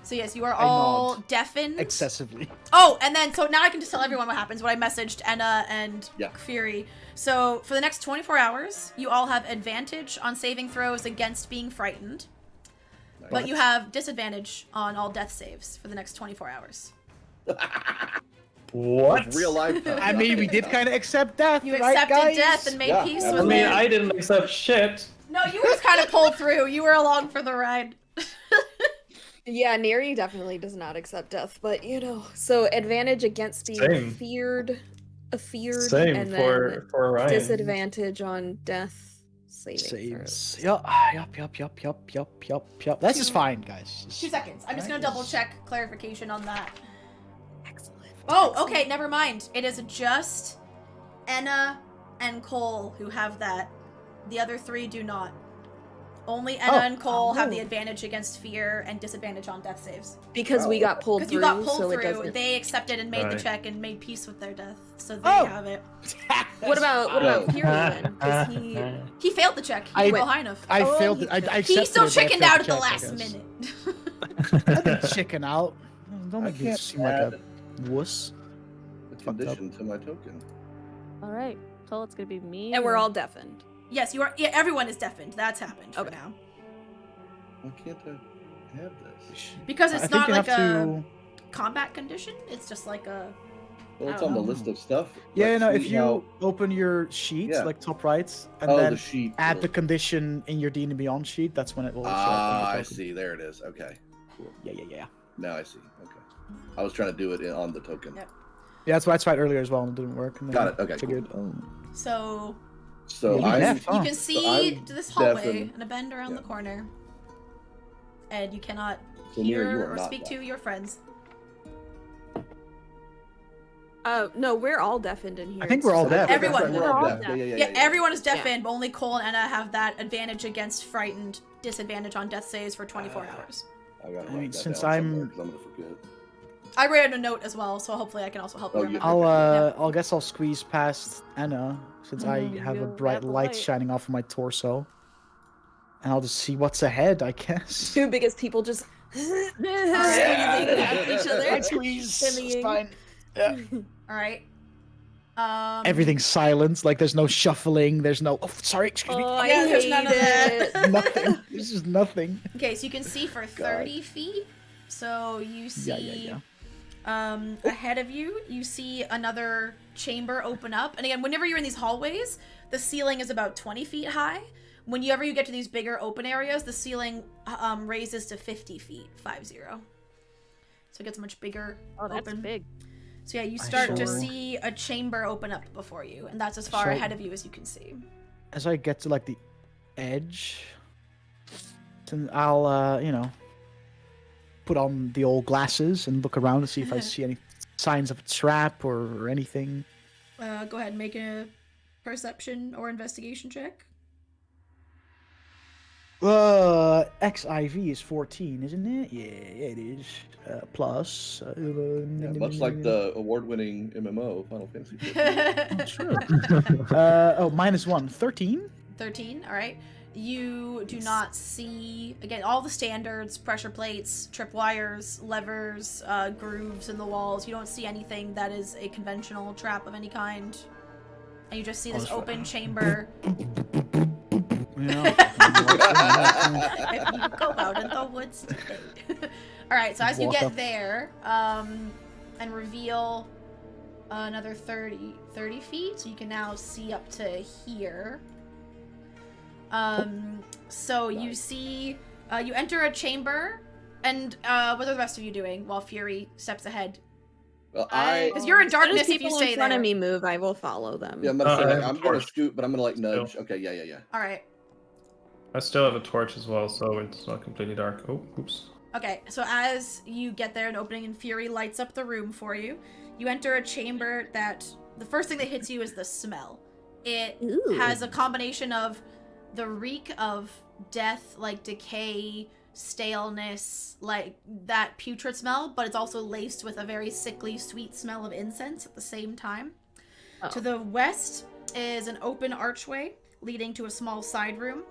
So yes, you are I all nod. deafened. Excessively. Oh, and then, so now I can just tell everyone what happens, what I messaged Enna and Yeah. Fury. So, for the next 24 hours, you all have advantage on saving throws against being frightened. But you have disadvantage on all death saves for the next 24 hours. What? Real life. I mean, we did kind of accept death, You right, accepted guys? death and made Yeah, peace I with I mean, it. I didn't accept shit. No, you were just kind of pulled through. You were along for the ride. Yeah, Neri definitely does not accept death, but you know, so advantage against being Same. feared, Same and then for Orion. disadvantage on death saving Saves. throws. Yup. This is fine, guys. 2 seconds. I'm just going to double check clarification on that. Excellent. Oh, okay, never mind. It is just Enna and Cole who have that. The other 3 do not. Only Enna and Cole have the advantage against fear and disadvantage on death saves. Because we got pulled Because through, you got pulled so it through, doesn't. they accepted and made the Right. check and made peace with their death. So they Oh. have it. What about Fury then? Does he? He failed the check. He I- was well high enough. I Oh, failed he it. I failed. accepted He still it, but I chickened failed out at the check, I last guess. minute. I didn't chicken out. Don't I make me can't seem like add a wuss. a condition to my token. All right, so it's gonna be me. And we're or- all deafened. Yes, you are. Yeah, everyone is deafened. That's happened for Okay. now. Why can't I have this? Because I it's think not you like have a to. combat condition. It's just like a... Well, it's I on the don't list of stuff. Yeah, Like, no. see If you how- open your sheet, Yeah. like top right, and the then sheet. add the will- condition in your D&D Beyond sheet, that's when it will show up on Ah, the I token. see. There it is. Okay. Yeah. Now I see. Okay. I was trying to do it on the token. Yep. Yeah, that's why I tried earlier as well, and it didn't work. And then Got it, okay, I figured, So So Yeah, I'm deaf, huh? you can see I'm to this hallway deafened. and a bend around the Yeah. corner. And you cannot So Neri, you hear are or not speak deaf. to your friends. No, we're all deafened in here. I think we're all deaf. Everyone. We're all deaf. Yeah, everyone is deafened, but only Cole and Anna have that advantage against frightened, disadvantage on death saves for 24 hours. I gotta I mean, write that since down I'm- somewhere, 'cause I'm gonna forget. I read a note as well, so hopefully I can also help you Oh, remember. I'll guess I'll squeeze past Anna since I have a you bright got the light light. shining off of my torso. And I'll just see what's ahead, I guess. Two biggest people just squeezing past each other. Light squeeze. It's Shimmying. fine. Yeah. All right. Everything's silent. Like there's no shuffling. There's no. Oh, sorry. Excuse me. Oh, I Yeah, there's hate none of it. that. Nothing. This is nothing. Okay, so you can see for 30 feet. So you see Yeah. ahead of you, you see another chamber open up. And again, whenever you're in these hallways, the ceiling is about 20 feet high. Whenever you get to these bigger open areas, the ceiling raises to 50 feet, 50. So it gets much bigger. Oh, that's open. big. So yeah, you start to sure- see a chamber open up before you, and that's as far So- ahead of you as you can see. As I get to like the edge, then I'll put on the old glasses and look around to see if I see any signs of a trap or anything. Go ahead and make a perception or investigation check. XIV is 14, isn't it? Yeah, it is. Plus. Much like the award-winning MMO Final Fantasy. Sure. -1. 13? 13, all right. You do not see, again, all the standards, pressure plates, tripwires, levers, grooves in the walls. You don't see anything that is a conventional trap of any kind. And you just see this that's right. open chamber. Yeah. If you go out in the woods today. All right, so as you Walk get up. there, and reveal another 30 feet, so you can now see up to here. So you see, you enter a chamber, and what are the rest of you doing while Fury steps ahead? Well, Because you're in As soon as darkness if you people stay in front there. of me move, I will follow them. yeah, I'm gonna say, I like, have a I'm gonna torch scoot, but I'm gonna like still. nudge. Okay, yeah. All right. I still have a torch as well, so it's not completely dark. Oh, oops. Okay, so as you get there, an opening in Fury lights up the room for you. You enter a chamber that the first thing that hits you is the smell. It Ooh. has a combination of the reek of death, like decay, staleness, like that putrid smell, but it's also laced with a very sickly, sweet smell of incense at the same time. Oh. To the west is an open archway leading to a small side room.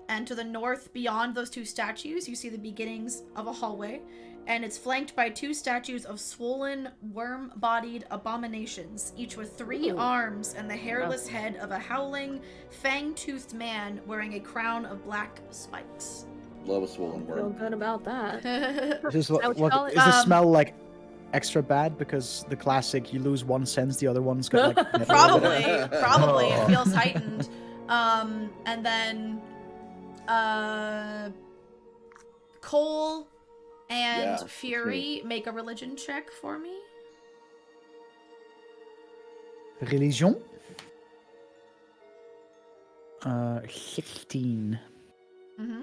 And to the north, beyond those two statues, you see the beginnings of a hallway. And it's flanked by two statues of swollen, worm-bodied abominations, each with 3 Ooh. arms and the hairless head of a howling, fang-toothed man wearing a crown of black spikes. Love a swollen Feel worm. good about that. Is this Is that what you call it? is the smell like extra bad because the classic you lose one sense, the other one's got like Probably Oh. it feels heightened. And then Cole and Yeah, Fury make a religion check for me. Religion. 16. Mm-hmm.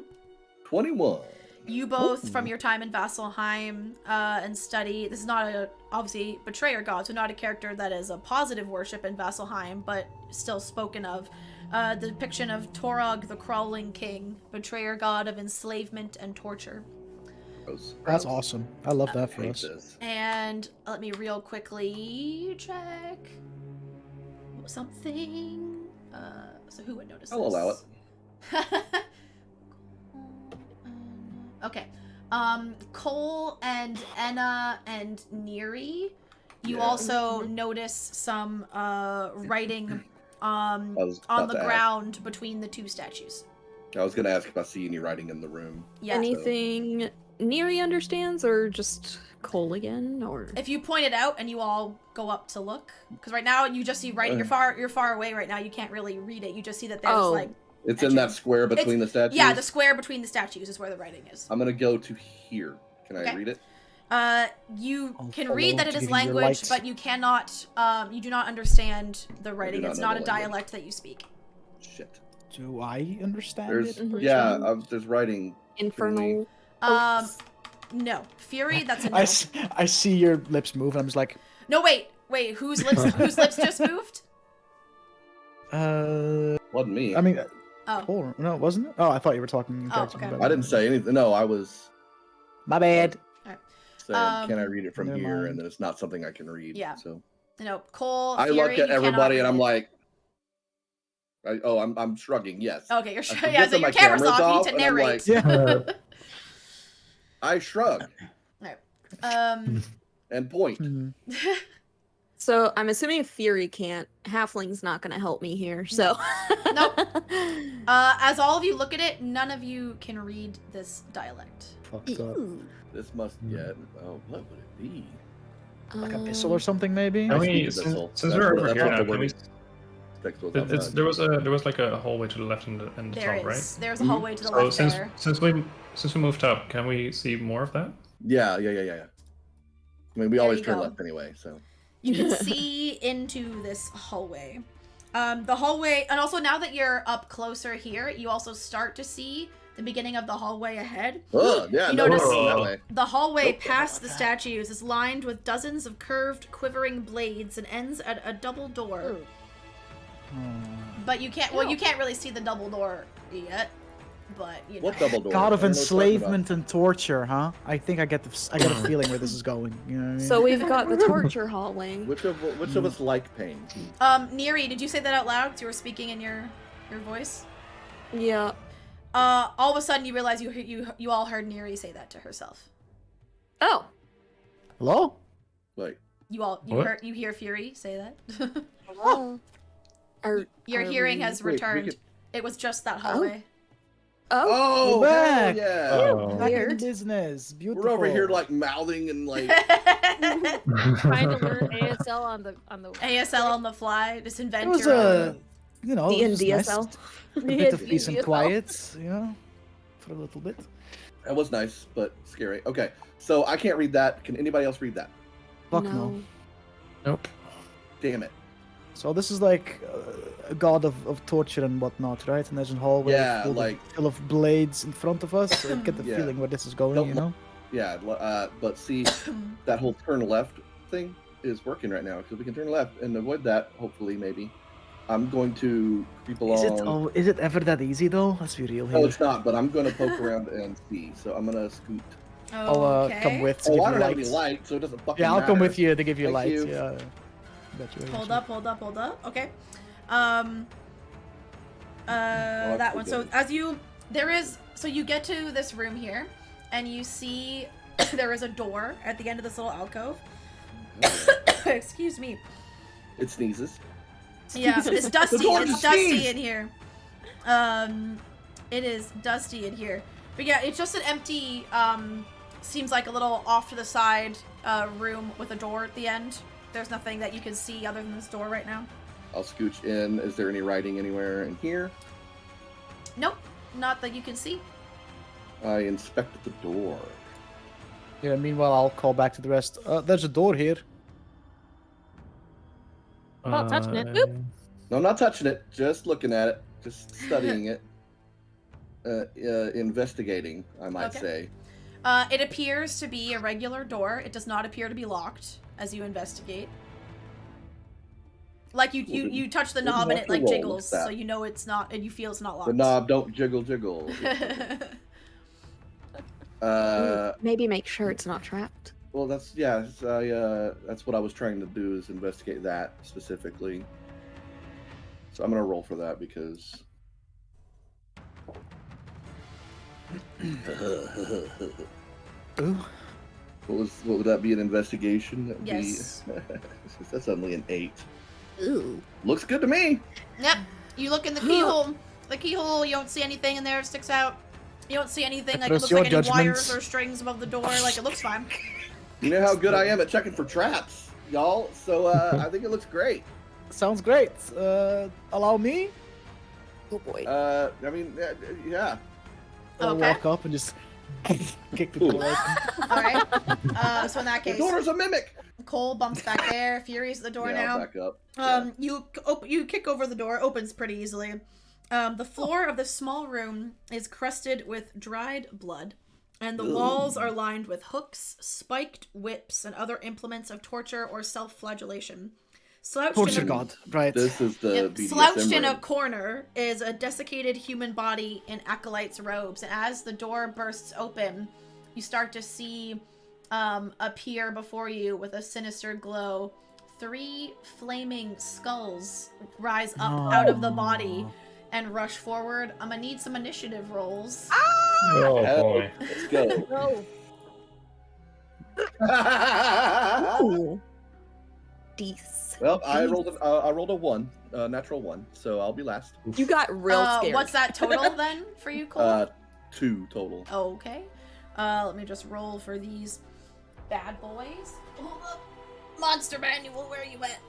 21. You both, from your time in Vasselheim and study, this is not a, obviously, betrayer god, so not a character that is a positive worship in Vasselheim, but still spoken of. The depiction of Torog, the Crawling King, betrayer god of enslavement and torture. Gross. That's awesome. I love that for Hate us. this. And let me real quickly check something. So who would notice I'll this? allow it. Okay. Cole and Enna and Neri, you Yeah. also notice some writing I was on about the to ask. ground between the two statues. I was gonna ask if I see any writing in the room. Yeah. Anything Neri understands, or just Cole again, or If you point it out and you all go up to look, because right now you just see writing. You're far away right now. You can't really read it. You just see that there's Oh. like It's in that square between the statues. yeah, the square between the statues is where the writing is. I'm gonna go to here. Can I Okay. read it? You I'll can follow read that it to is give you your language, light. but you cannot. You do not understand the writing. not It's know not a the language. dialect that you speak. Shit. Do I understand There's it? yeah. Mhm. There's writing. infernal. No, Fury. That's a no. I see your lips move, and I'm just like, No, wait. Wait, whose lips just moved? Wasn't me. I mean, Oh. no, wasn't it? Oh, I thought you were talking. Okay. About I didn't say anything. No, I was. My bad. Saying, can I read it from Never here? mind. And then it's not something I can read. Yeah. So. Cole. I Fury, look at you everybody cannot and I'm read like, I'm shrugging. Yes. it. Okay, you're I yeah. forget So that your my camera's camera's off. You off, need to and I'm narrate. like, I shrug Alright. and point. So I'm assuming Fury can't. Halfling's not gonna help me here. So. Nope. As all of you look at it, none of you can read this dialect. Fucked up. This must what would it be? Like a missile or something, maybe. Can we, That's since all. we're over That's here not now, the can we? word. There was like a hallway to the left and the There top, right? is. There's a hallway to the So left since there. we moved up, can we see more of that? Yeah. I mean, we There always you turn go. left anyway, so. You can see into this hallway. The hallway, and also now that you're up closer here, you also start to see the beginning of the hallway ahead. Yeah, You no, notice we're going that way. the hallway Nope. past the statues is lined with dozens of curved, quivering blades and ends at a double door. But you can't. Well, you can't really see the double door yet. But you know. What double door? God I of don't know what you're talking enslavement and torture, huh? I think I get I get a feeling where this is going. You know what I mean? So we've got the torture hallway. Which of us like pain? Neri, did you say that out loud? 'Cause you were speaking in your voice. Yeah. All of a sudden you realize you all heard Neri say that to herself. Oh. Hello? Like, You hear Fury say that. Hello. Your hearing has returned. It was just that hallway. oh, We're back. yeah. Oh. Back in Weird. business. Beautiful. We're over here like mouthing and like. Trying to learn ASL on the ASL on the fly. Just invent It was your a, own. you know, The it was nice. NDSL. A bit of peace and NDSL. quiet, you know, for a little bit. That was nice, but scary. Okay, so I can't read that. Can anybody else read that? Fuck no. Nope. Damn it. So this is like a god of torture and whatnot, right? And there's a hallway Yeah, full of blades in front of us. I get the Yeah. feeling where this is going, Don't you know? Yeah, but see, that whole turn left thing is working right now because we can turn left and avoid that. Hopefully, maybe. I'm going to creep along. Is it ever that easy though? Let's be real here. No, it's not. But I'm going to poke around and see. So I'm going to scoot. I'll come with to give I you don't have any light. light, so it doesn't fucking Yeah, I'll come matter. with you to give you Thank light. you. Yeah. Bet you Hold actually. up. Okay. That one. So you get to this room here, and you see there is a door at the end of this little alcove. Excuse me. It sneezes. Yeah, it's dusty. door It's just dusty sneezed. in here. It is dusty in here. But yeah, it's just an empty, seems like a little off to the side room with a door at the end. There's nothing that you can see other than this door right now. I'll scooch in. Is there any writing anywhere in here? Nope, not that you can see. I inspect the door. Yeah, meanwhile, I'll call back to the rest. There's a door here. Oh, touching it. Boop. No, I'm not touching it. Just looking at it. Just studying it. Investigating, I might say. It appears to be a regular door. It does not appear to be locked as you investigate. Like you touch the knob and it like jiggles, so you know it's not, and you feel it's not locked. The knob don't jiggle. Maybe make sure it's not trapped. Well, that's what I was trying to do is investigate that specifically. So I'm gonna roll for that because. Ooh. What would that be? An investigation? That'd Yes. That's only an 8. Ooh. Looks good to me. Yep. You look in the keyhole. The keyhole, you don't see anything in there. It sticks out. You don't see anything like it looks Trust like your any wires judgments. or strings above the door. Like it looks fine. You know how good I am at checking for traps, y'all. So I think it looks great. Sounds great. Allow me? Oh boy. I mean, yeah. I'll Okay. walk up and just kick the door open. All right. So in that The case, door's a mimic. Cole bumps back there. Fury's at the door Yeah, I'll now. back up. You kick over the door. Opens pretty easily. The floor of the small room is crusted with dried blood. And the walls are lined with hooks, spiked whips, and other implements of torture or self-flagellation. Torture god, right. This is the BDSM slouched in a room. corner is a desiccated human body in acolyte's robes. And as the door bursts open, you start to see appear before you with a sinister glow. 3 flaming skulls rise up out of the body and rush forward. I'm gonna need some initiative rolls. Oh boy. Let's go. No. Ooh. Deece. Well, I rolled a 1, natural 1, so I'll be last. You got real scared. What's that total then for you, Cole? 2 total. Oh, okay. Let me just roll for these bad boys. Hold up. Monster manual, where are you at?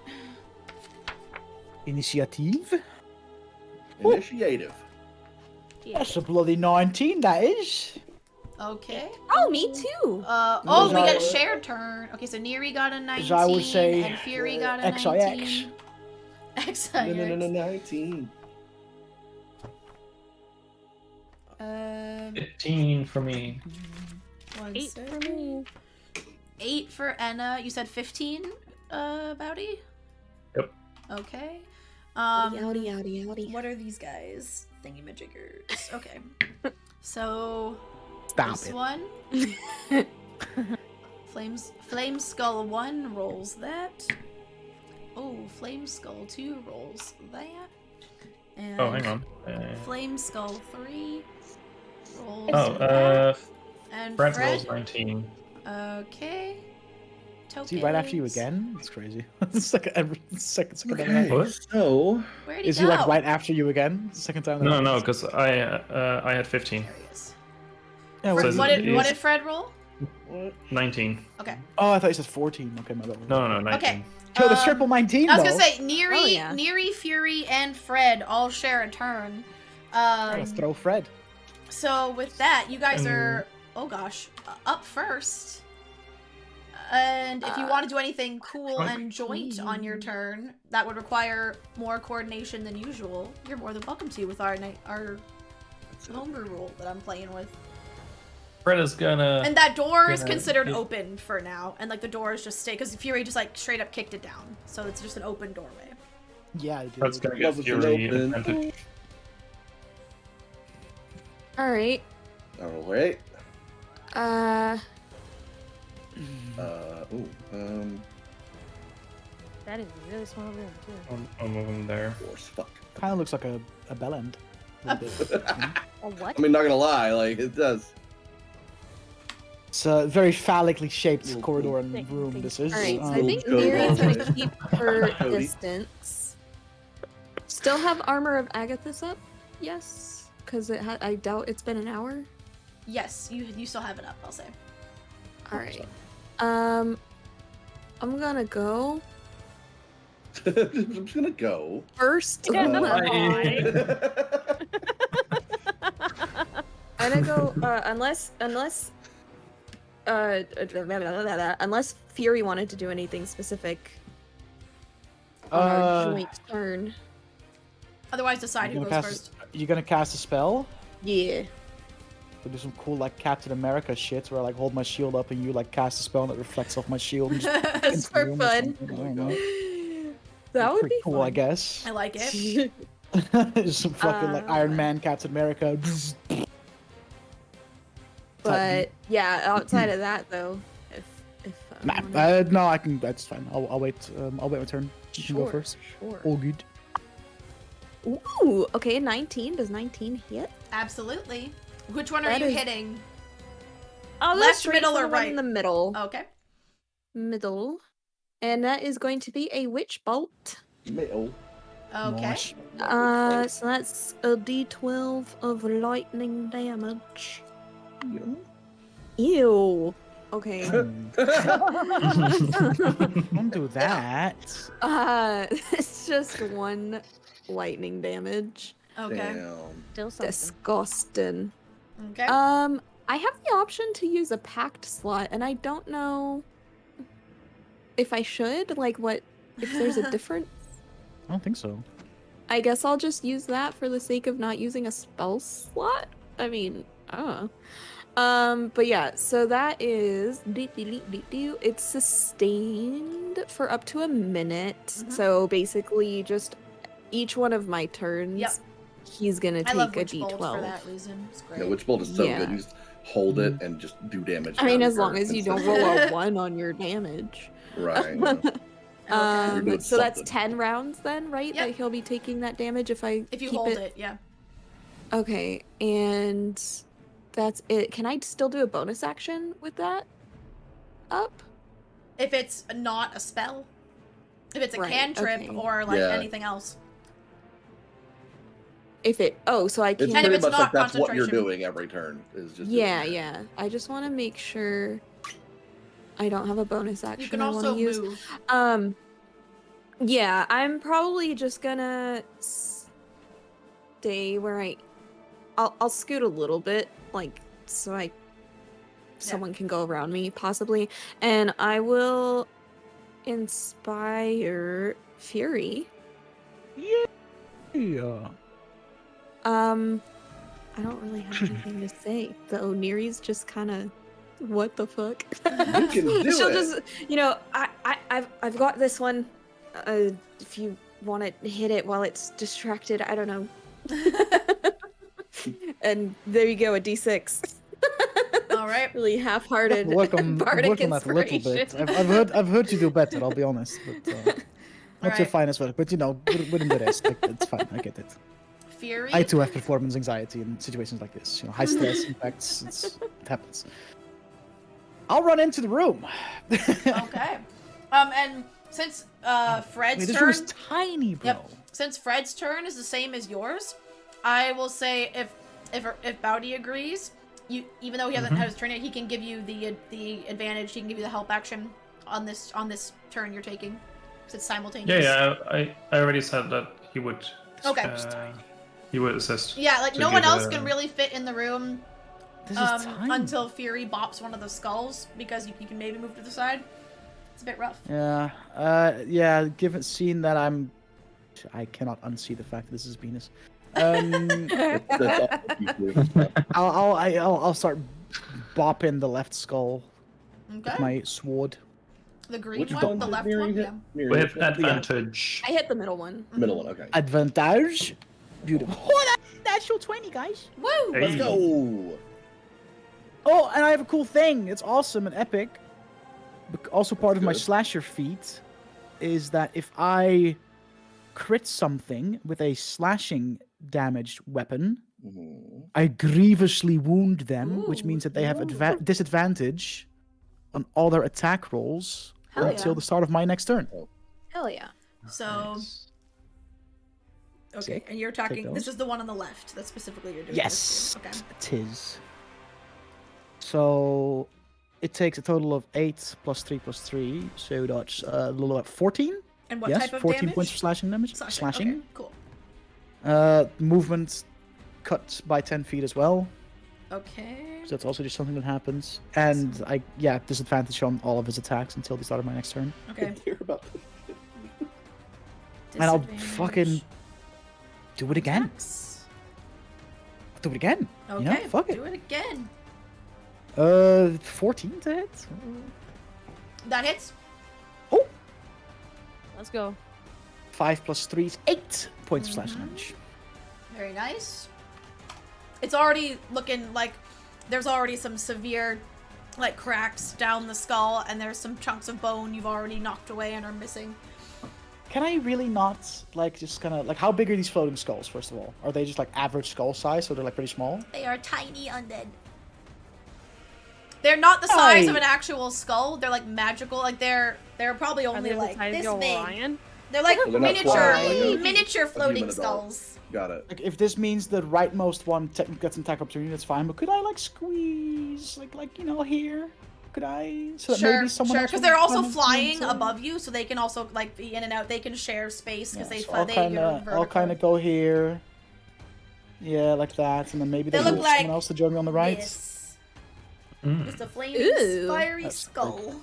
Initiative? Initiative. That's a bloody 19, that is. Okay. Oh, me too. We got a shared turn. Okay, so Neri got a 19, I would say and Fury got a XIX. 19. XIX. No, 19. 15 for me. 8 for me. 8 for Enna. You said 15, Bowdy? Yep. Okay. Outie. What are these guys? Thingy-majiggers. Okay. So Stop this it. one. Flame Skull 1 rolls that. Oh, Flame Skull 2 rolls that. And Oh, hang on. Flame Skull 3 rolls Oh, that. And Fred Fred rolls 19. Okay. Is he right after you Tokens. again? It's crazy. It's like every second Okay, What? so Where'd he Is go? he like right after you again? The second time? No, because I had 15. There he is. Yeah, So What did is- Fred roll? 19. Okay. Oh, I thought you said 14. Okay, my bad. No, 19. Okay. Yo, the triple 19 I was though. gonna say Neri, Oh, yeah. Neri, Fury, and Fred all share a turn. Let's throw Fred. So with that, you guys are up first. And if you want to do anything cool and joint on your turn, that would require more coordination than usual. You're more than welcome to with our homebrew rule that I'm playing with. Fred is gonna. And that door is Gonna- considered open for now, and like the door is just stay because Fury just like straight up kicked it down, so it's just an open doorway. Yeah, I do. Fred's gonna get Love is an Fury open- advantage. All right. all right. That is a really small room, too. I'll move him there. Force fuck. Kind of looks like a bell end. A little bit. A what? I mean, not gonna lie, like it does. It's a very phallically shaped Cool, corridor and Thank you, room. thank This you. is. All right. So I Cool. think Cody. Neri's gonna keep her Cody. distance. Still have armor of Agathis up? Yes, because I doubt it's been an hour. Yes, you still have it up, I'll say. All right. I'm gonna go I'm just gonna go. first. Yeah, I'm Bye. gonna go unless Fury wanted to do anything specific on our joint turn. Otherwise, decide who goes first. You gonna cast a spell? Yeah. To do some cool like Captain America shit where I like hold my shield up and you like cast a spell and it reflects off my shield. And just That's into the for room or fun. something. I don't know. That would Pretty be cool, fun. I guess. I like it. Just some fucking like Iron Man, Captain America. But yeah, outside of that though, if Nah, wanna- no, I can. That's fine. I'll wait. I'll wait my turn. You can go Sure, first. Sure. All good. Ooh, okay, 19. Does 19 hit? Absolutely. Which one are That you is- hitting? I'll go Left, straight middle, for or the one right? in the middle. Okay. Middle. And that is going to be a witch bolt. Male. Okay. Nice. So that's a d12 of lightning damage. Ew. Okay. Don't do that. It's just 1 lightning damage. Okay. Damn. Still something. Disgusting. Okay. I have the option to use a pact slot, and I don't know if I should. Like, what if there's a difference? I don't think so. I guess I'll just use that for the sake of not using a spell slot. I mean, I don't know. But yeah, so that is it's sustained for up to a minute. So basically, just each one of my turns, he's gonna I love take a Witch Bolt D12 for that reason. It's great. Yeah, Witch Bolt is so good. You just hold it and just do damage. I mean, down as long as you don't roll a 1 on your damage. Right. Okay. So that's 10 rounds then, right? Yep. That he'll be taking that damage if I If you keep hold it, yeah. Okay, and that's it. Can I still do a bonus action with that up? If it's not a spell. If it's a Right, cantrip okay. or like anything else. If it so I It's can't. And if pretty it's much not like that's what you're concentration. doing every turn. Is just Yeah. I just want to make sure I don't have a bonus action. You can I also wanna use. move. Yeah, I'm probably just gonna stay where I'll scoot a little bit, like so someone can go around me possibly, and I will inspire Fury. Yeah. I don't really have anything to say. though. Neri's just kind of, what the fuck? You can do She'll it. just, I've got this one. If you want to hit it while it's distracted, I don't know. And there you go, a D6. All right. Really half-hearted. Work on bardic that a little bit. inspiration. I've heard you do better. I'll be honest, but not your Alright. finest work. But within the rest, it's fine. I get it. Fury. I too have performance anxiety in situations like this. High stress impacts. It happens. I'll run into the room. Okay. And since Fred's This turn. room's tiny, bro. Yep. Since Fred's turn is the same as yours, I will say if Bowdy agrees, even though he hasn't had his turn yet, he can give you the advantage. He can give you the help action on this turn you're taking. Because it's simultaneous. Yeah. I already said that he would. Okay. He would assist. Yeah, like to no one give else a- can really fit in the room This is tiny. until Fury bops one of the skulls because you can maybe move to the side. It's a bit rough. Yeah. Given seeing that I cannot unsee the fact that this is Venus. That's all you do. I'll start bopping the left skull Okay. with my sword. The green Which one, one the did left Miri one, hit? yeah. Miri With hit? advantage. I hit the middle one. Middle one, okay. Advantage. Beautiful. Oh, natural 20, guys. Woo! Hey. Let's go. Oh, and I have a cool thing. It's awesome and epic. Also part of my Good. slasher feat is that if I crit something with a slashing damaged weapon, Mhm. I grievously wound them, which Ooh, means that they have ooh. disadvantage on all their attack rolls Hell until yeah. the start of my next turn. Hell yeah. So, Nice. okay, Sick. and you're talking. Take This those. is the one on the left. That specifically you're doing. Yes, This to. Okay. tis. So it takes a total of 8 plus 3 plus 3, so that's a little about 14. And what Yes, type of 14 damage? points of slashing damage. Okay, cool. Movement cut by 10 feet as well. Okay. So that's also just something that happens. And disadvantage on all of his attacks until the start of my next turn. Okay. Hear about this. And I'll Disadvantage. fucking do it again. Attacks. Do it again. Okay. Fuck it. Do it again. 14 to hit. That hits. Oh, Let's go. 5 plus 3 is 8 points of slashing damage. Very nice. It's already looking like there's already some severe, like, cracks down the skull, and there's some chunks of bone you've already knocked away and are missing. Can I really not, just kind of, how big are these floating skulls, first of all? Are they just, average skull size, so they're, pretty small? They are tiny undead. They're not the size of Aye. an actual skull. They're like magical. Like they're probably Are only they the like size this of big. Orion? They're like They're not miniature, flying, like miniature floating human adult. skulls. Got it. If this means the rightmost one gets an attack opportunity, that's fine. But could I, squeeze, here? Could I? So that Sure, maybe someone sure. else Because will they're also climb into flying it? above you, so they can also be in and out. They can share space because Yeah, they so fly. I'll kind of go here. Yeah, like that, and then maybe They there's look like someone else to join me on the right. This. Mm. Just a flaming, Ooh. fiery That's skull.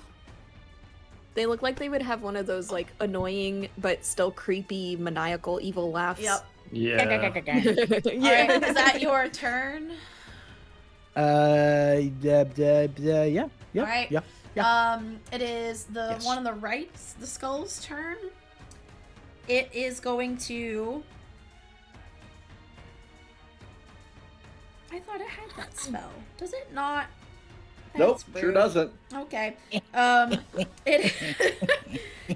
They look like they would have one of those annoying but still creepy, maniacal, evil laughs. Yep. Yeah. All right, is that your turn? Yeah. All right. Yeah. It is the Yes. one on the right, the skull's turn. It is going to. I thought it had that spell. Does it not? Nope, That's sure rude. doesn't. Okay. It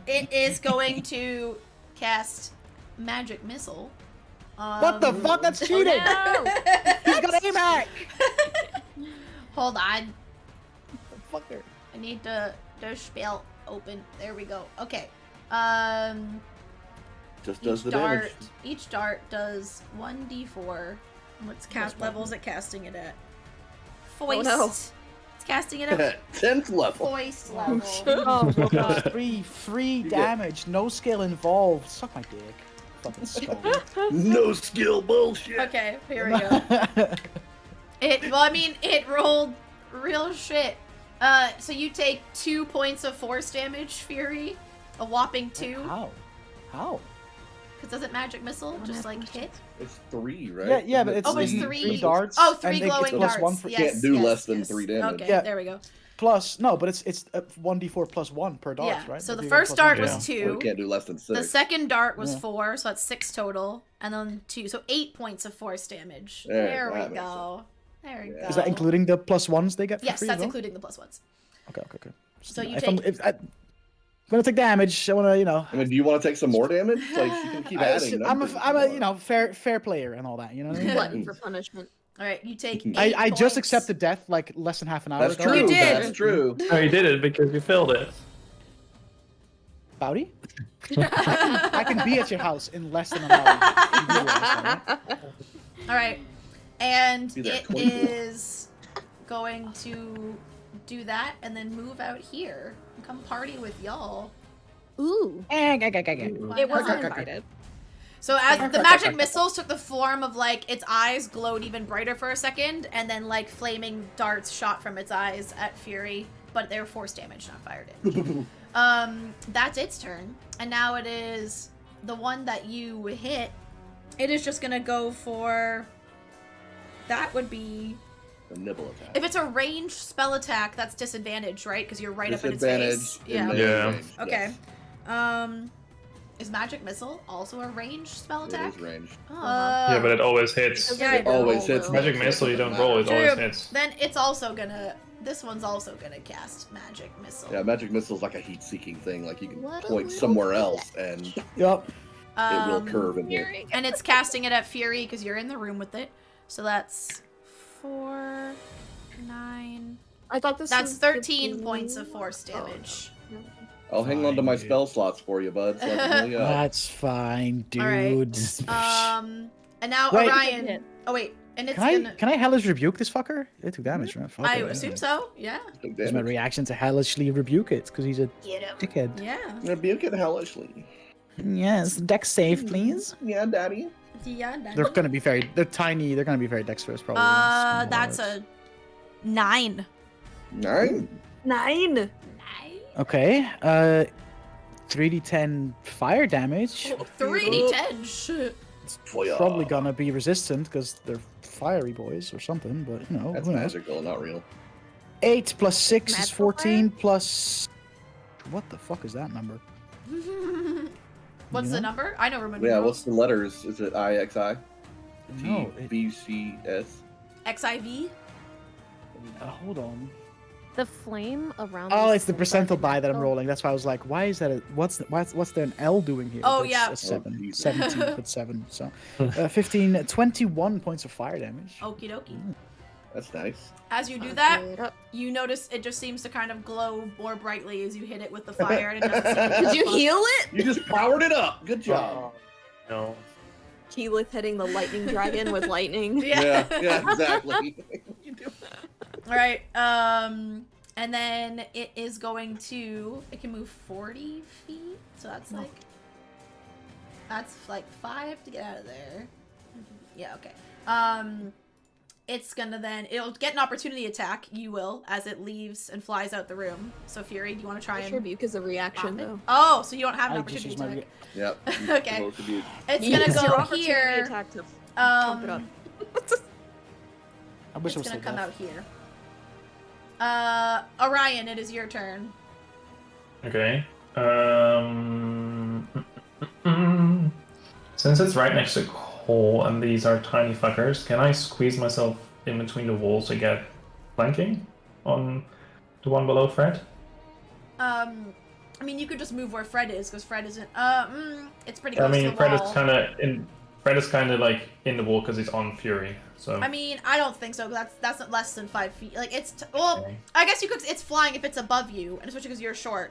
it is going to cast magic missile. What the fuck? That's cheating! No! He's got AMAC! Hold on. Fucker. I need the spell open. There we go. Okay. Just does Each the dart. damage. Each dart does 1d4. What's cast level is it casting it at? Foist. no. It's casting it at 10th level. foist level. Oh my god. Three damage, no skill involved. Suck my dick. Fucking skull. No skill bullshit. Okay, here we go. It rolled real shit. So you take 2 points of force damage, Fury. A whopping 2. How? Because doesn't magic missile just like hit? It's 3, right? Yeah, but it's, Oh, it's it's 3. 3 darts. Oh, 3 and it glowing gets plus darts. 1 for, Yes, Can't do yes, less than yes. 3 damage. Okay, Yeah. there we go. Plus, no, but it's 1d4 plus 1 per dart, Yeah, right? so the If you get first plus dart one, was yeah. 2. Well, it can't do less than 6. The second dart was Yeah. 4, so that's 6 total. And then 2, so 8 points of force damage. There, There that we makes go. There we Yeah. go. Is that including the plus 1s they get for Yes, free? that's as well? including the plus ones. Okay. So you if take- I'm gonna take damage, I wanna, I mean, do you want to take some more damage? Like, you can keep adding I'm numbers a, if I'm you a, want. fair player and all that, you know what I mean? Glutton for punishment. All right, you take I 8 I just points. accepted death like less than half an hour That's ago. true. You did. That's true. No, you did it because you filled it. Bowdy? I can be at your house in less than an hour. You do realize that, right? All right, and Be there it 24. is going to do that and then move out here and come party with y'all. Ooh. Why It not? wasn't invited. So as the magic missiles took the form of like its eyes glowed even brighter for a second, and then like flaming darts shot from its eyes at Fury, but they were force damage, not fire damage. That's its turn, and now it is the one that you hit. It is just gonna go for. That would be. A nibble attack. If it's a ranged spell attack, that's disadvantage, right? Because you're right up in its Disadvantage face. in Yeah. melee Yeah. range, Okay. yes. Is magic missile also a ranged spell It attack? is ranged. Yeah, but it always hits. Yeah, it Always hits. Magic missile, you don't roll, it True. always hits. Then it's also gonna. This one's also gonna cast magic missile. Yeah, magic missile is like a heat-seeking thing. Like you can What a point little somewhere bit. else, and it Yup. will curve and hit. Fury. And it's casting it at Fury because you're in the room with it. So that's 4, 9. I thought this That's was 13 the- points of force damage. I'll hang on to my Fine, spell slots for you, bud. So I can heal you up. That's fine, dude. All right. And now Wait. Orion. Hit. Oh wait, and it's Can gonna. I hellish rebuke this fucker? It took damage, right? Fuck I it, assume yeah. so. Yeah. Big It's my damage. reaction to hellishly rebuke it, because he's a Get him. dickhead. Yeah. Rebuke it hellishly. Yes, dex save, please. Yeah, daddy. Yeah. They're tiny, they're gonna be very dexterous, probably. That's a 9. 9. 9. Okay, 3d10 fire damage. 3d10. Shit. It's probably gonna be resistant, because they're fiery boys or something, but you know, That's who knows. magical, not real. 8 plus 6 is Magical 14 plus... What the fuck is that number? What's You the know? number? I know Roman Yeah, numerals. what's the letters? Is it IXI? No, it- TBCS? XIV? Hold on. The flame around. Oh, this it's the thing percentile die that I'm Oh. rolling. That's why I was like, why is that? What's there an L doing here? Oh, That's yeah. a 7. Jesus. 17, but 7. So 15, 21 points of fire damage. Okie dokie. That's nice. As you do that, you notice it just seems to kind of glow more brightly as you hit it with the fire. And it doesn't seem to Did you heal it? You just powered it up. Good job. No. Keyleth hitting the lightning dragon with lightning. Yeah. Yeah, exactly. You do. All right. And then it is going to. It can move 40 feet. So that's like. That's like 5 to get out of there. Yeah. Okay. It's gonna then. It'll get an opportunity attack. You will as it leaves and flies out the room. So Fury, do you want to try and? Rebuke is a reaction, pop it? though. Oh, so you don't have an I just opportunity used my attack. Yep. Okay. Both of you. It's Use gonna your go opportunity here. attack to pump it up. wish It's it was gonna still come death. out here. Orion, it is your turn. Okay. Since it's right next to Cole and these are tiny fuckers, can I squeeze myself in between the walls to get flanking on the one below Fred? I mean, you could just move where Fred is, because Fred isn't. It's pretty I close to mean, the Fred is wall. kind of in. Fred is kind of like in the wall because he's on Fury. So. I mean, I don't think so. That's not less than 5 feet. Like well, Okay. I guess you could. It's flying if it's above you, and especially because you're short.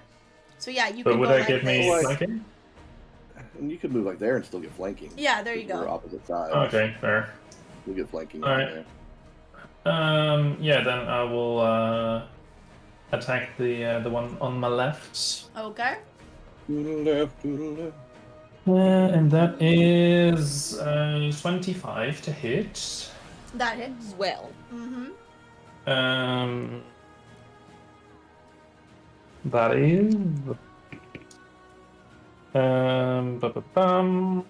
So yeah, you But can would go that like give me this. flanking? And you could move like there and still get flanking. Yeah, there you We're go. opposite sides. Okay, fair. We'll get flanking All on right. there. Yeah, then I will attack the one on my left. Okay. To the left, to the left. And that is 25 to hit. That hits. Well. That is ba-ba-bum.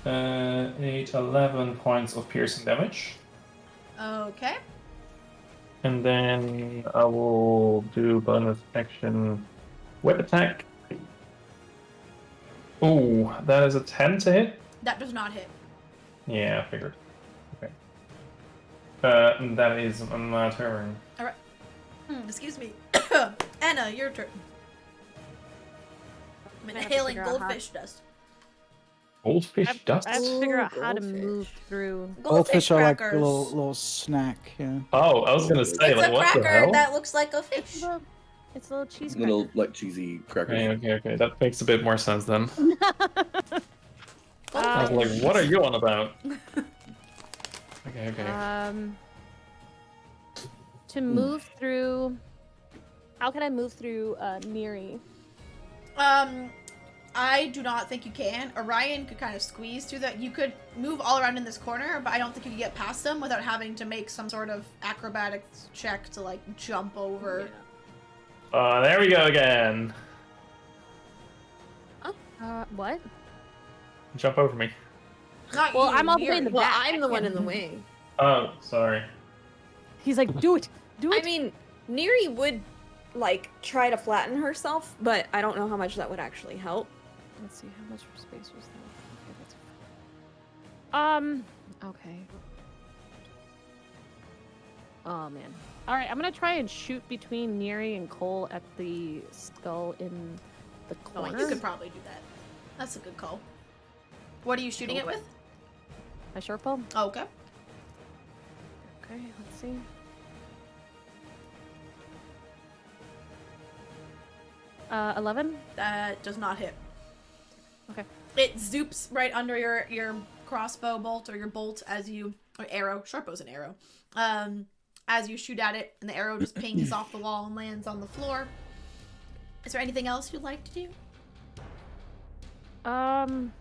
8, 11 points of piercing damage. Okay. And then I will do bonus action whip attack. Oh, that is a 10 to hit? That does not hit. Yeah, I figured. Okay. And that is my turn. All right. Excuse me. Anna, your turn. I'm I have to inhaling figure out how- goldfish dust. Goldfish dust? I have to figure out Ooh, how to goldfish. move through. Goldfish are like a crackers. little snack. Yeah. Oh, I was gonna say, It's like, a what the cracker hell? that looks like a fish. It's a little cheese cracker. Little like cheesy crackers. Okay. That makes a bit more sense then. I was Goldfish. like, what are you on about? Okay. To move through. How can I move through Neri? I do not think you can. Orion could kind of squeeze through that. You could move all around in this corner, but I don't think you could get past them without having to make some sort of acrobatics check to like jump over. There we go again. What? Jump over me. Not Well, you, I'm all the way Miri. in the Well, back. I'm the one in the way. Oh, sorry. He's like, do it. Do it. I mean, Neri would like try to flatten herself, but I don't know how much that would actually help. Let's see, how much space was that? Okay, okay. Oh man. Alright, I'm gonna try and shoot between Neri and Cole at the skull in the Oh, corner. you could probably do that. That's a good call. What are you shooting it with? My short bow? Oh, okay. Okay, let's see. Uh, 11? That does not hit. Okay. It zoops right under your crossbow bolt or your bolt as you or arrow. Short bow's an arrow. As you shoot at it, and the arrow just pings off the wall and lands on the floor. Is there anything else you'd like to do? Can't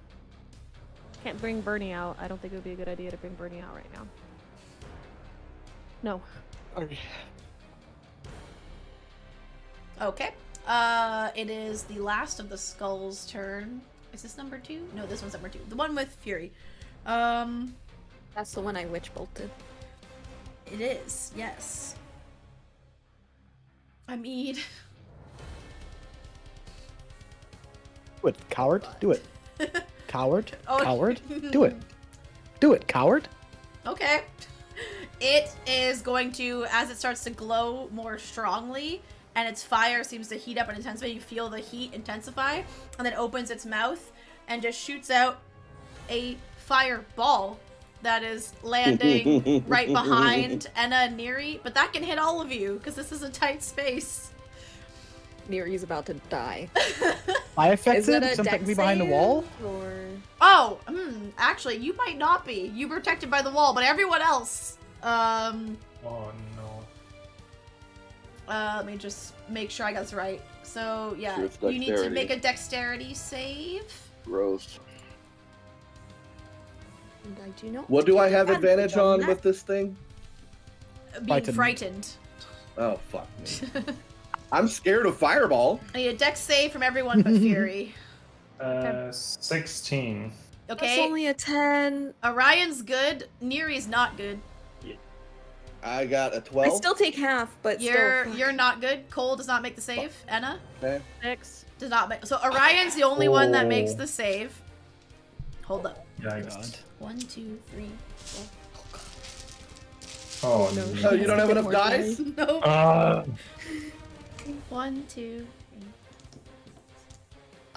bring Bernie out. I don't think it would be a good idea to bring Bernie out right now. No. Okay. Okay. It is the last of the skull's turn. Is this number 2? No, this one's number 2. The one with Fury. That's the one I witch bolted. It is, yes. I mean... Do it, coward. Do it. Coward. Oh. Coward. Do it. Do it, coward. Okay. It is going to, as it starts to glow more strongly, and its fire seems to heat up and intensify, you feel the heat intensify, and then opens its mouth and just shoots out a fireball that is landing right behind Enna and Neri, but that can hit all of you, because this is a tight space. Neri's about to die. I Is it affected? a Some dex technically behind the wall? save, or... Oh, actually, you might not be. You protected by the wall, but everyone else, Oh no. let me just make sure I got this right. So, yeah, Sure, it's you need to dexterity. make a dexterity save. Gross. And I do not What do I have take advantage on that. with this thing? Being Frightened. frightened. Oh, fuck me. I'm scared of Fireball. I need a dex save from everyone but Fury. 16. That's Okay, only a 10. Orion's good. Neri's not good. I got a 12. I still take half, but You're not good. Cole does not make the save. Enna Okay. 6. does not make. So Orion's the only one that makes the save. Hold up. Yikes. 1, 2, 3, 4. Oh, no. no. Oh, you don't have enough dice? Nope. 1, 2, 3.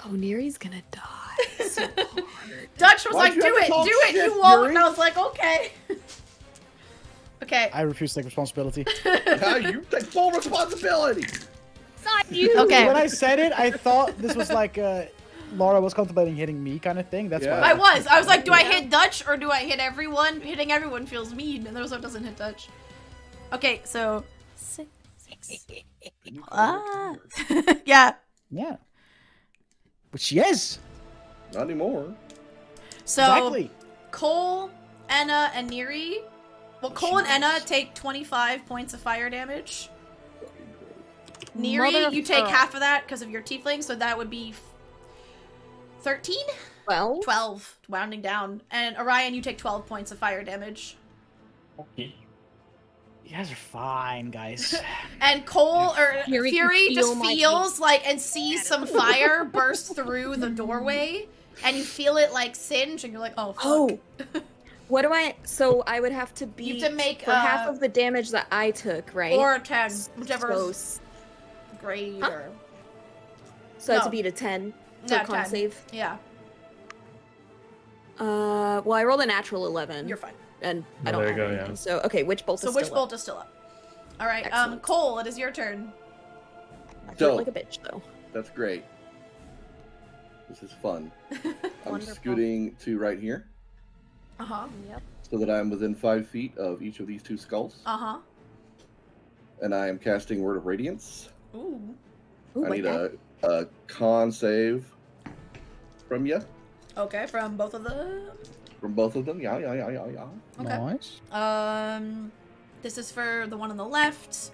Oh, Neri's gonna die so hard. Dutch was Why'd like, you "Do have to it, talk do it, shit, you won't." Yuri? And I was like, "Okay." Okay. I refuse to take responsibility. Now you take full responsibility. Not you! Okay. When I said it, I thought this was like Laura was contemplating hitting me kind of thing. That's Yeah. why. I was like, do I hit Dutch or do I hit everyone? Hitting everyone feels mean, and those doesn't hit Dutch. Okay, so 6. Ah. Yeah. Yeah. But she is. Not anymore. So Exactly. Cole, Enna, and Neri. Well, Cole and Enna take 25 points of fire damage. Neri, Mother of you take pearl. half of that because of your tiefling, so that would be 13? Well, 12, rounding down. And Orion, you take 12 points of fire damage. Okay. You guys are fine, guys. And Cole, or Fury Fury, can just feel my feels like, and sees some fire burst through the doorway, and you feel it like singe, and you're like, oh, fuck. oh. What do I? So I would have to be You have to make, for half of the damage that I took, right? Or a 10, whichever So, is greater. so I have No. to beat a 10 for Yeah, con 10. save. Yeah, Well, I rolled a natural 11. you're fine. And Oh, I don't there you have go, anything. yeah. So okay, witch bolt So is which still bolt is still up? All right, Excellent. Cole, it is your turn. up. I So- feel like a bitch though. That's great. This is fun. I'm Wonderful. scooting to right here Uh-huh, Yep. so that I'm within 5 feet of each of these two skulls. uh-huh. And I am casting Word of Radiance. Ooh. Ooh, I like need that. a con save from you. Okay, from both of them. From both of them. Yeah. Okay. Nice. This is for the one on the left.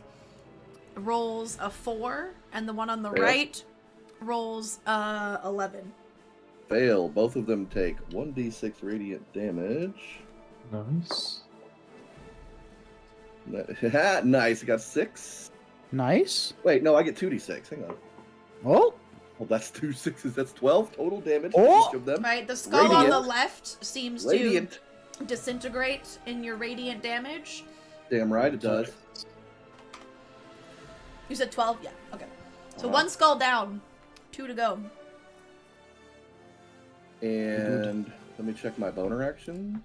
Rolls a 4, and the one on the Fail. right rolls 11. Fail. Both of them take 1d6 radiant damage. Nice. Nice. I got 6. Nice. Wait, no, I get 2d6. Hang on. Oh. Well, that's 2 6s. That's 12 total damage Oh! to each of them. Right, the skull on the Radiant. left seems Radiant. to disintegrate in your radiant damage. Damn right it does. You said 12? Yeah, okay. So Uh-huh. one skull down, 2 to go. And let me check my boner action.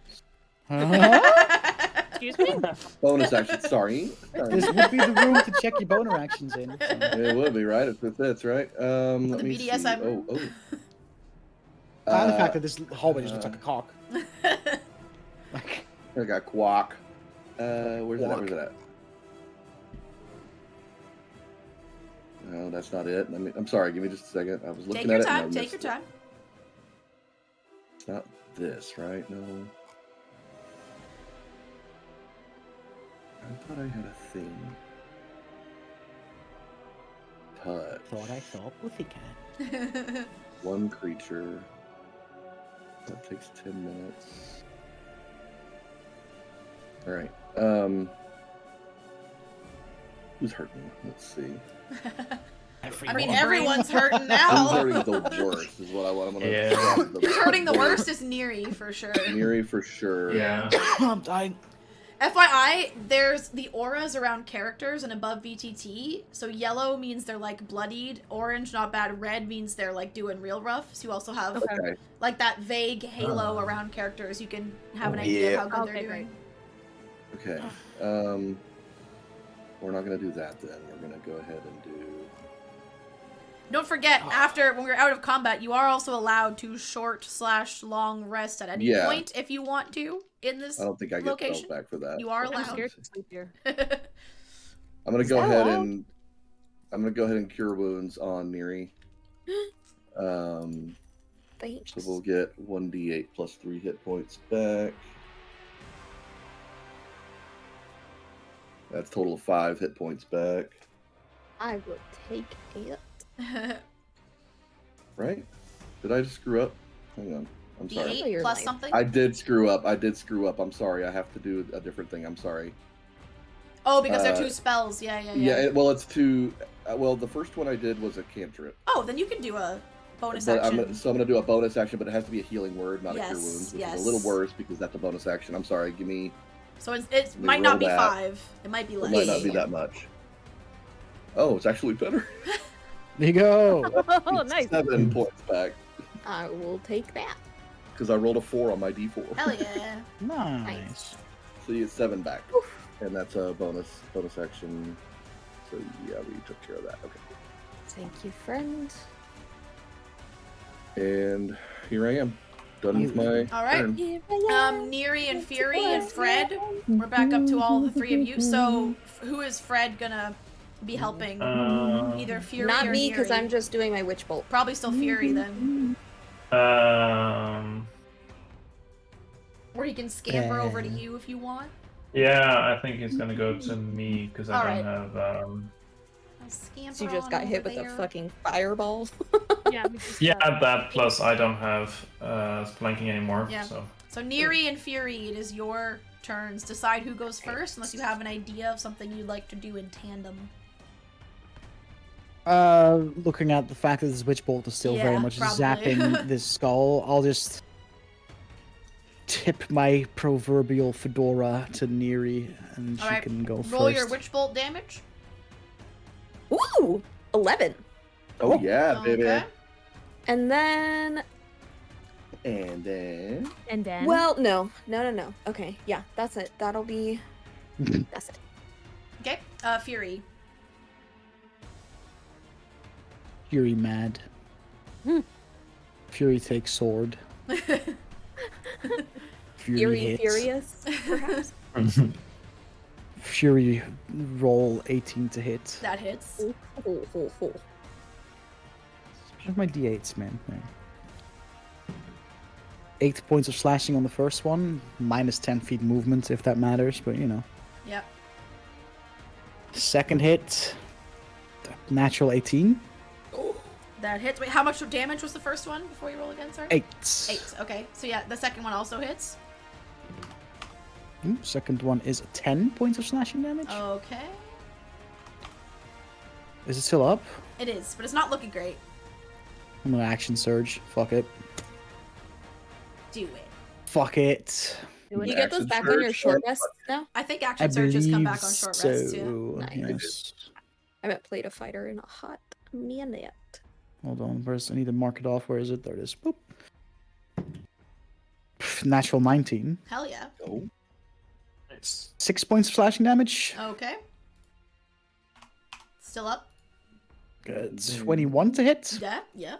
Excuse me? Bonus action, sorry. This would be the room to check your boner actions in. so. It would be, right? If it fits, right? Let the me see. BDSM Oh, room. oh. And the fact that this hallway just looks like a cock. Like, I got quack. Where's it at? Where's it at? No, that's not it. I'm sorry. Give me just a second. I was looking Take your at it. time, and I take your missed it. time. It's not this, right? No. I thought I had a thing. Touch. thought I thought Woofy cat. One creature. That takes 10 minutes. Alright. Who's hurting? Let's see. I mean, everyone's hurting now. I'm hurting the worst, is what I want. I'm gonna Yeah. Who's hurting the worst is Neri, for sure. Miri for sure. Yeah. I'm dying. FYI, there's the auras around characters and above VTT. So yellow means they're like bloodied, orange not bad, red means they're like doing real rough. So you also have Okay. like that vague halo Oh. around characters. You can have an Oh, idea yeah. of how good Okay, they're doing. great. Okay. We're not gonna do that then. We're gonna go ahead and do. Don't forget, after when we're out of combat, you are also allowed to short/long rest at any Yeah. point if you want to in this I don't think I get location. spells back for that. You are I'm allowed. scared to sleep here. I'm gonna Is go that ahead allowed? and cure wounds on Neri. So Thanks. we'll get 1d8 plus 3 hit points back. That's a total of 5 hit points back. I will take it. Right? Did I just screw up? Hang on. I'm sorry. D8 Your plus life. something? I did screw up. I'm sorry. I have to do a different thing. I'm sorry. Oh, because they're 2 spells. Yeah. Well, it's 2. Well, the first one I did was a cantrip. Oh, then you can do a bonus But action. I'm going to do a bonus action, but it has to be a healing word, not a cure wounds, which is a little worse because that's a bonus action. I'm sorry, give me... So it might not be 5. It might be less. It might not be that much. Oh, it's actually better. There you go. Oh, nice. 7 points back. I will take that. Because I rolled a 4 on my d4. Hell yeah. Nice. So you get 7 back. And that's a bonus action. So yeah, we took care of that. Okay. Thank you, friend. And here I am. Done with my All right. turn. Neri and Fury and Fred. We're back up to all the 3 of you. So who is Fred gonna be helping? Either Fury Not or me, because Neri? I'm just doing my witch bolt. Probably still Fury then. Or he can scamper over to you if you want. Yeah, I think he's gonna go to me because I All don't right. have. I'll scamper So you just on got hit over with a there. fucking fireball. Yeah, we just Yeah, that plus I don't have flanking anymore. Yeah. So So Neri and Fury, it is your turns. Decide who goes first, unless you have an idea of something you'd like to do in tandem. Looking at the fact that this witch bolt is still very Yeah, much probably. zapping this skull, I'll just tip my proverbial fedora to Neri, and she Alright, can go first. Roll your witch bolt damage. Ooh, 11. Oh yeah, baby. Okay. And then, And then And then. well, no. Okay, yeah, that's it. That'll be, that's it. Okay. Fury. Fury mad. Fury takes sword. Fury hits. Furious, perhaps. Fury roll 18 to hit. That hits. Where's my d8s, man? 8 points of slashing on the first one, minus 10 feet movement if that matters, but you know. Yep. Second hit, natural 18. That hits. Wait, how much damage was the first one before you roll again? Sorry. 8. 8. Okay. So yeah, the second one also hits. Second one is 10 points of slashing damage. Okay. Is it still up? It is, but it's not looking great. I'm gonna action surge. Fuck it. Do it. Fuck it. You get those back on your short rests now? I think I action surges come believe back on short so. rests too. Nice. Yes. I haven't played a fighter in a hot minute. Hold on, where's I need to mark it off. Where is it? There it is. Boop. Natural 19. Hell yeah. oh, 6 points of slashing damage. Okay. Still up? Good. 21 to hit. Yeah.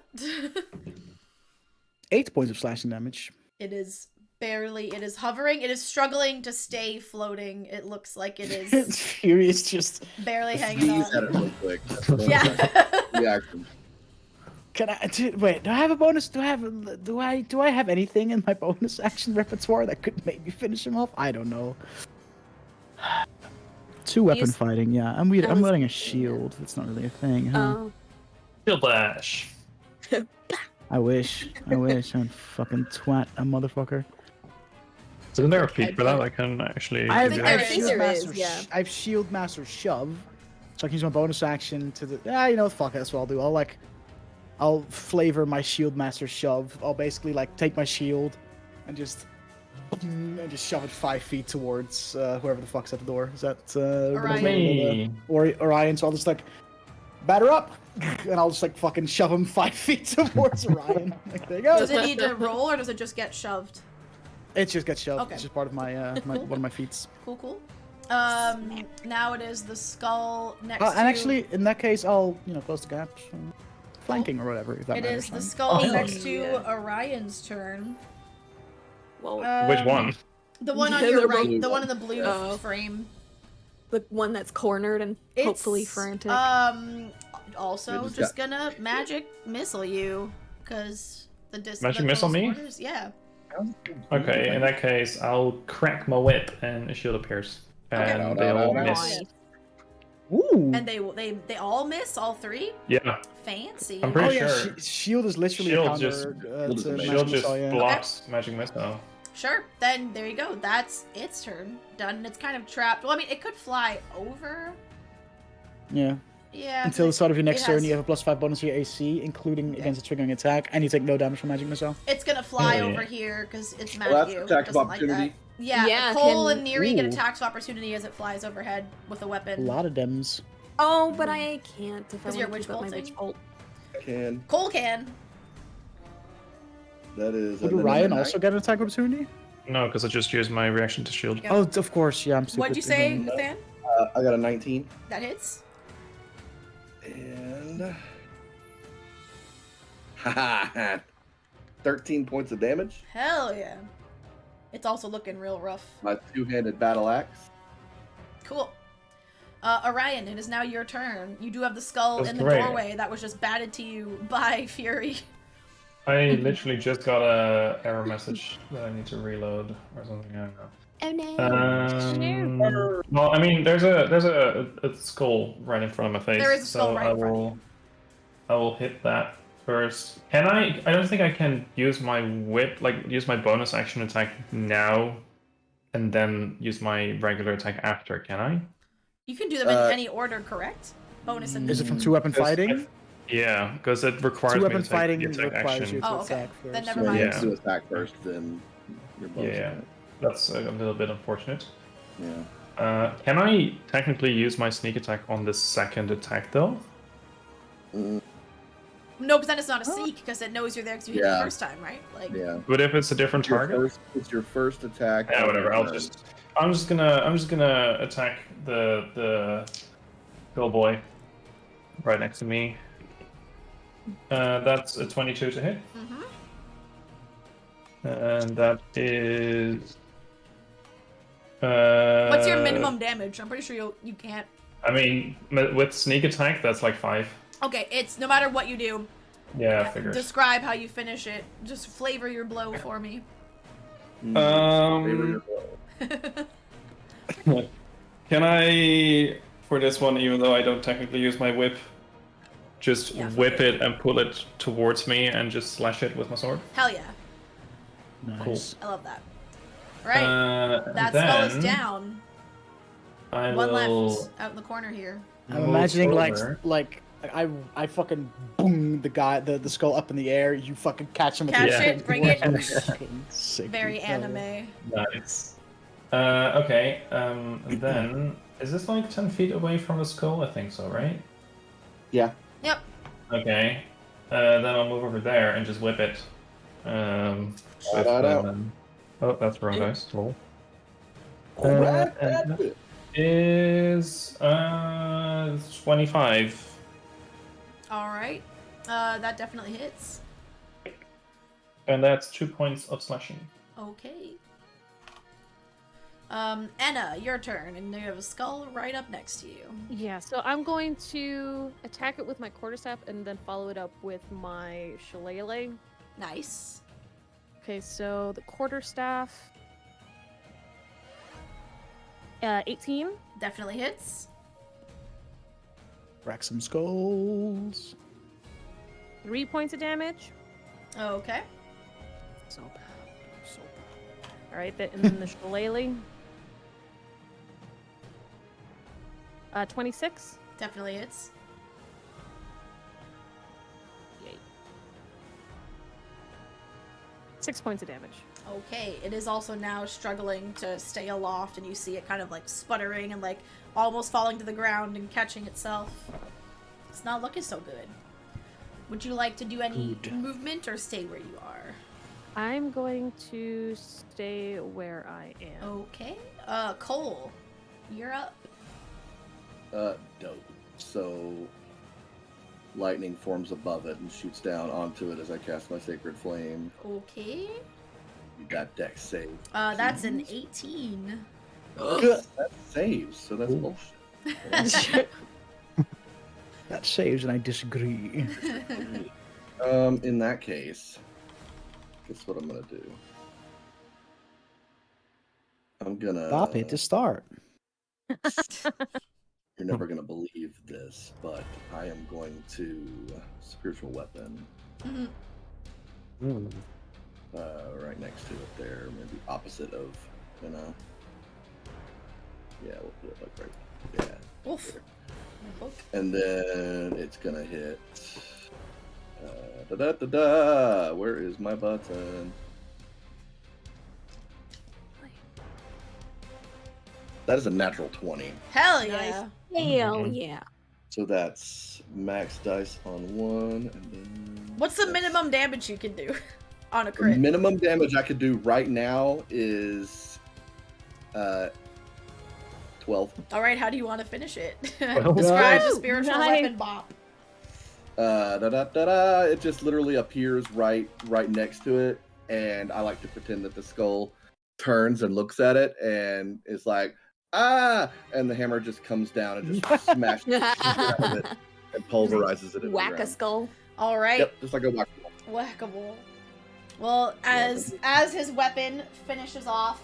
8 points of slashing damage. It is hovering. It is struggling to stay floating. It looks like it is Fury is just. barely hanging sneeze at on. it real quick. Yeah. Reaction. Can I wait? Do I have a bonus? Do I have anything in my bonus action repertoire that could maybe finish him off? I don't know. 2 weapon Use- fighting. Yeah, I'm I was wearing a thinking shield. That's not really a thing. Huh? Oh. Shield Bash. I wish. I'm fucking twat, a motherfucker. Isn't there a feat for that? I can actually. I have, think I have there is. shield There master. is, yeah. I have shield master shove, so I can use my bonus action to the. You know what? Fuck it. That's what I'll do. I'll flavor my shield master shove. I'll basically take my shield and just shove it 5 feet towards whoever the fuck's at the door. Is that Orion. Me. or Orion? So I'll just batter up, and I'll just fucking shove him 5 feet towards Orion. There you go. Does it need to roll or does it just get shoved? It just gets shoved. Okay. It's just part of my, one of my feats. Cool. Now it is the skull next to... And actually, in that case, I'll close the gap, flanking or whatever. If that It matters. is the skull Oh, next to yeah. Orion's turn. Well, Which one? The one on Yeah, your they're right. both- The one in the blue Oh. frame. the one that's cornered and It's, hopefully frantic. Also, just just gonna magic missile you, because the distance. Magic missile me? Yeah. Okay, in that case, I'll crack my whip and a shield appears. And Okay. they all Nice. miss. Ooh. And they all miss, all 3. Yeah, Fancy. I'm Oh pretty yeah, sure. shield is literally Shield a counter just- Shield is to amazing. magic Shield just missile, yeah. blocks magic missile. Sure. Then there you go. That's its turn. Done. It's kind of trapped. Well, I mean, it could fly over. Yeah. Yeah. Until the start of your next turn, has- you have a +5 bonus to your AC, including against a triggering attack, and you take no damage from magic missile. It's gonna fly Yeah. over here because it's Well, that's Matthew. attack of Doesn't like that. opportunity. Yeah. Yeah, Cole can- and Neri get Ooh. attacks of opportunity as it flies overhead with a A weapon. lot of dems. Oh, but I can't if I Because you're want to witch keep up my bolting. witch bolt. Can Cole can. that is? Would and then Ryan the also get an attack opportunity? No, because I just used my reaction to shield. Yeah. Oh, of course, yeah, I'm stupid. What'd you say, Mhm. Nathan? I got a 19 That hits. and 13 points of damage. Hell yeah. It's also looking real rough. My two-handed battle axe. Cool. Orion, it is now your turn. You do have the skull That's in the great. doorway that was just batted to you by Fury. I literally just got a error message that I need to reload or something. I don't know. Oh no. Well, I mean, there's a skull right in front of my face. There is a skull so right in front of I will hit that first. Can I? I don't think I can use my whip, like use my bonus action attack now, and then use my regular attack after. Can I? You can do them in any order, correct? Bonus and... Is it from two-weapon fighting? Yeah, because it requires me Two-weapon to take fighting the attack requires action. you to Oh, okay. attack first. Then never Yeah, mind. you Yeah. have to attack first, then your bonus. Yeah. attack. That's a little bit unfortunate. Yeah. Can I technically use my sneak attack on the second attack though? Mm, No, because then it's not a seek, because it knows you're there because you hit Yeah. the first time, right? Like, yeah. But if it's a different target? It's your first attack. Yeah, on whatever. your turn. I'm just gonna attack the girl boy right next to me. That's a 22 to hit, mhm. and that is. What's your minimum damage? I'm pretty sure you can't. I mean, with sneak attack, that's like 5. Okay, it's no matter what you do. Yeah, I figured. Describe how you finish it. Just flavor your blow for me. Favor your blow. Can I, for this one, even though I don't technically use my whip, just Yeah, whip it and pull it towards me and just slash it with my sword? Hell yeah. Nice. I love that. Right. That then skull is down. I One will. left out in the corner here. I'm move imagining over. like I fucking boom the skull up in the air. You fucking catch him with Catch your it, bring it. Fucking sick, Very dude. anime. Nice. Okay. And then is this like 10 feet away from the skull? I think so, right? Yeah. Yep. Okay. Then I'll move over there and just whip it. With, oh, that's the wrong dice. Roll. Alright, and that's it. Is 25. Alright. That definitely hits. And that's 2 points of slashing. Okay. Anna, your turn, and you have a skull right up next to you. Yeah, so I'm going to attack it with my quarterstaff and then follow it up with my shillelagh. Nice. Okay, so the quarterstaff. 18. Definitely hits. Rack some skulls. 3 points of damage. Okay. So bad. So bad. Alright, and then the shillelagh. 26. Definitely hits. Yay. 6 points of damage. Okay, it is also now struggling to stay aloft, and you see it kind of like sputtering and like almost falling to the ground and catching itself. It's not looking so good. Would you like to do any Good. movement or stay where you are? I'm going to stay where I am. Okay. Cole, you're up. Dope. So, lightning forms above it and shoots down onto it as I cast my Sacred Flame. Okay. You got dex save. That's an 18. That saves, so that's bullshit. That saves, and I disagree. In that case, guess what I'm gonna do? I'm gonna. Stop it to start. You're never gonna believe this, but I am going to spiritual weapon. Mhm. right next to it there, maybe opposite of, you know. Yeah, we'll put it like right. Yeah. Oof. My book. And then it's gonna hit. Da da da da. Where is my button? That is a natural 20. Hell yeah. Hell yeah. So that's max dice on one, and then. What's the minimum damage you can do on a The crit? minimum damage I could do right now is 12. All right, how do you want to finish it? Well, Describe the nice. spiritual Nice. weapon bop. Da da da da. It just literally appears right next to it, and I like to pretend that the skull turns and looks at it and is like, ah, and the hammer just comes down and just smashes the shit out of it and pulverizes it. Whack a skull. All right. Yep, just like a whack-a-mole. Whack-a-mole. Well, as his weapon finishes off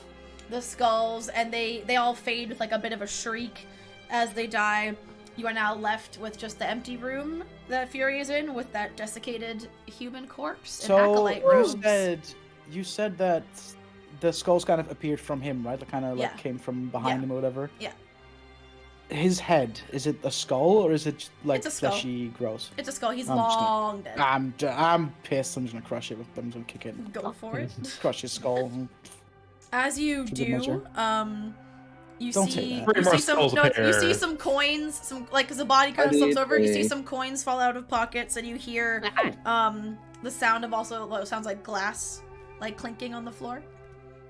the skulls, and they all fade with like a bit of a shriek as they die, you are now left with just the empty room that Fury is in, with that desiccated human corpse and So acolyte robes. you said that the skulls kind of appeared from him, right? Like kind of like Yeah. came from behind Yeah. him or whatever. Yeah. His head, is it a skull or is it like It's a skull. fleshy, gross? It's a skull. He's I'm just long dead. I'm pissed. I'm just gonna crush it. I'm just gonna kick it. Go for it. Crush his skull. As you For good do, measure. you Don't see say that. Three you more see some skulls no, you appear. see some coins, some like as the body kind of I slumps need over, you see a- some coins fall out of pockets, and you hear the sound of also what sounds like glass like clinking on the floor.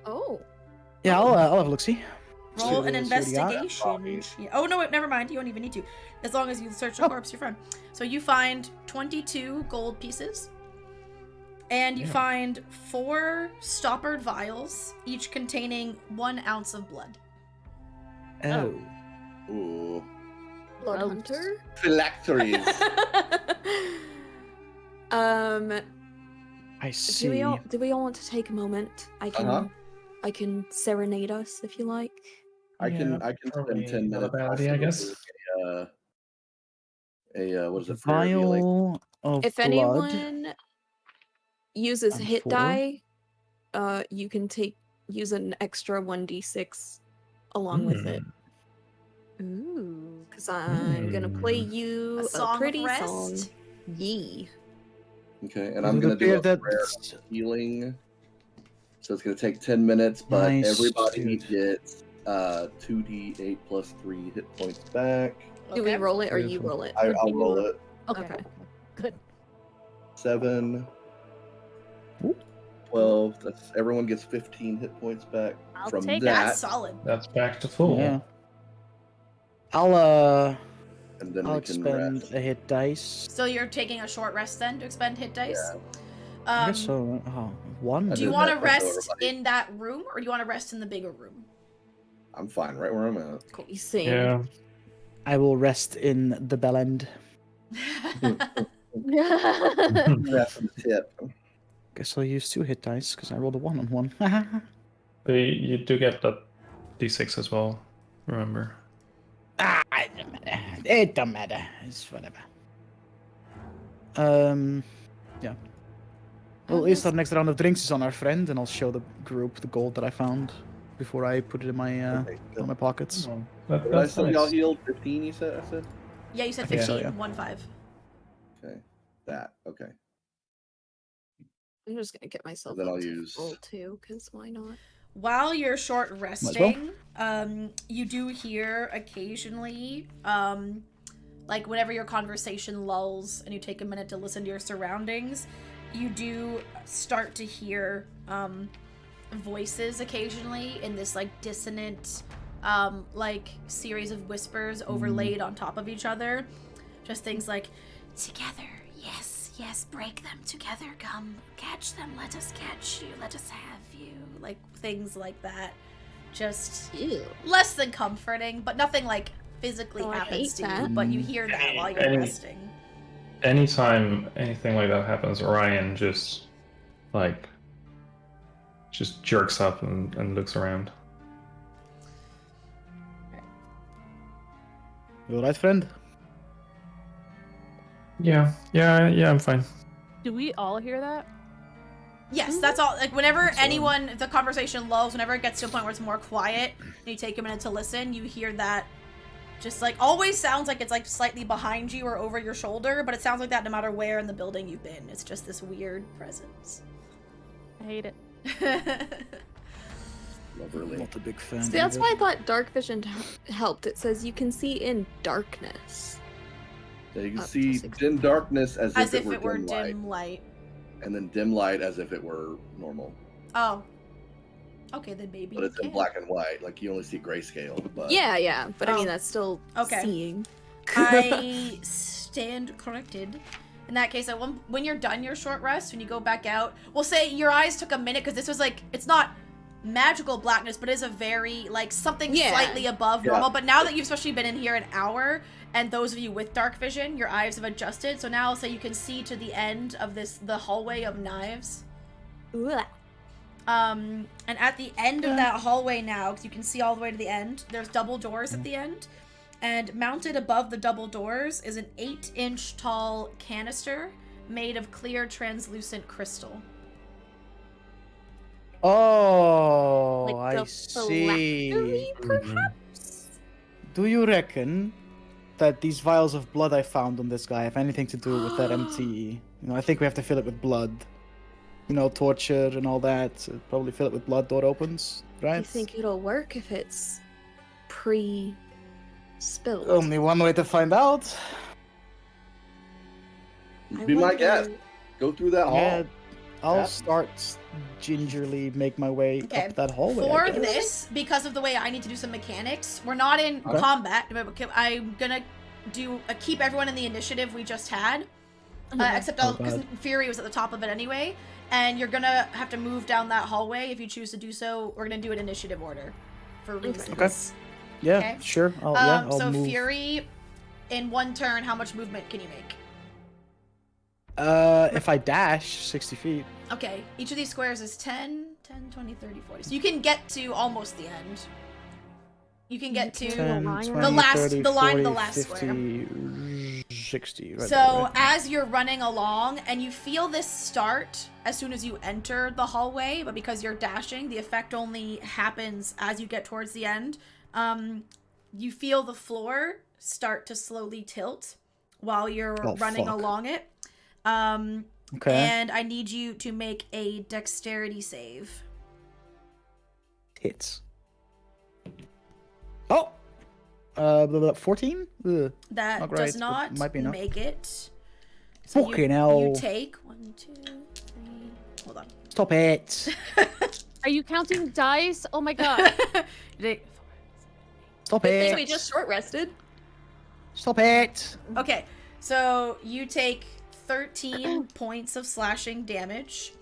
Oh. Yeah, I'll have a look. See. Roll an See what you got. investigation. Yeah. Oh no, wait, never mind. You don't even need to. As long as you search the corpse, you're fine. So you find 22 gold pieces. And you Yeah. find 4 stoppered vials, each containing 1 ounce of blood. Oh. Ooh. Blood Gross. Hunter? Phylacteries. I see. Do we all want to take a moment? I can serenade us if you like. I can probably spend 10 not a minutes. bad idea, I guess. What is it? Prayer healing? Vial of If blood. anyone uses And hit 4. die, you can use an extra 1d6 along with it. Ooh. Because I'm gonna play Hmm. you A a, song of pretty rest? song. Yee. Okay, and Does I'm it gonna do appear a that prayer healing. So it's gonna take 10 minutes, but Nice, everybody dude. gets 2d8 plus 3 hit points back. Do we Okay. roll it or you Beautiful. roll it? I'll roll it. Okay. Okay. Good. 7, Ooh. 12. That's everyone gets 15 hit points back I'll from take that. That's solid. That's back to full. Yeah. I'll And then I'll we can expend rest. a hit dice. So you're taking a short rest then to expend hit dice? I guess so. Oh, one. Do you did want to that for rest everybody. in that room, or do you want to rest in the bigger room? I'm fine right where I'm at. You see. Yeah. I will rest in the bell end. Rest in the tip. Guess I'll use 2 hit dice because I rolled a 1 on 1. But you do get that d6 as well, remember. It don't matter. It don't matter. It's whatever. Yeah. Well, at least our next round of drinks is on our friend, and I'll show the group the gold that I found before I put it in my Okay, good. on my pockets. Oh, Did I that's say y'all nice. healed 15, you said? I said? Yeah, you said I think 15, so, yeah. 1-5. Okay. That. Okay. I'm just gonna get myself then up I'll to use- full too, because why not? While you're short well. resting, you do hear occasionally, like whenever your conversation lulls and you take a minute to listen to your surroundings, you do start to hear voices occasionally in this like dissonant, like series of whispers overlaid on top of each other. Just things like, together, yes, yes, break them together, come, catch them, let us catch you, let us have you. Like things like that. Just Ew. less than comforting, but nothing like physically Oh, I happens hate to you, that. but you hear that while you're Any- resting. Anytime anything like that happens, Ryan just jerks up and looks around. You alright, friend? Yeah, I'm fine. Do we all hear that? Yes, that's all. Like, whenever Excellent. if the conversation lulls, whenever it gets to a point where it's more quiet, and you take a minute to listen, you hear that just, like, always sounds like it's, like, slightly behind you or over your shoulder, but it sounds like that no matter where in the building you've been. It's just this weird presence. I hate it. Lovely. Not a big fan. See, that's either. why I thought dark vision helped. It says you can see in darkness. Yeah, you can Up to see 60. dim darkness as As if it were dim light, dim light. and then dim light as if it were normal. Oh. Okay, then maybe But you it's in can. black and white. Like, you only see grayscale. But Yeah, but I Oh. mean that's still Okay. seeing. I stand corrected. In that case, when you're done your short rest, when you go back out, we'll say your eyes took a minute because this was like, it's not magical blackness, but it is a very, like, something slightly above normal. But now that you've especially been in here an hour, and those of you with dark vision, your eyes have adjusted. So now I'll say you can see to the end of the hallway of knives. Ooh. And at the end of that hallway now, because you can see all the way to the end, there's double doors at the end. And mounted above the double doors is an 8-inch tall canister made of clear, translucent crystal. Oh, Like I a see. phylactery, perhaps? Do you reckon that these vials of blood I found on this guy have anything to do with that empty? I think we have to fill it with blood. Torture and all that. So probably fill it with blood, door opens, right? You think it'll work if it's pre-spilled? Only one way to find out. I be my wonder- guest. Go through that hall. Yeah, I'll Yeah. start gingerly make my way Okay. up that hallway. For I guess. this, because of the way I need to do some mechanics, we're not in Okay. combat. I'm gonna keep everyone in the initiative we just had, except because God. Fury was at the top of it anyway. And you're gonna have to move down that hallway if you choose to do so. We're gonna do an initiative order for reasons. Okay. Yeah, Okay. sure. I'll So move. Fury, in one turn, how much movement can you make? If I dash 60 feet. Okay, each of these squares is 10, 20, 30, 40. So you can get to almost the end. You can get to 10, line 20, the last 30, the line 40, the last 50, square. 60. Right So there, right? as you're running along and you feel this start as soon as you enter the hallway, but because you're dashing, the effect only happens as you get towards the end. You feel the floor start to slowly tilt while you're running fuck. along it. Okay. And I need you to make a dexterity save. Hits. Oh! 14? Ugh. That Not does great, but not might be enough. make it. So Fucking hell. you take 1, 2, 3. Hold on. Stop it! Are you counting dice? Oh my god. You take- Stop Good thing it! we just short rested. Stop it! Okay, so you take 13 points of slashing damage.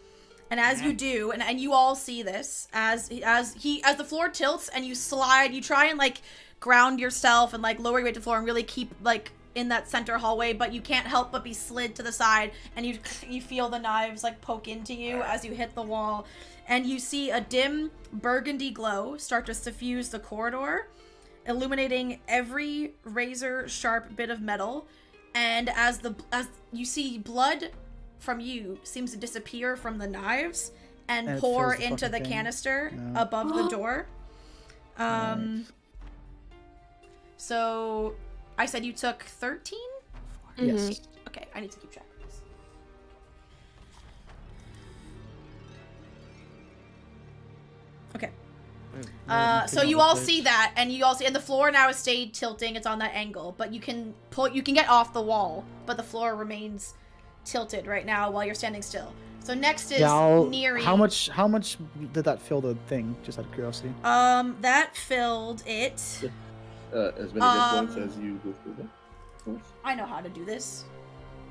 And as you do, and you all see this, as the floor tilts and you slide, you try and like ground yourself and like lower your weight to the floor and really keep like in that center hallway, but you can't help but be slid to the side, and you feel the knives like poke into you as you hit the wall, and you see a dim burgundy glow start to suffuse the corridor, illuminating every razor sharp bit of metal. And as you see blood from you seems to disappear from the knives and And it pour fills the into the fucking thing. canister Yeah. above the door. Right. So I said you took 13? Yes. Okay, I need to keep track of this. Okay. So you all see that, and you all see, and the floor now has stayed tilting. It's on that angle, but you can get off the wall, but the floor remains tilted right now while you're standing still. So next is Neri. How much did that fill the thing? Just out of curiosity. That filled it. As many hit points as you go through them. Of course. I know how to do this.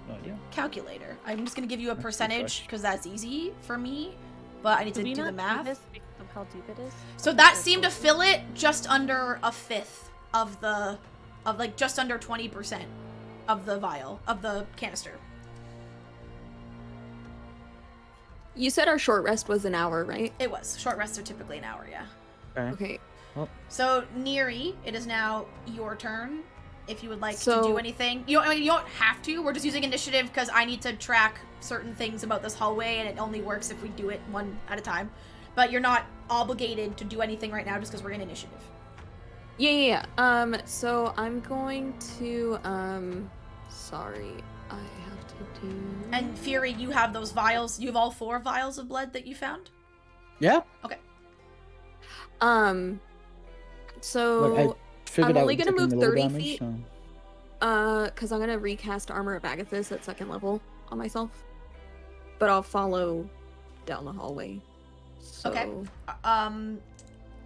No idea. Calculator. I'm just gonna give you a That's percentage fresh. because that's easy for me, but I need to we do the not math. this because of how deep it is? So that seemed to fill it just under a fifth of like just under 20% of the vial of the canister. You said our short rest was an hour, right? It was. Short rests are typically an hour, yeah. Okay. So Neri, it is now your turn. if you would like to do anything. You don't have to. We're just using initiative because I need to track certain things about this hallway, and it only works if we do it one at a time. But you're not obligated to do anything right now just because we're in initiative. Yeah. So I'm going to, sorry, I have to do... And Fury, you have those vials. You have all 4 vials of blood that you found? Yeah. Okay. So Look, I'm only gonna move 30 damage, feet. so... Because I'm gonna recast Armor of Agathis at 2nd level on myself. But I'll follow down the hallway. So... Okay.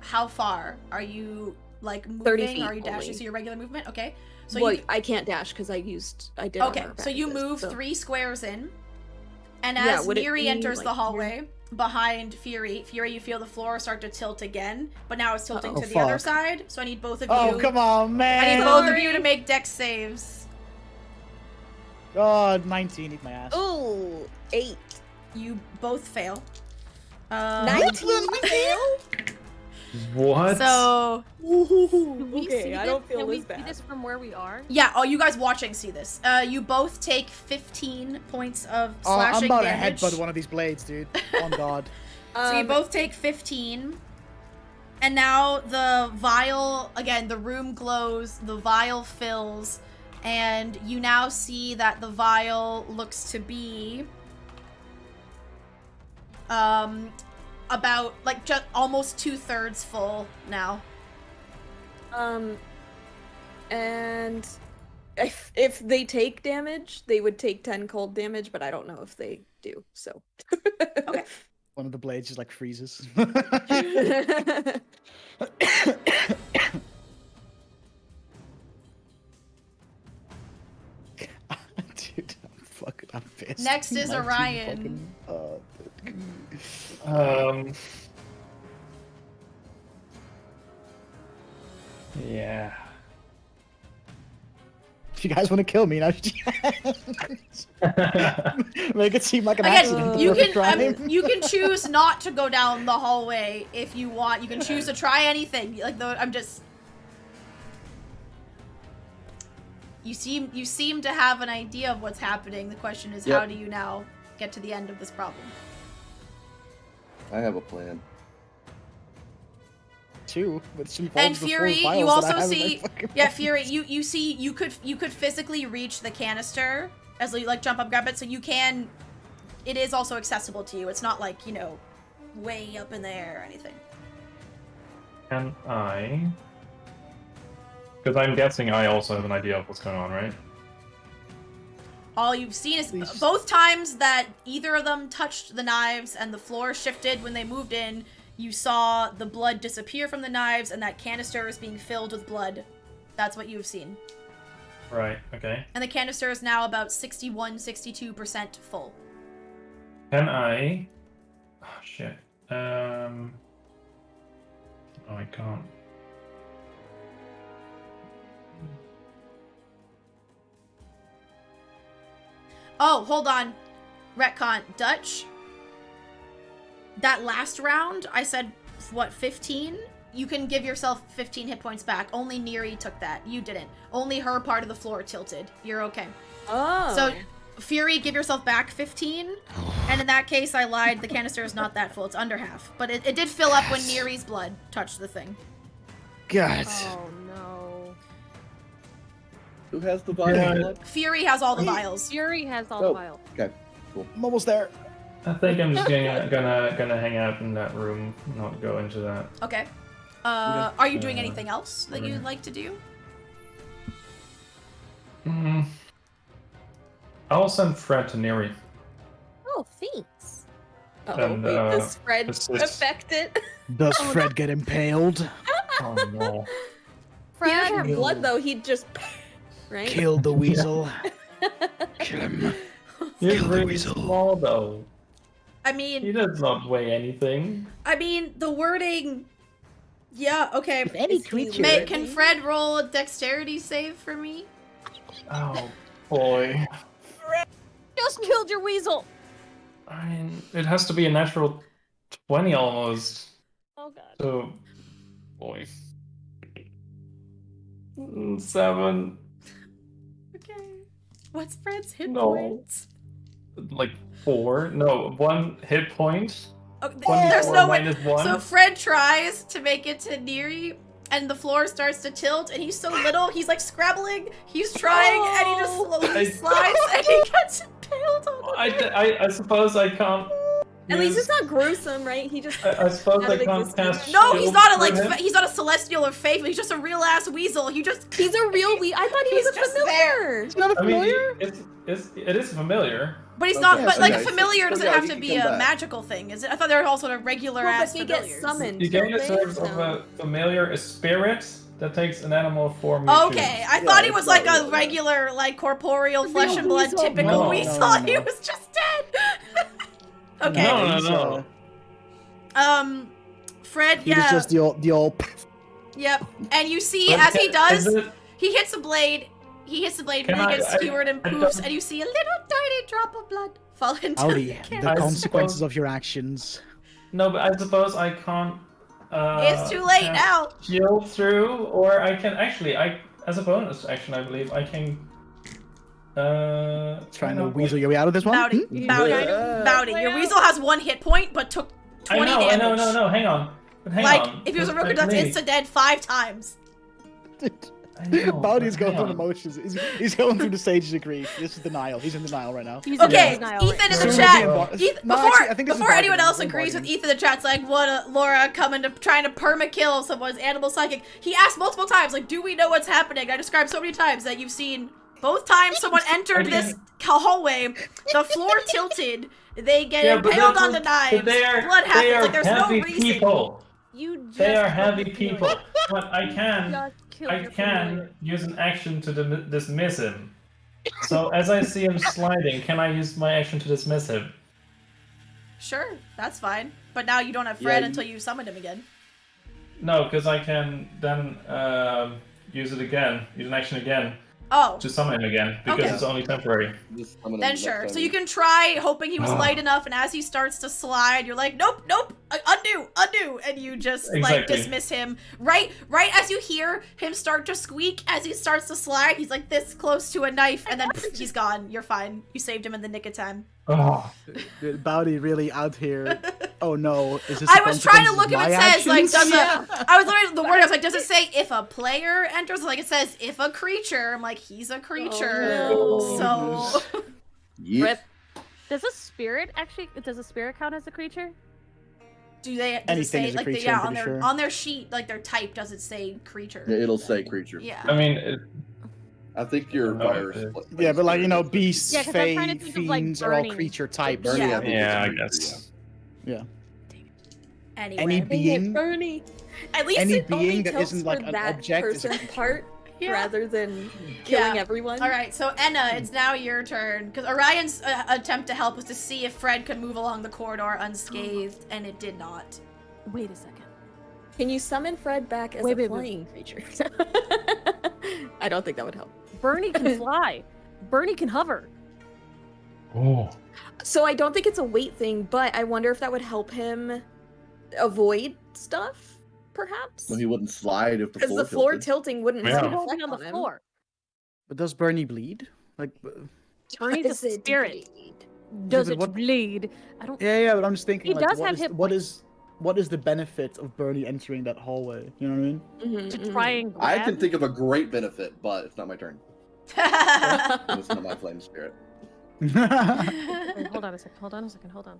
How far? Are you, like, moving? 30 feet Or are you dashing? only. So your regular movement? Okay. So well, I can't dash because I did Okay, Armor of so you Agathis, move so... 3 squares in. And as would it Neri be, enters like, the hallway, behind Fury, you feel the floor start to tilt again, but now it's tilting Uh-oh. to the other side, so I need both of you. Oh, come on, man! I need both of you to make dex saves. God, 19, eat my ass. Ooh, 8. You both fail. 19 fail? What? So, Can we Okay, see I this? don't feel Can we as see bad. this from where we are? yeah, you guys watching see this. You both take 15 points of Oh, I'm slashing about damage. to headbutt one of these blades, dude. On God. So you both take 15. And now the vial, again, the room glows, the vial fills, and you now see that the vial looks to be about, like, just almost 2/3 full now. And if they take damage, they would take 10 cold damage, but I don't know if they do, so. Okay. One of the blades just like freezes. Dude, I'm pissed. Next is 19 Orion. Yeah. If you guys want to kill me, now make it seem like an Again, accident. you perfect can crime. you can choose not to go down the hallway if you want. You can choose to try anything. Like, though, I'm just. You seem to have an idea of what's happening. The question is, Yep. how do you now get to the end of this problem? I have a plan. Too, which involves And the four Fury, vials you that I also have in my see, fucking yeah, body. Fury, you see, you could physically reach the canister as you like jump up, grab it, so you can. It is also accessible to you. It's not like, you know, way up in the air or anything. Can I? Because I'm guessing I also have an idea of what's going on, right? All you've seen is Please. both times that either of them touched the knives and the floor shifted when they moved in. You saw the blood disappear from the knives, and that canister is being filled with blood. That's what you've seen. Right, okay. And the canister is now about 61-62% full. Can I... Oh, shit. Oh, I can't. Oh, hold on. Retcon. Dutch? That last round, I said, what, 15? You can give yourself 15 hit points back. Only Neri took that. You didn't. Only her part of the floor tilted. You're okay. Oh. So, Fury, give yourself back 15. And in that case, I lied. The canister is not that full. It's under half. But it did fill up when Neri's blood touched the thing. God. Oh no. Who has the vial of blood? Fury has all the vials. Fury has all Oh. the vials. Okay, cool. I'm almost there. I think I'm just gonna hang out in that room, not go into that. Okay. Are you doing anything else that you'd like to do? I'll send Fred to Neri. Oh, thanks. And, Wait, does Fred it's- affect it? Does Fred get impaled? Oh no. He had her Fred. blood, though. He'd just... Right? Kill the weasel. Kill him. He's Kill the really weasel. small though. I He mean, does not weigh anything. the wording... Yeah, okay. If any creature... Can Fred roll a dexterity save for me? Oh boy. Just killed your weasel. I mean, it has to be a natural 20 almost. Oh god. So, boy. 7. What's Fred's hit No. points? Like 4? No, 1 hit point. Oh, 1 there's d4 no way. minus 1. So Fred tries to make it to Neri, and the floor starts to tilt, and he's so little, he's like scrabbling. He's trying, and he just slowly slides, and he gets impaled on the I suppose I can't. At least use- it's not gruesome, right? He just I suppose out I of can't existence. cast. No, he's shield not a for him. he's not a celestial or faithful. He's just a real ass weasel. He's He's a real I thought he He's was a just familiar. It's not a I mean, familiar. it is familiar. But he's Okay, not. so But like yeah, a familiar so doesn't yeah, have he to can be come a back. magical thing, is it? I thought there were also a regular Well, ass but he gets familiars. summoned. You get don't a they? sort of So- a familiar, a spirit that takes an animal form. you Okay, choose. I thought he it's was not like a real, regular, like corporeal, A flesh real and blood, weasel. typical No. weasel. No, no, He no. was just dead. Okay. No, He's, no. Fred, He was yeah, just the old. yep. And you see, But as he does, is it- he hits a blade. He hits the blade, Can really I- gets I- skewered and I poofs, don't- and you see a little tiny drop of blood fall into Howdy, the the canvas. consequences of your actions. No, but I suppose I can't. It's too late can't now. Shield through, or I can actually, as a bonus action, I believe I can. Trying to no, weasel your way out of this one. Bowdy, Hmm? Bowdy, Yeah. Bowdy. Your weasel has 1 hit point, but took 20 damage. I know, no, hang on. But hang Like, on. if he was a But Rooker, that's really, insta dead 5 times. I know, Bowdy's but going hang through on. emotions. He's going through the stages of grief. This is denial. He's in denial right now. He's Okay, in denial Ethan right in now. the Soon as chat. he embar- Ethan, No, before actually, I think this is before anyone bargaining. else This is agrees with bargaining. Ethan in the chat's like, what Laura coming to trying to perma kill someone's animal psychic. He asked multiple times, like, do we know what's happening? I described so many times that you've seen both times someone entered this hallway, the floor tilted, they get Yeah, but impaled that on the was- knives, but they are, blood they happens, are like there's no heavy reason. people. You just They are killed heavy your people. familiar. But I can Just killed your familiar. use an action to dismiss him. So as I see him sliding, can I use my action to dismiss him? Sure, that's fine. But now you don't have Yeah, Fred you- until you summoned him again. No, because I can then use it again, use an action again Oh, to summon him again because Okay. it's only temporary. Just summon him then next sure. time So you can try hoping he was light enough, and as he starts to slide, you're like, nope, undo, and you just like Exactly. dismiss him. Right as you hear him start to squeak, as he starts to slide, he's like this close to a knife, and then pff, he's gone. You're fine. You saved him in the nick of time. Oh, Dude, Bowdy really out here. Oh no, is this? I the was trying to consequences look of if it my says like actions? does I was literally the word I was like, does it say if a player enters? Like it says if a creature. I'm like, he's a creature. no. So Yeet. Rip. Does a spirit count as a creature? do they does it Anything say is a like creature, yeah I'm on pretty their sure. on their sheet, like their type, does it say creature? Yeah, it'll say creature. Yeah. I mean, I think your Oh, virus. okay. Yeah, but like beasts, Yeah, 'cause I'm trying fae, to think of, like, fiends are all burning. creature types. Burning, Yeah. I think, yeah, I is a creature, guess. Yeah. Anyway. Any Dang it, being, Bernie. At least any it only being that tilts isn't, like, for an that object is a person's part Yeah. rather than killing Yeah. everyone. All right, so Enna, it's now your turn because Orion's attempt to help was to see if Fred could move along the corridor unscathed, and it did not. Wait a second. Can you summon Fred back as Wait, a wait, flying creature? I don't think that would help. Bernie can fly. Bernie can hover. Oh. So I don't think it's a weight thing, but I wonder if that would help him avoid stuff, perhaps? So he wouldn't slide if the Because floor the floor tilted. tilting wouldn't Yeah. have He's an holding effect on the him. floor. but does Bernie bleed? Like, Bernie's a Does it spirit. bleed? Does but it what- bleed? I don't. yeah, but I'm just thinking. He like, does what have is- hit what is the benefit of Bernie entering that hallway? You know what I mean? Mhm, To mhm. try and I grab. can think of a great benefit, but it's not my turn. And it's not my flame spirit. Wait, hold on a second. Hold on.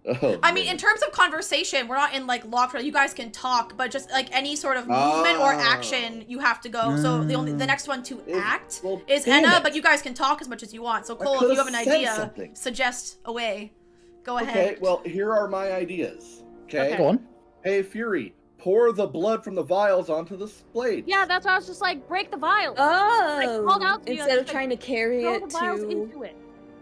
Oh, I mean, man. in terms of conversation, we're not in like locked. You guys can talk, but just like any sort of movement or action, you have to go. So the next one to act Well, is damn Enna, it. but you guys can talk as much as you want. So I Cole, if could've you have an said idea, something. suggest a way. Go ahead. Okay, well, here are my ideas. Okay? Okay. Go on. Hey, Fury, pour the blood from the vials onto the blade. Yeah, that's why I was just like, break the vial. Oh, called out to you, instead of like, trying to carry Throw it the vials to... into it.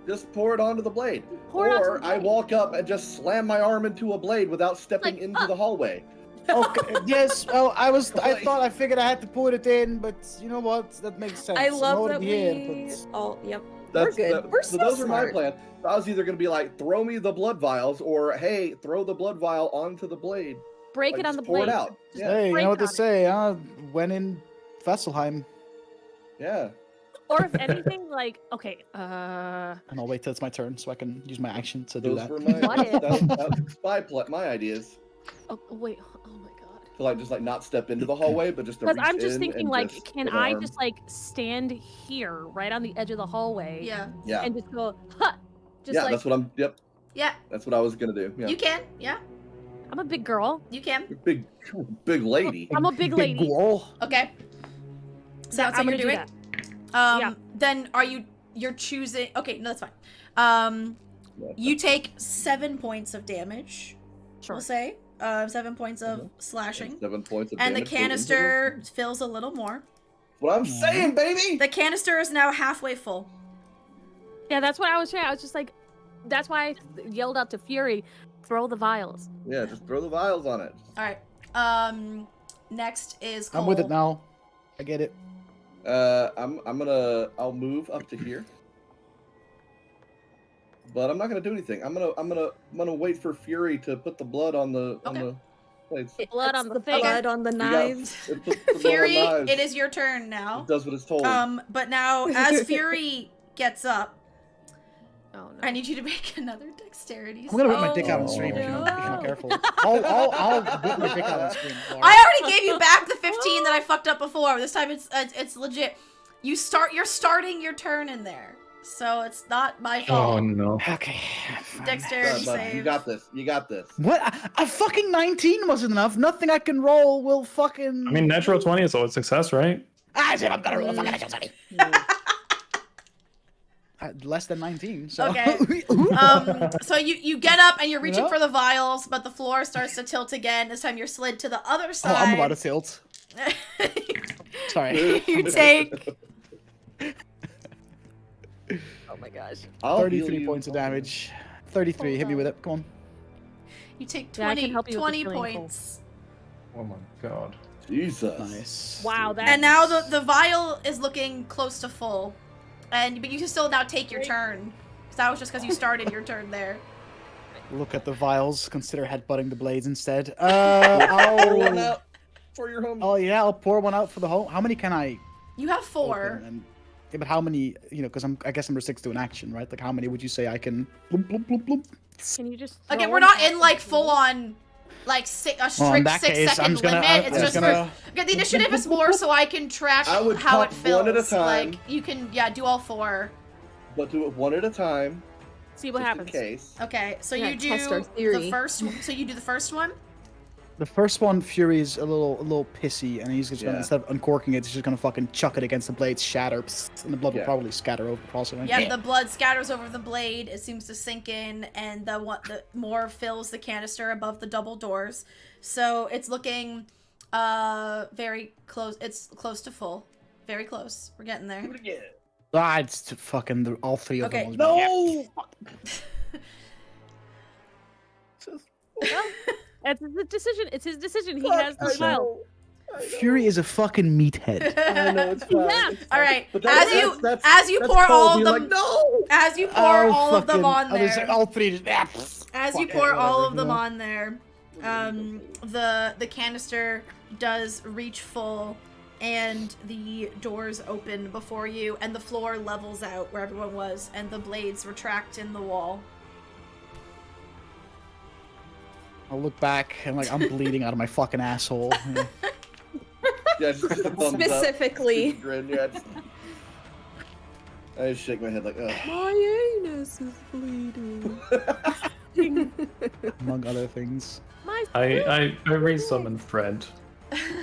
Just pour it onto the blade. Pour it onto Or the I blade. walk up and just slam my arm into a blade without stepping Like, into the hallway. Okay. Yes. Well, I figured I had to put it in, but you know what? That makes sense. I I'm love already that here, we but- all... Yep. That's, We're good. We're so those are my smart. plans. I was either going to be like, throw me the blood vials, or hey, throw the blood vial onto the blade. Break Like, it on just the pour blade. it out. Just Yeah. Hey, you break know what they on it. say, huh? When in Vasselheim. Yeah. Or if anything, like, okay, And I'll wait till it's my turn so I can use my action to do Those that. were my What if- that was my ideas. oh wait, oh my god. To like just like not step into the hallway, but just to Because reach I'm just in thinking, and like, just can put an I arm. just like stand here, right on the edge of the hallway, Yeah. Yeah. and just go, huh? Just Yeah, like, that's what I'm. Yep, Yeah. that's what I was gonna do. Yeah. You can. Yeah. I'm a big girl. You can. Big lady. I'm a big lady. girl. Okay. So that's I'm what you're gonna doing. do that. Yeah. Then you're choosing? Okay, no, that's fine. You take 7 points of damage. Sure. We'll say 7 points of slashing, 7 points of and the damage go into canister fills a little more. what I'm saying, baby. The canister is now halfway full. Yeah, that's what I was saying. I was just like, that's why I yelled out to Fury, throw the vials. Yeah, just throw the vials on it. All right. Next is Cole. I'm with it now. I get it. I'll move up to here. But I'm not gonna do anything. I'm gonna wait for Fury to put the blood on the plates. Blood on the thing. Blood on the knives. Fury, it is your turn now. It does what it's told. But now as Fury gets up, Oh no. I need you to make another dexterity. I'm gonna whip my dick out on stream if you're no. not careful. I'll whip my dick out on stream. I already gave you back the 15 that I fucked up before. This time it's legit. You're starting your turn in there, so it's not my fault. Oh no. Okay. fine. Dexterity Bud, save. you got this. You got this. What? A fucking 19 wasn't enough. Nothing I can roll will fucking. I mean, natural 20 is always success, right? I said I'm gonna roll a fucking natural 20. Less than 19. So. Okay. So you get up and you're reaching Yeah. for the vials, but the floor starts to tilt again. This time you're slid to the other Oh, side. I'm about to tilt. Sorry. You take Oh my gosh. I'll heal 33 you. points of damage. 33. Hit me with it. Come on. you take Yeah, I can 20, help you with 20 the healing points. Oh my god. Jesus. Nice. Wow, that. And now the vial is looking close to full. But you can still now take your turn. Because that was just because you started your turn there. Look at the vials. Consider headbutting the blades instead. Pour one I'll. out for your home. Oh yeah, I'll pour one out for the home. How many can I? You have 4. Open and... Yeah, but how many? You know, because I guess number 6 to an action, right? Like how many would you say I can? Bloop, bloop, bloop, bloop. Can you just? Again, throw we're them not back in like to me? full on, like a Well, in strict that 6 case, I'm second just gonna. limit. It's just gonna. okay. The initiative is more so I can track I would how it pop fills. one at a time. Like you can, do all 4. But do it one at a time. See what just happens. In case. Okay, so Yeah, you do test our the theory. first. So you do the first one. The first one, Fury's a little pissy, and he's just gonna, Yeah. instead of uncorking it, he's just gonna fucking chuck it against the blade, shatter, psst, and the blood will Yeah. probably scatter over across it. Right? Yeah, the blood scatters over the blade. It seems to sink in, and the more fills the canister above the double doors. So it's looking very close. It's close to full. Very close. We're getting there. Ah, it's fucking all 3 of Okay. them. No. Well, it's his decision. It's his decision. He Fuck, has the I vial. know. I know. Fury is a fucking meathead. I know it's fine. Yeah. It's fine. All right. But As you that's pour Cole all of being them, like, no. as you pour all of them fucking- on I was- there. all 3 just. As you fuck it, pour all whatever, of them you know. on there, the canister does reach full, and the doors open before you, and the floor levels out where everyone was, and the blades retract in the wall. I'll look back and like I'm bleeding out of my fucking asshole. Yeah. Yeah, just a thumbs up. Specifically. Just a grin, yeah, I just shake my head like, ugh. My anus is bleeding. Among other things. My I re-summon Fred.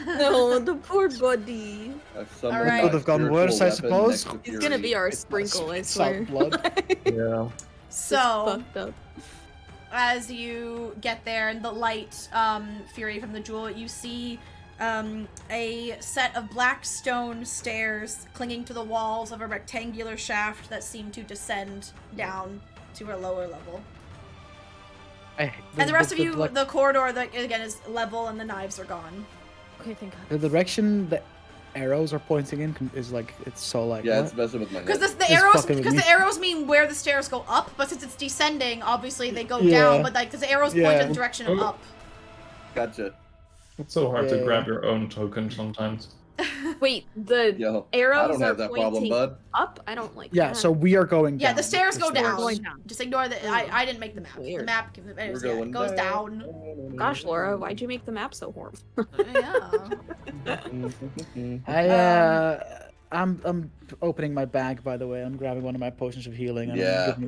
No, the poor buddy. I've summoned All right. my Could have gone spiritual worse, I weapon suppose. next to He's gonna be Fury. our It's sprinkle, I spits out swear. blood. Yeah. So, Fucked up. as you get there and the light, Fury from the jewel, you see a set of black stone stairs clinging to the walls of a rectangular shaft that seem to descend down to a lower level. And the rest of you, like, the corridor, that again is level, and the knives are gone. Okay, thank God. the direction the arrows are pointing in is like it's so like. Yeah, what? it's messing with my head. Because the It's arrows, fucking with because me. the arrows mean where the stairs go up, but since it's descending, obviously they go Yeah. down. But like, because the arrows point Yeah. in the direction of up. Gotcha. It's so hard to Yeah. grab your own token sometimes. Wait, the Yo, arrows I don't are have that problem, pointing bud. up? I don't like Yeah, that. so we are going down. Yeah, the stairs go down. Going down. Just ignore the. I didn't make the map. The Weird. map We're anyways, going it goes down. Gosh, Laura, why'd you make the map so horrible? Yeah. I'm opening my bag, by the way. I'm grabbing one of my potions of healing and Yeah. I'm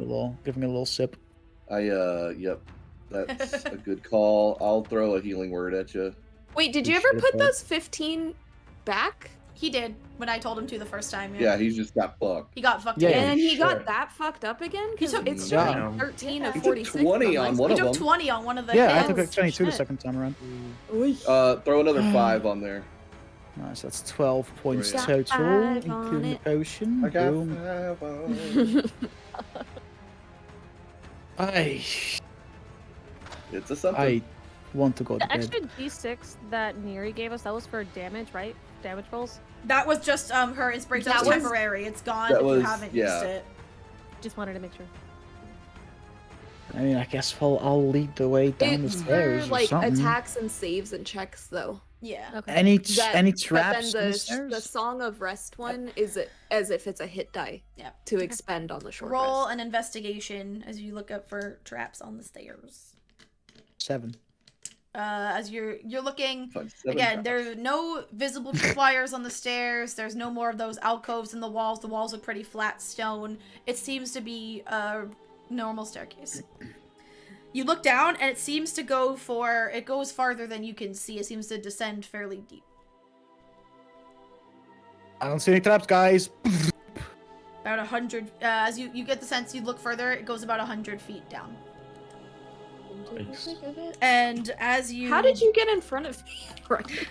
giving it a little sip. Yep. That's a good call. I'll throw a healing word at you. Wait, did you You ever should've put said. those 15 back? He did when I told him to the first time. Yeah, he just got fucked. He got fucked. Yeah. again. And he shit. got that fucked up again? He Because took- it's Yeah. showing 13 of He took 46. 20 on one He of took them. 20 on one of the Yeah, I hits. took a 22 the shit. second time around. Throw another 5 on there. Nice, that's 12 points Got total, 5 on including the it. potion. I got Boom. 5 on. It's a something. I want to go to The bed. extra D6 that Neri gave us, that was for damage, right? Damage rolls. That was just her inspiration. That That was was- temporary. It's gone that if you was- haven't yeah. used it. Just wanted to make sure. I mean, I guess I'll lead the way down the It's stairs for, or like, something. attacks and saves and checks, though. Yeah. Okay. Any That- any But traps on then the the stairs? Song of Rest one is as if it's a hit die Yeah. to expend on the short Roll rest. an investigation as you look up for traps on the stairs. 7. As you're looking Find 7 again, traps. there are no visible tripwires on the stairs. There's no more of those alcoves in the walls. The walls look pretty flat stone. It seems to be a normal staircase. You look down and it seems to it goes farther than you can see. It seems to descend fairly deep. I don't see any traps, guys. About 100, as you get the sense, you look further, it goes about 100 feet down. Yikes. And as you... How did you get in front of me? Right.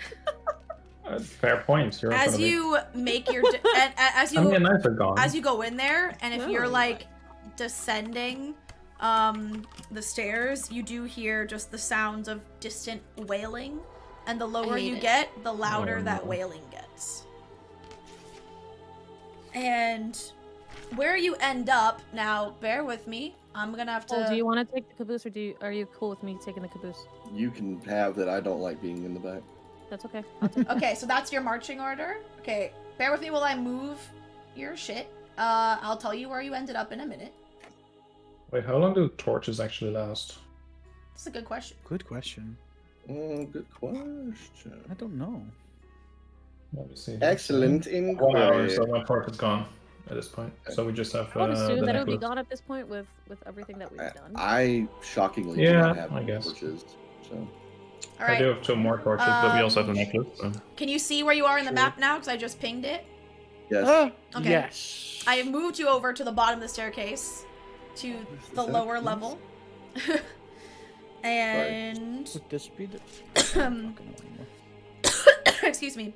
Fair point. You're in front As of me. you make your... and, as you... I mean, knives are gone. As you go in there, and if you're Oh. like descending the stairs, you do hear just the sounds of distant wailing, and the lower hate you it. get, the louder Oh, that no. wailing gets. And where you end up, now bear with me, I'm gonna have to... Oh, do you want to take the caboose, or are you cool with me taking the caboose? You can have that. I don't like being in the back. That's okay. I'll take that. Okay, so that's your marching order. Okay, bear with me while I move your shit. I'll tell you where you ended up in a minute. Wait, how long do torches actually last? That's a good question. Good question. Oh, good question. I don't know. Let me see. Excellent 1 hour, inquiry. so my torch is gone at this point. So we just have I would assume the that it would be necklace. gone at this point with everything that we've done. I shockingly do Yeah, not have I any guess. torches. So All I right. do have 2 more torches, but we also have the necklace. So. Can you see where you are in the Sure. map now? Because I just pinged it. yes. Okay. Yes. I have moved you over to the bottom of the staircase, to the that, lower please? level. And Would this be the... excuse me.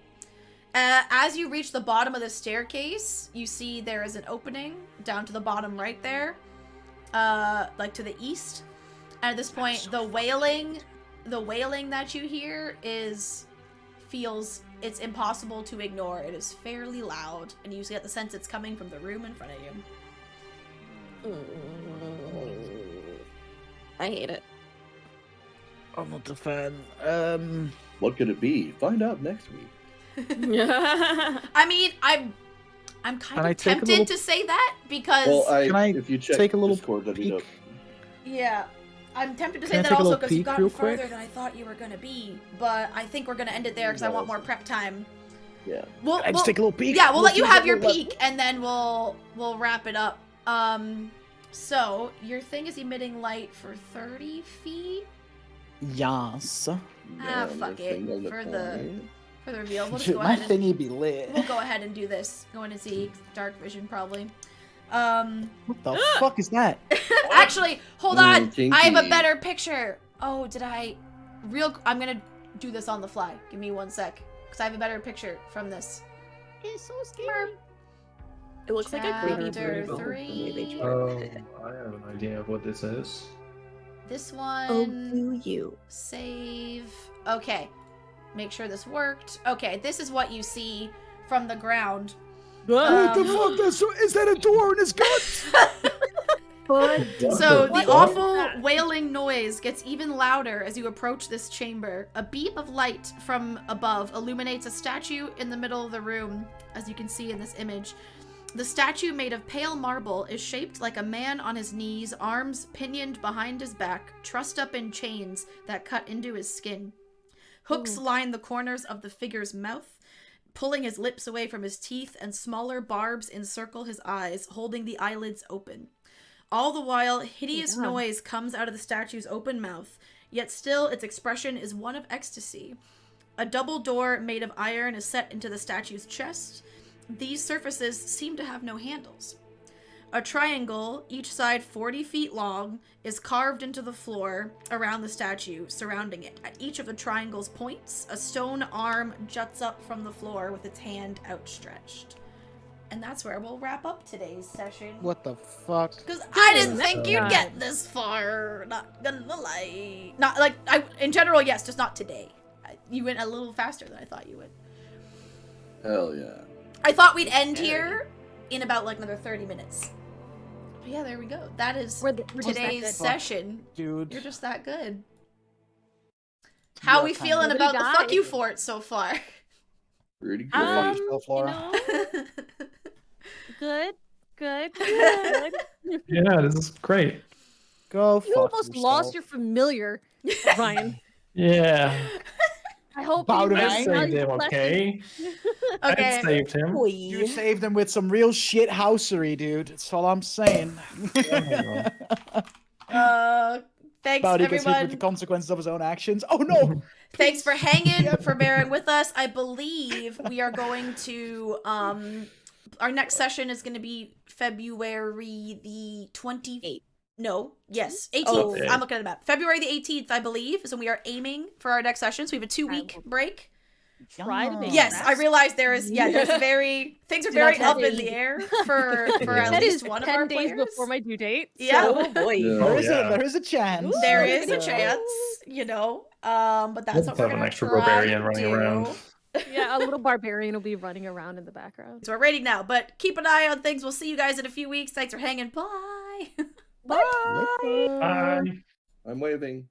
As you reach the bottom of the staircase, you see there is an opening down to the bottom right there, like to the east. And at this point, the wailing that you hear feels it's impossible to ignore. It is fairly loud, and you get the sense it's coming from the room in front of you. I hate it. I'm not a fan. What could it be? Find out next week. I mean, I'm Can kind I of take a tempted little- to say that because Well, Can I if you check take a little Discord, that'd be peek? dope. yeah, I'm tempted to Can say I that take a also little because you've peek gotten real further quick? than I thought you were gonna be. But I think we're gonna end it there because I want more prep time. Yeah. We'll, I just take a little peek. yeah, we'll let you see have what your we're peek and then we'll wrap it up. So your thing is emitting light for 30 feet. Yes. Ah, fuck it. For the reveal, we'll just go My ahead and thingy be lit. we'll go ahead and do this. Go in and see dark vision probably. What the fuck is that? Actually, hold on. Kinky. I have a better picture. Oh, did I? I'm gonna do this on the fly. Give me 1 sec, because I have a better picture from this. It's so scary. It looks like a creepy Chapter bird. 3. Oh, I have an idea of what this is. This one. Oh, do you? Save. Okay. Make sure this worked. Okay, this is what you see from the ground. What the fuck? Is that a door in his guts? So What the the awful fuck? wailing noise gets even louder as you approach this chamber. A beam of light from above illuminates a statue in the middle of the room, as you can see in this image. The statue, made of pale marble, is shaped like a man on his knees, arms pinioned behind his back, trussed up in chains that cut into his skin. Hooks line the corners of the figure's mouth, pulling his lips away from his teeth, and smaller barbs encircle his eyes, holding the eyelids open. All the while, hideous noise comes out of the statue's open mouth, yet still its expression is one of ecstasy. A double door made of iron is set into the statue's chest. These surfaces seem to have no handles. A triangle, each side 40 feet long, is carved into the floor around the statue, surrounding it. At each of the triangle's points, a stone arm juts up from the floor with its hand outstretched. And that's where we'll wrap up today's session. What the fuck? Because I didn't think you'd get this far. Not gonna lie. Not like in general, yes, just not today. You went a little faster than I thought you would. Hell yeah. I thought we'd end here in about like another 30 minutes. But yeah, there we go. That is We're just that today's good. session. Dude. You're just that good. How are we kind feeling of. about the Nobody fuck you died. fort so far? Pretty good. Fuck yourself, You Laura. know, good. Yeah, this is great. Go You fuck almost yourself. lost your familiar, Ryan. Yeah. I hope About you it, I Ryan. now saved you him, left okay? Okay. I saved him. You saved him with some real shit housery, dude. That's all I'm saying. Thanks Bowdy gets hit with the everyone. consequences of his own actions. Oh no! Thanks for hanging, for bearing with us. I believe we are going to our next session is going to be February the 28th. No, yes, 18th. Oh. I'm looking at the map. February the 18th, I believe, is when we are aiming for our next session. So we have a 2-week break. Try to make Yes, I That's- realize there's things are very up in the air for Yeah. at That least is one of 10 our days players. before my due date. Yeah. so- Oh boy. Yeah. There is yeah. there is a chance. There is a Uh, chance, you know. But that's Let's what we're have gonna an extra try barbarian to running do. around. Yeah, a little barbarian will be running around in the background. So we're rating now, but keep an eye on things. We'll see you guys in a few weeks. Thanks for hanging. Bye. Bye. Bye. I'm waving.